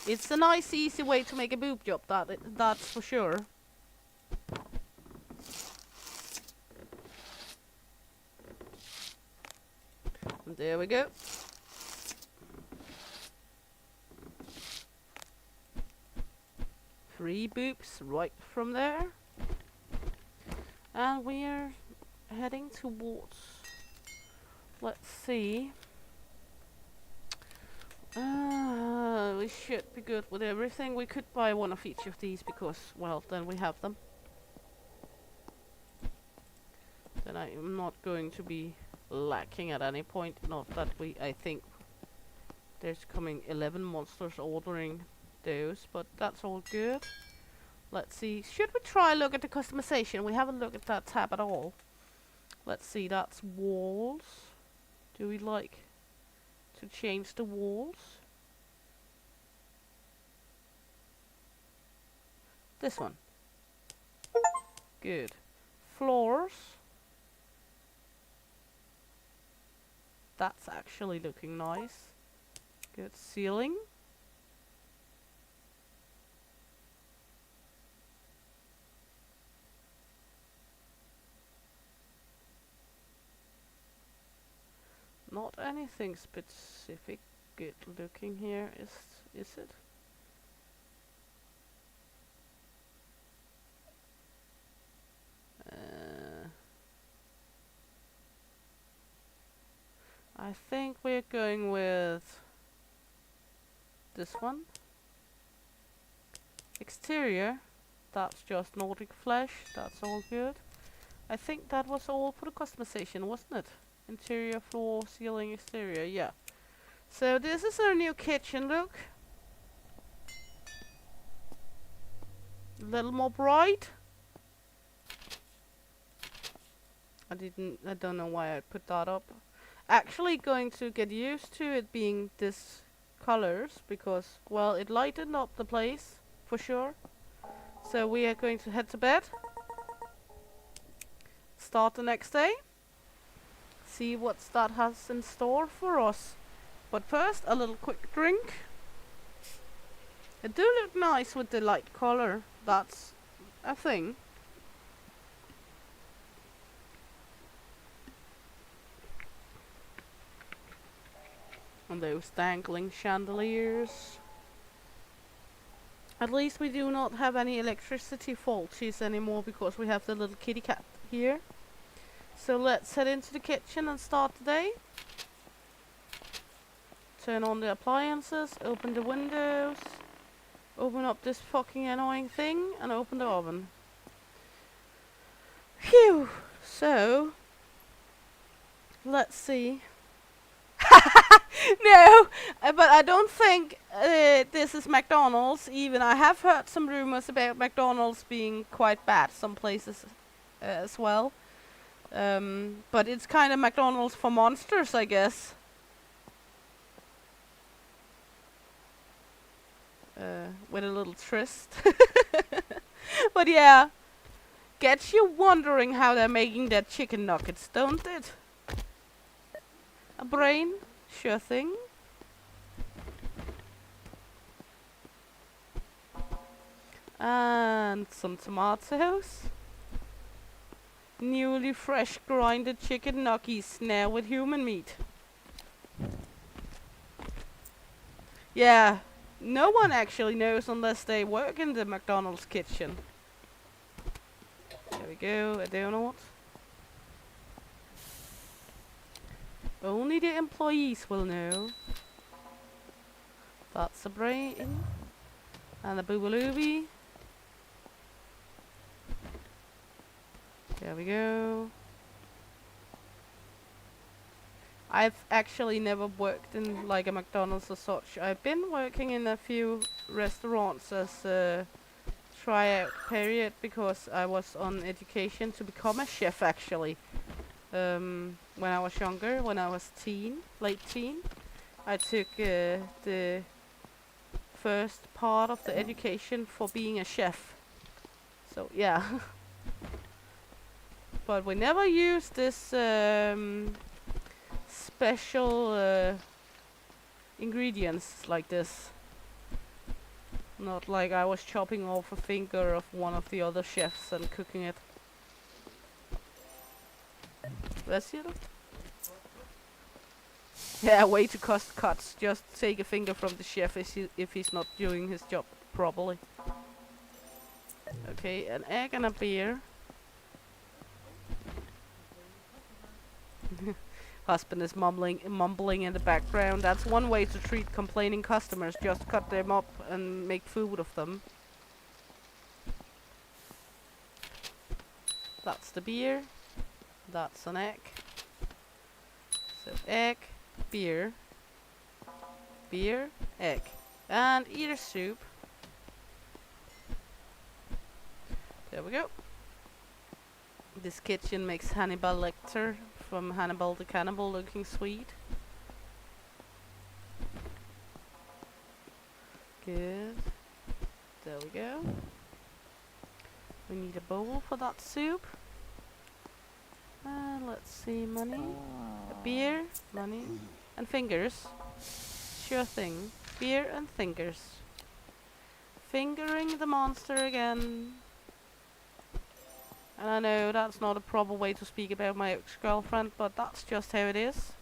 It's a nice easy way to make a boob job, that's for sure. And there we go. Three boobs right from there. And we're heading towards, let's see, we should be good with everything. We could buy 1 of each of these because, well, then we have them. Then I'm not going to be lacking at any point. Not that I think there's coming 11 monsters ordering those, but that's all good. Let's see, should we try look at the customization? We haven't looked at that tab at all. Let's see, that's walls. Do we like to change the walls? This one. Good. Floors. That's actually looking nice. Good. Ceiling. Not anything specific good looking here, is it? I think we're going with this one. Exterior, that's just Nordic flesh, that's all good. I think that was all for the customization, wasn't it? Interior, floor, ceiling, exterior, yeah. So this is our new kitchen look. A little more bright. I don't know why I put that up. Actually going to get used to it being this colors because, well, it lightened up the place for sure. So we are going to head to bed. Start the next day. See what that has in store for us. But first, a little quick drink. It do look nice with the light color. That's a thing. And those dangling chandeliers. At least we do not have any electricity faulties anymore because we have the little kitty cat here. So let's head into the kitchen and start the day. Turn on the appliances, open the windows, open up this fucking annoying thing, and open the oven. Phew! So, let's see. No, but I don't think this is McDonald's. Even I have heard some rumors about McDonald's being quite bad some places as well. But it's kind of McDonald's for monsters, I guess. With a little twist. But yeah, gets you wondering how they're making their chicken nuggets, don't it? A brain? Sure thing. And some tomatoes. Newly fresh grinded chicken nuggets now with human meat. Yeah, no one actually knows unless they work in the McDonald's kitchen. There we go, a donut. Only the employees will know. That's a brain. And a boobalooby. There we go. I've actually never worked in like a McDonald's or such. I've been working in a few restaurants as a tryout period because I was on education to become a chef actually. When I was younger, when I was late teen, I took the first part of the education for being a chef. So yeah. But we never used this special ingredients like this. Not like I was chopping off a finger of one of the other chefs and cooking it. Bless you. Yeah, way to cost cuts. Just take a finger from the chef if he's not doing his job properly. Okay, an egg and a beer. Husband is mumbling in the background. That's one way to treat complaining customers. Just cut them up and make food of them. That's the beer. That's an egg. So egg, beer, beer, egg, and ear soup. There we go. This kitchen makes Hannibal Lecter from Hannibal the Cannibal looking sweet. Good. There we go. We need a bowl for that soup. Let's see, money. A beer, money, and fingers. Sure thing. Beer and fingers. Fingering the monster again. And I know that's not a proper way to speak about my ex-girlfriend, but that's just how it is.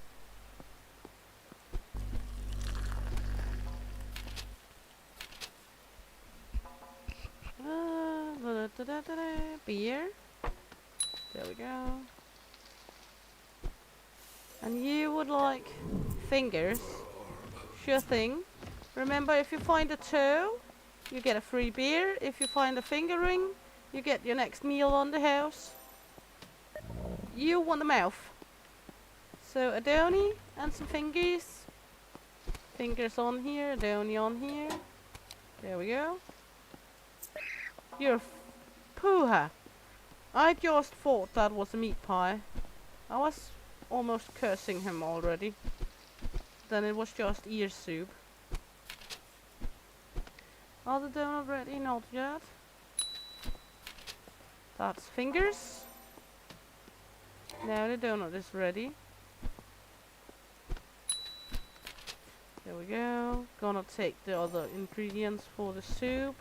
Beer. There we go. And you would like fingers. Sure thing. Remember, if you find a toe, you get a free beer. If you find a fingering, you get your next meal on the house. You want a mouth. So a downy and some fingers. Fingers on here, a downy on here. There we go. You're pooha. I just thought that was a meat pie. I was almost cursing him already. Then it was just ear soup. Are the donut ready? Not yet. That's fingers. Now the donut is ready. There we go. Gonna take the other ingredients for the soup.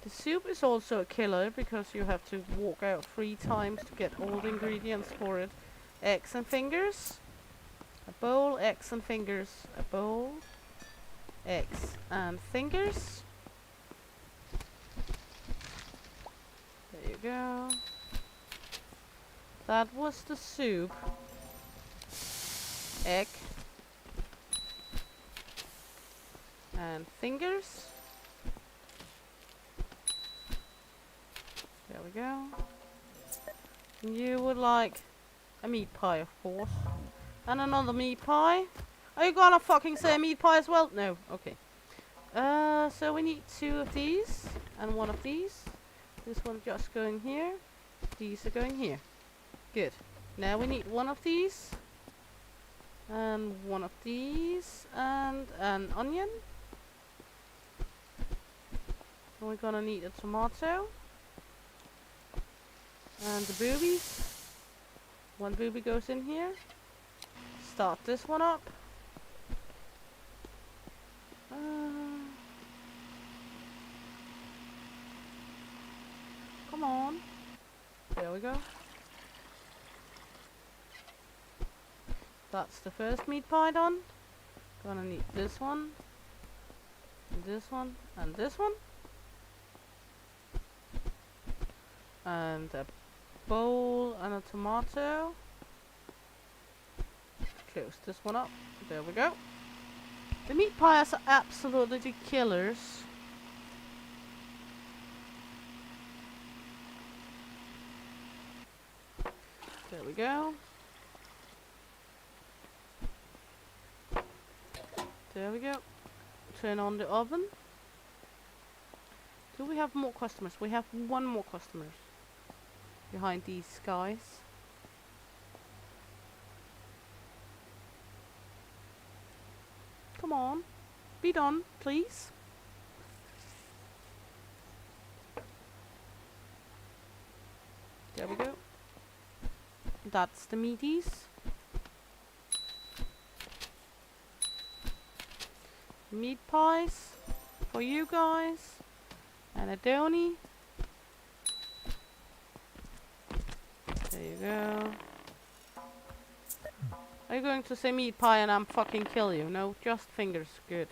The soup is also a killer because you have to walk out 3 times to get all the ingredients for it. Eggs and fingers. A bowl, eggs and fingers. A bowl, eggs and fingers. There you go. That was the soup. Egg. And fingers. There we go. And you would like a meat pie, of course. And another meat pie. Are you gonna fucking say meat pie as well? No. Okay. So we need 2 of these and 1 of these. This one just going here. These are going here. Good. Now we need 1 of these. And 1 of these. And an onion. And we're gonna need a tomato. And the boobies. 1 booby goes in here. Start this one up. Come on. There we go. That's the first meat pie done. Gonna need this one. And this one. And this one. And a bowl and a tomato. Close this one up. There we go. The meat pies are absolutely killers. There we go. There we go. Turn on the oven. Do we have more customers? We have 1 more customer behind these guys. Come on. Be done, please. There we go. That's the meaties. Meat pies for you guys. And a donny. There you go. Are you going to say meat pie and I'm fucking kill you? No, just fingers. Good.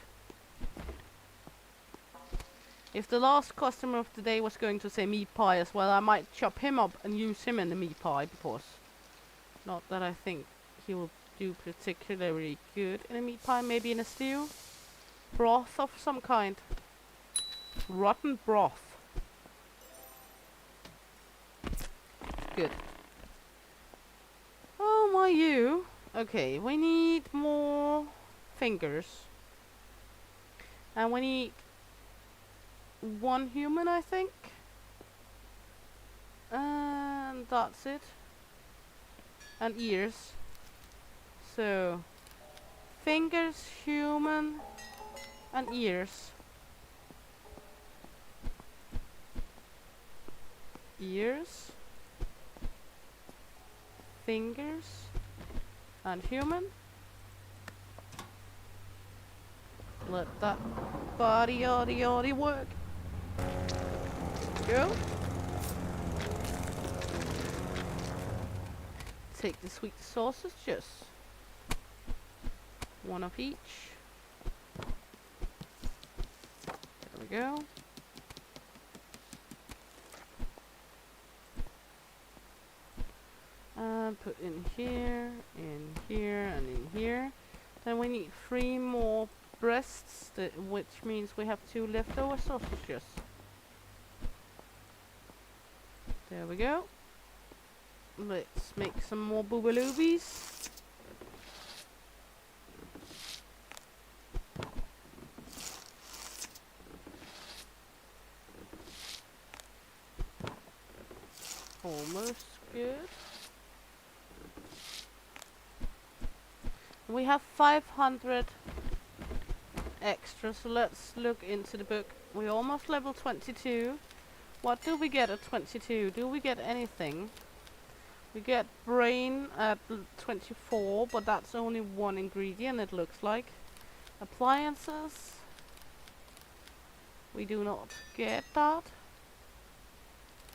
If the last customer of the day was going to say meat pie as well, I might chop him up and use him in the meat pie, because not that I think he will do particularly good in a meat pie. Maybe in a stew. Broth of some kind. Rotten broth. Good. Oh my you. Okay, we need more fingers. And we need 1 human, I think. And that's it. And ears. So, fingers, human, and ears. Ears. Fingers. And human. Let that body work. Go. Take the sweet sausages. 1 of each. There we go. And put in here, and in here. Then we need 3 more breasts, which means we have 2 leftover sausages. There we go. Let's make some more boobaloobies. Almost good. We have 500 extra, so let's look into the book. We're almost level 22. What do we get at 22? Do we get anything? We get brain at 24, but that's only 1 ingredient, it looks like. Appliances. We do not get that.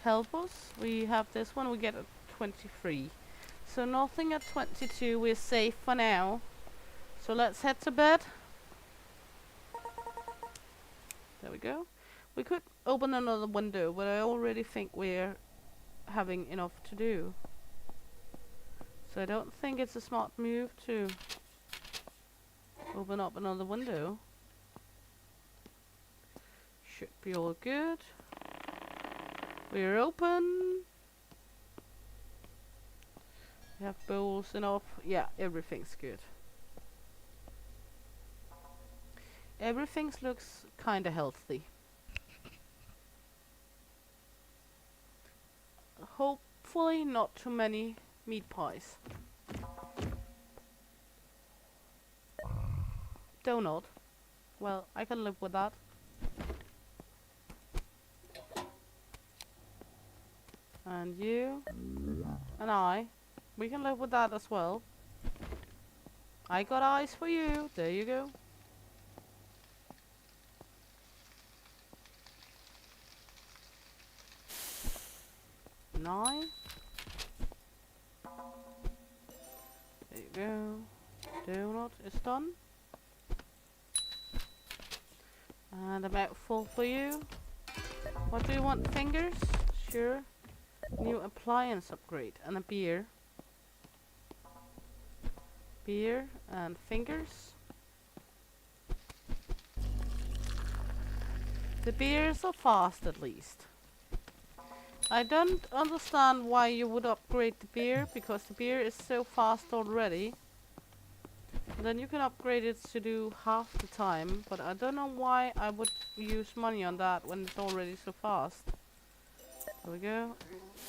Help us. We have this one, we get a 23. So nothing at 22. We're safe for now. So let's head to bed. There we go. We could open another window, but I already think we're having enough to do. So I don't think it's a smart move to open up another window. Should be all good. We're open. We have bowls enough. Yeah, everything's good. Everything looks kinda healthy. Hopefully not too many meat pies. Donut. Well, I can live with that. And you and I, we can live with that as well. I got eyes for you. There you go. Nine. There you go. Donut is done. And a mouthful for you. What do you want? Fingers? Sure. New appliance upgrade and a beer. Beer and fingers. The beers are fast at least. I don't understand why you would upgrade the beer, because the beer is so fast already. Then you can upgrade it to do half the time, but I don't know why I would use money on that when it's already so fast. There we go.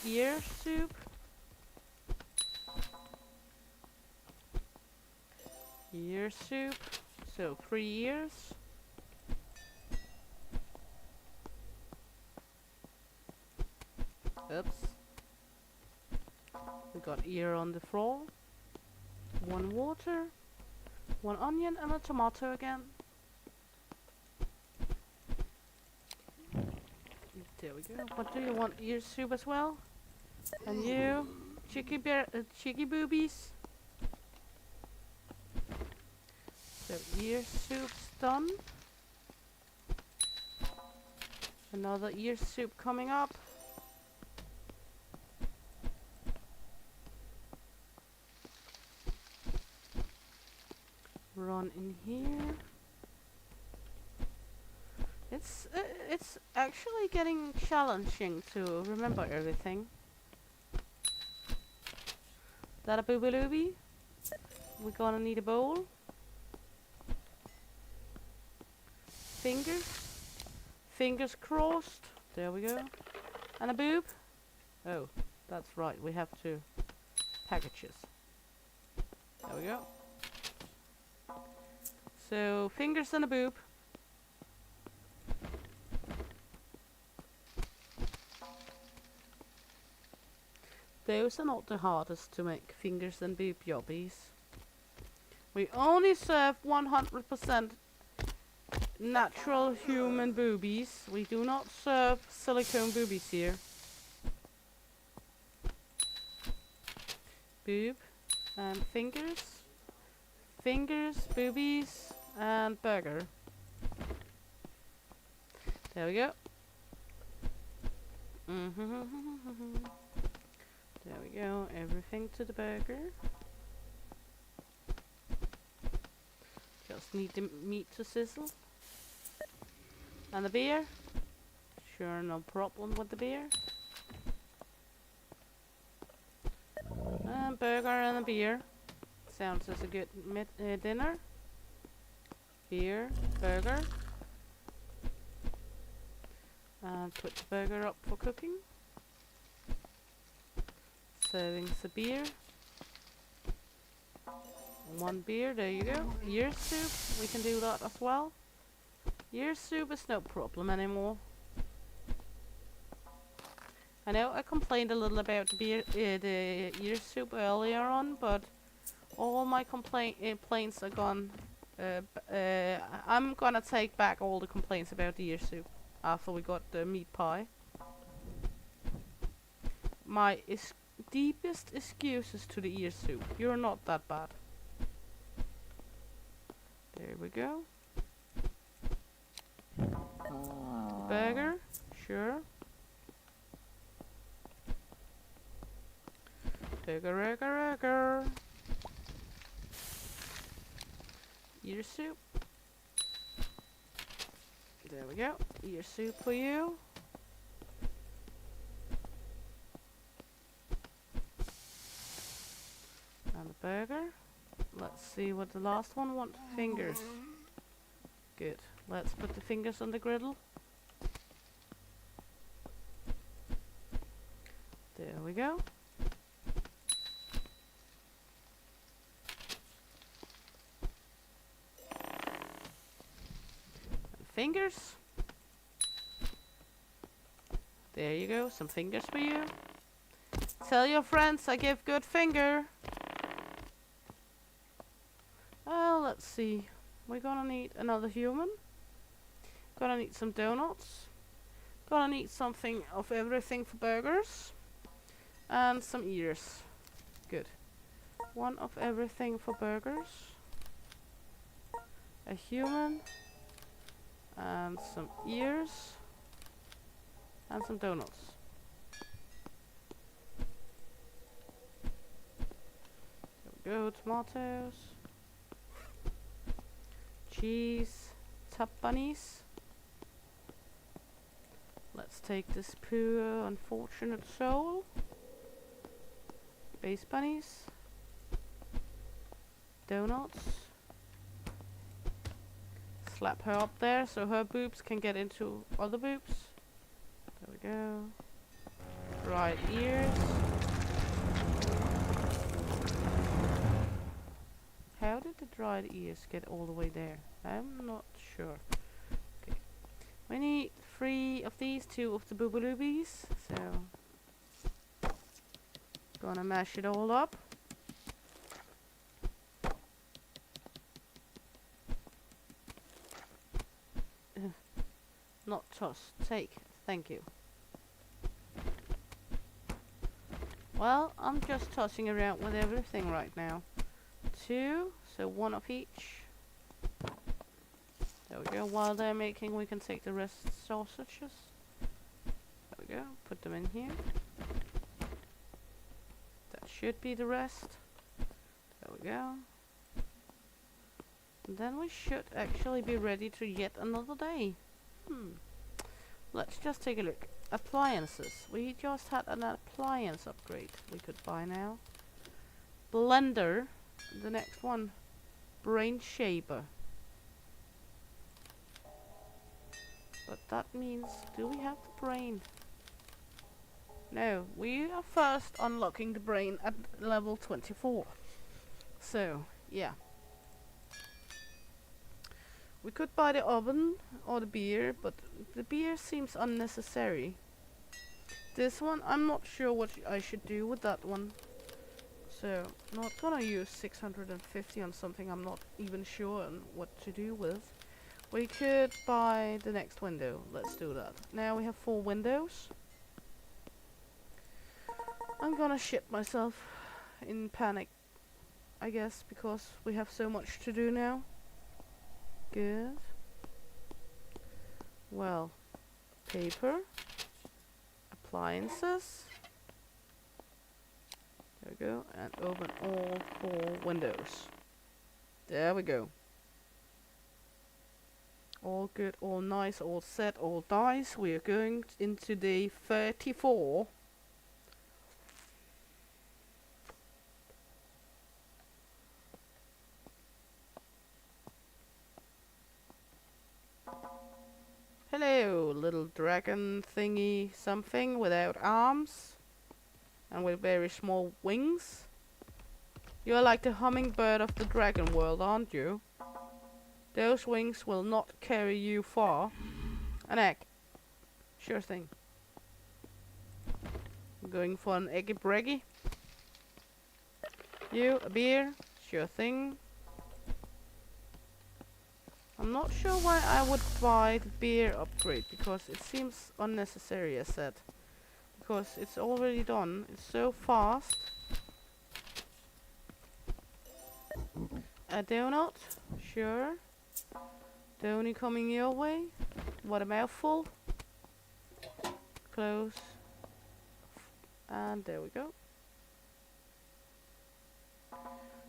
Ear soup. Ear soup. So 3 ears. Oops. We got ear on the floor. 1 water. 1 onion and a tomato again. There we go. What do you want? Ear soup as well? And you? Cheeky boobies. So ear soup's done. Another ear soup coming up. Run in here. It's actually getting challenging to remember everything. That a booby looby? We're gonna need a bowl. Fingers. Fingers crossed. There we go. And a boob. Oh, that's right. We have to packages. There we go. So fingers and a boob. Those are not the hardest to make, fingers and boob jobbies. We only serve 100% natural human boobies. We do not serve silicone boobies here. Boob and fingers. Fingers, boobies, and burger. There we go. There we go. Everything to the burger. Just need the meat to sizzle. And the beer. Sure, no problem with the beer. And burger and a beer. Sounds as a good dinner. Beer, burger. And put the burger up for cooking. Serving the beer. 1 beer, there you go. Ear soup, we can do that as well. Ear soup is no problem anymore. I know I complained a little about the ear soup earlier on, but all my complaints are gone. I'm gonna take back all the complaints about the ear soup after we got the meat pie. My deepest excuses to the ear soup. You're not that bad. There we go. Burger, sure. Burger. Ear soup. There we go. Ear soup for you. And the burger. Let's see what the last one wants. Fingers. Good. Let's put the fingers on the griddle. There we go. And fingers. There you go. Some fingers for you. Tell your friends I give good finger. Well, let's see. We're gonna need another human. Gonna need some donuts. Gonna need something of everything for burgers. And some ears. Good. One of everything for burgers. A human. And some ears. And some donuts. There we go. Tomatoes. Cheese. Tap bunnies. Let's take this poor unfortunate soul. Base bunnies. Donuts. Slap her up there so her boobs can get into other boobs. There we go. Dried ears. How did the dried ears get all the way there? I'm not sure. Okay. We need 3 of these, 2 of the boobaloobies. So gonna mash it all up. Not toss. Take. Thank you. Well, I'm just tossing around with everything right now. 2, so 1 of each. There we go. While they're making, we can take the rest sausages. There we go. Put them in here. That should be the rest. There we go. And then we should actually be ready to yet another day. Let's just take a look. Appliances. We just had an appliance upgrade we could buy now. Blender. The next one. Brain shaper. But that means, do we have the brain? No, we are first unlocking the brain at level 24. So, yeah. We could buy the oven or the beer, but the beer seems unnecessary. This one, I'm not sure what I should do with that one. So, not gonna use 650 on something I'm not even sure on what to do with. We could buy the next window. Let's do that. Now we have 4 windows. I'm gonna shit myself in panic, I guess, because we have so much to do now. Good. Well, paper, appliances. There we go, and open all 4 windows. There we go. All good, all nice, all set, all dice. We are going into day 34. Hello, little dragon thingy something without arms and with very small wings. You're like the hummingbird of the dragon world, aren't you? Those wings will not carry you far. An egg. Sure thing. I'm going for an eggy breggy. You, a beer. Sure thing. I'm not sure why I would buy the beer upgrade, because it seems unnecessary, as said. because it's already done. It's so fast. A donut, sure. Donut coming your way. What a mouthful. Close. And there we go.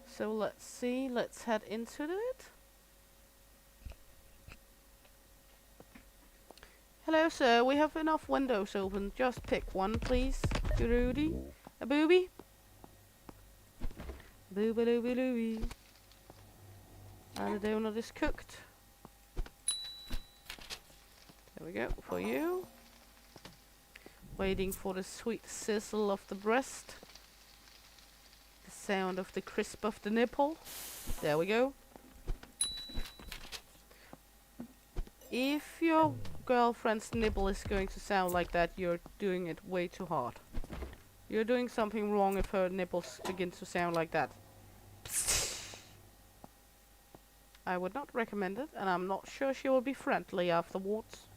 So let's see, let's head into it. Hello sir, we have enough windows open. Just pick one please. Rudy. A booby. Booby dooby dooby. And the donut is cooked. There we go, for you. Waiting for the sweet sizzle of the breast. The sound of the crisp of the nipple. There we go. If your girlfriend's nipple is going to sound like that, you're doing it way too hard. You're doing something wrong if her nipples begin to sound like that. I would not recommend it, and I'm not sure she will be friendly afterwards.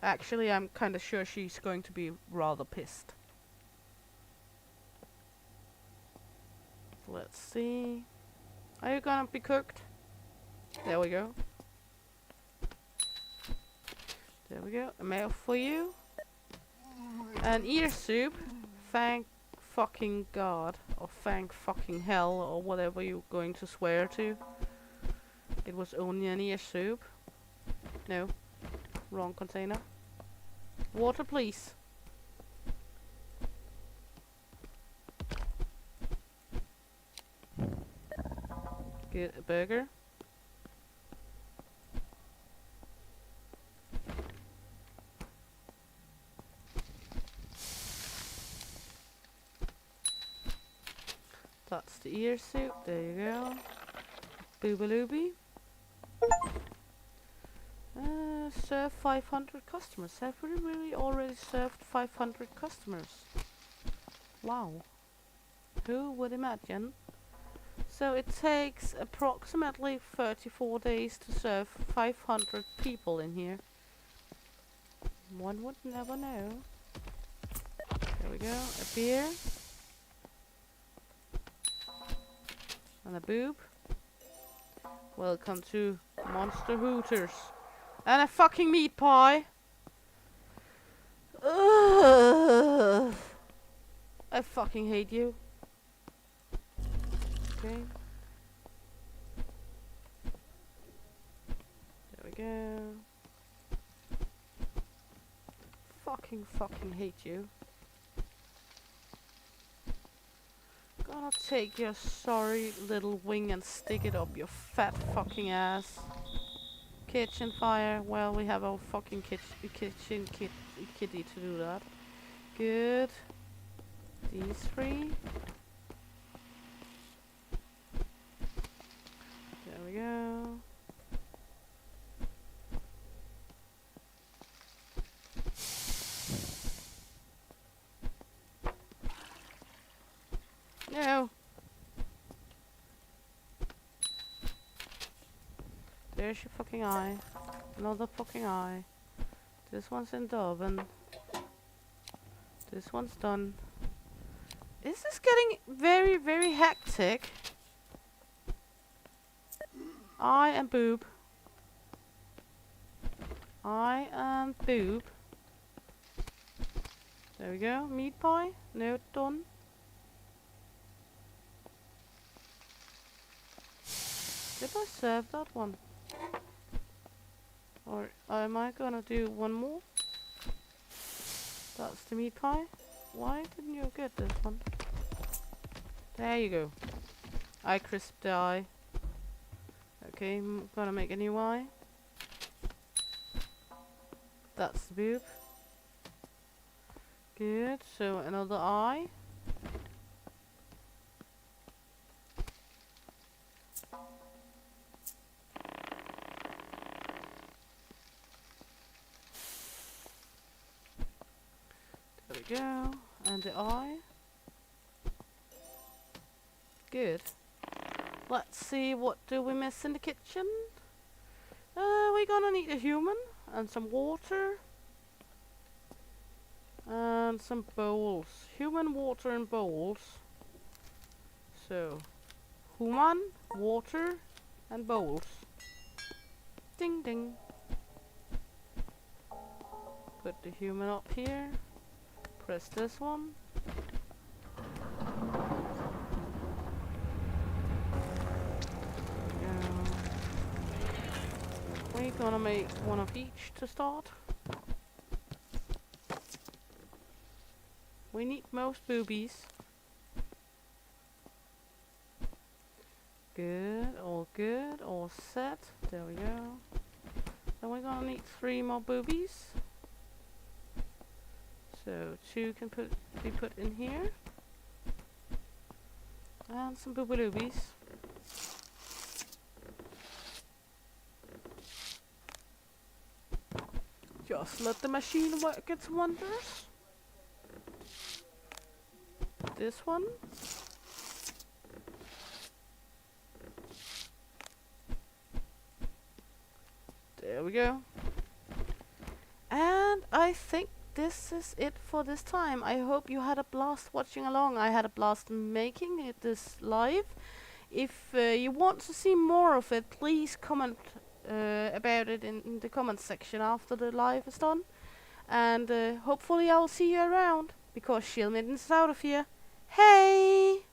Actually, I'm kinda sure she's going to be rather pissed. Let's see. Are you gonna be cooked? There we go. There we go. A mouth for you. An ear soup. Thank fucking God. Or thank fucking hell. Or whatever you're going to swear to. It was only an ear soup. No. Wrong container. Water please. Get a burger. That's the ear soup. There you go. Boobalooby. Serve 500 customers. Have we really already served 500 customers? Wow. Who would imagine? So it takes approximately 34 days to serve 500 people in here. One would never know. There we go. A beer. And a boob. Welcome to Monster Hooters. And a fucking meat pie. Ugh. I fucking hate you. Okay. There we go. Fucking hate you. Gonna take your sorry little wing and stick it up your fat fucking ass. Kitchen fire. Well, we have our fucking kitty to do that. Good. These three. There we go. No. There's your fucking eye. Another fucking eye. This one's in the oven. This one's done. Is this getting very, very hectic? Eye and boob. Eye and boob. There we go. Meat pie. No, done. Did I serve that one? Or am I gonna do one more? That's the meat pie. Why didn't you get this one? There you go. I crisped the eye. Okay, I'm gonna make a new eye. That's the boob. Good, so another eye. There we go. And the eye. Good. Let's see, what do we miss in the kitchen? We're gonna need a human and some water. And some bowls. Human, water, and bowls. So, human, water, and bowls. Ding ding. Put the human up here. Press this one. We're gonna make one of each to start. We need most boobies. Good, all set. There we go. Then we're gonna need 3 more boobies. So 2 can be put in here. And some boobies. Just let the machine work its wonders. This one. There we go. And I think this is it for this time. I hope you had a blast watching along. I had a blast making it this live. If you want to see more of it, please comment about it in the comment section after the live is done. And hopefully I'll see you around, because Shieldmaiden is out of here. Hey!